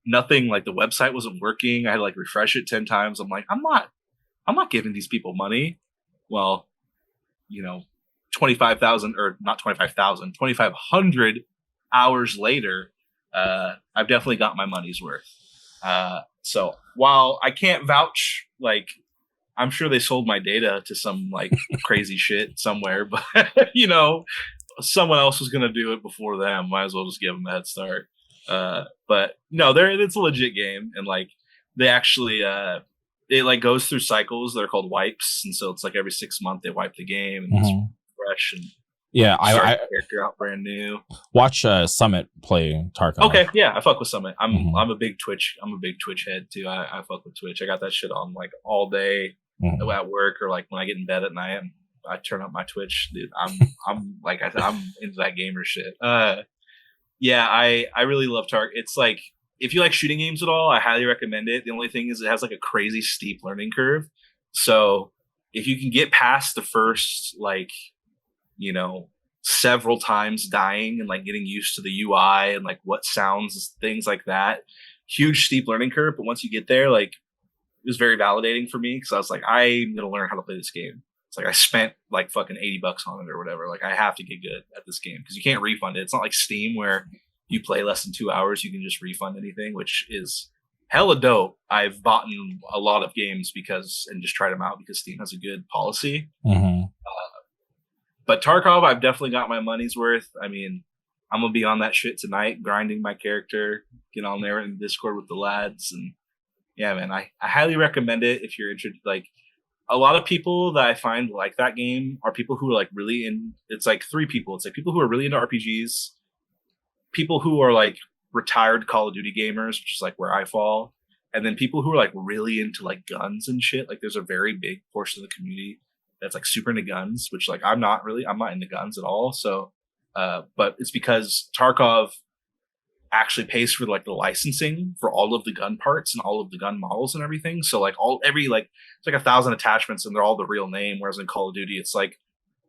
nothing, like the website wasn't working. I had to like refresh it 10 times. I'm like, I'm not giving these people money. Well, 25,000 or not 25,000, 2,500 hours later, I've definitely got my money's worth. So while I can't vouch, like, I'm sure they sold my data to some like crazy shit somewhere, but someone else was going to do it before them. Might as well just give them a head start. But no, it's a legit game, and like they actually it like goes through cycles that are called wipes, and so it's like every 6 months they wipe the game and it's fresh and I character out brand new. Watch Summit play Tarkov. Okay, yeah, I fuck with Summit. I'm a big Twitch head too. I fuck with Twitch. I got that shit on like all day at work, or like when I get in bed at night, I turn up my Twitch. Dude, I'm like I said, I'm into that gamer shit. Yeah, I really love Tarkov. It's like, if you like shooting games at all, I highly recommend it. The only thing is it has like a crazy steep learning curve. So if you can get past the first, like, several times dying and like getting used to the UI and like what sounds, things like that, huge steep learning curve. But once you get there, like, it was very validating for me because I was like, I'm going to learn how to play this game. It's like I spent like fucking $80 on it or whatever. Like, I have to get good at this game because you can't refund it. It's not like Steam where you play less than 2 hours, you can just refund anything, which is hella dope. I've bought a lot of games and just tried them out because Steam has a good policy. But Tarkov, I've definitely got my money's worth. I mean, I'm gonna be on that shit tonight, grinding my character, get on there in Discord with the lads, and yeah, man, I highly recommend it if you're interested. Like, a lot of people that I find like that game are people who are like really in. It's like three people. It's like people who are really into RPGs, people who are like retired Call of Duty gamers, which is like where I fall, and then people who are like really into like guns and shit. Like, there's a very big portion of the community that's like super into guns, which like I'm not into guns at all. So, but it's because Tarkov actually pays for like the licensing for all of the gun parts and all of the gun models and everything. So like it's like 1,000 attachments and they're all the real name. Whereas in Call of Duty, it's like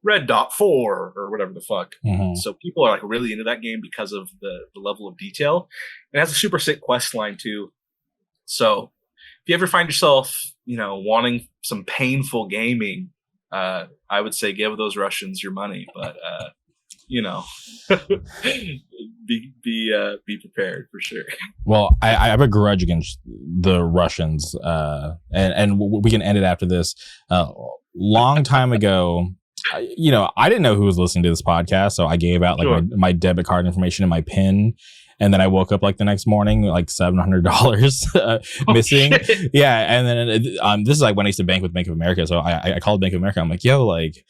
Red Dot 4 or whatever the fuck. Mm-hmm. So people are like really into that game because of the level of detail. It has a super sick quest line too. So if you ever find yourself, wanting some painful gaming, I would say give those Russians your money, but be prepared for sure. Well, I have a grudge against the Russians, and we can end it after this. Long time ago, I didn't know who was listening to this podcast, so I gave out like my debit card information and my PIN. And then I woke up like the next morning, like $700 missing. Shit. Yeah. And then this is like when I used to bank with Bank of America. So I called Bank of America. I'm like, yo, like,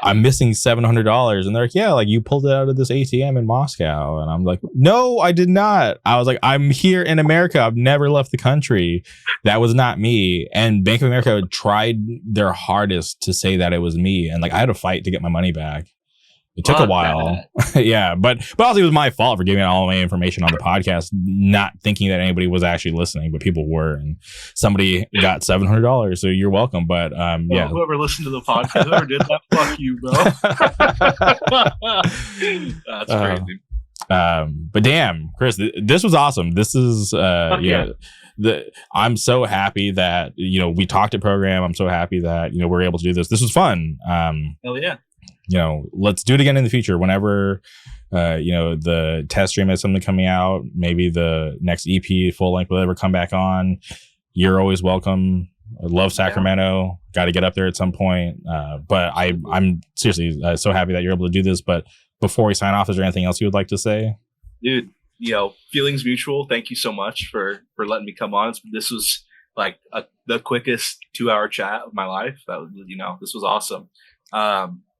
I'm missing $700. And they're like, yeah, like you pulled it out of this ATM in Moscow. And I'm like, no, I did not. I was like, I'm here in America. I've never left the country. That was not me. And Bank of America tried their hardest to say that it was me. And like, I had to fight to get my money back. It took a while. Yeah. But also it was my fault for giving out all my information on the podcast, not thinking that anybody was actually listening, but people were, and somebody got $700. So you're welcome. But yeah. Whoever listened to the podcast, whoever did that, fuck you, bro. That's crazy. But damn, Chris, this was awesome. This is I'm so happy that, we talked at program. I'm so happy that, we're able to do this. This was fun. Hell yeah. Let's do it again in the future. Whenever, the test stream has something coming out, maybe the next EP full length will ever come back on. You're always welcome. I love Sacramento. Yeah. Got to get up there at some point. But I'm seriously so happy that you're able to do this. But before we sign off, is there anything else you would like to say? Dude, feelings mutual. Thank you so much for letting me come on. This was like the quickest 2-hour chat of my life. That was, this was awesome.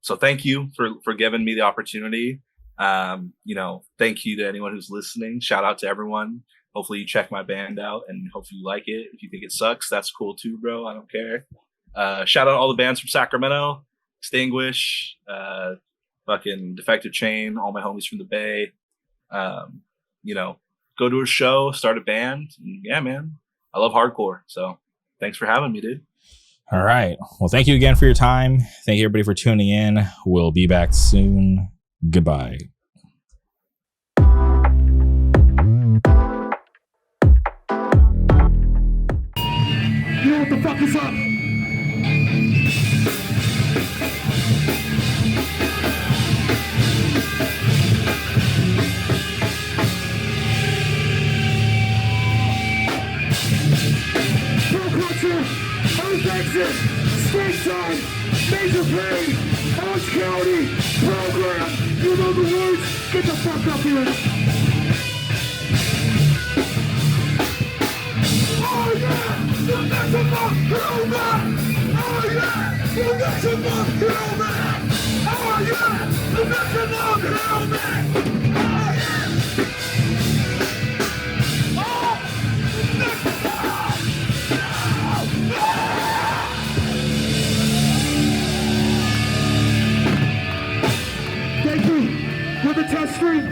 So thank you for giving me the opportunity. Thank you to anyone who's listening. Shout out to everyone. Hopefully you check my band out and hopefully you like it. If you think it sucks, that's cool too, bro. I don't care. Shout out all the bands from Sacramento, Extinguish, fucking Defective Chain, all my homies from the Bay. Go to a show, start a band. And yeah, man, I love hardcore. So thanks for having me, dude. All right. Well, thank you again for your time. Thank you, everybody, for tuning in. We'll be back soon. Goodbye. You know what the fuck is up? Texas, stateside, major pain, Orange County, program. You know the words, get the fuck up here. Oh yeah, the maximum human. Oh yeah, the maximum human. Oh yeah, the maximum human.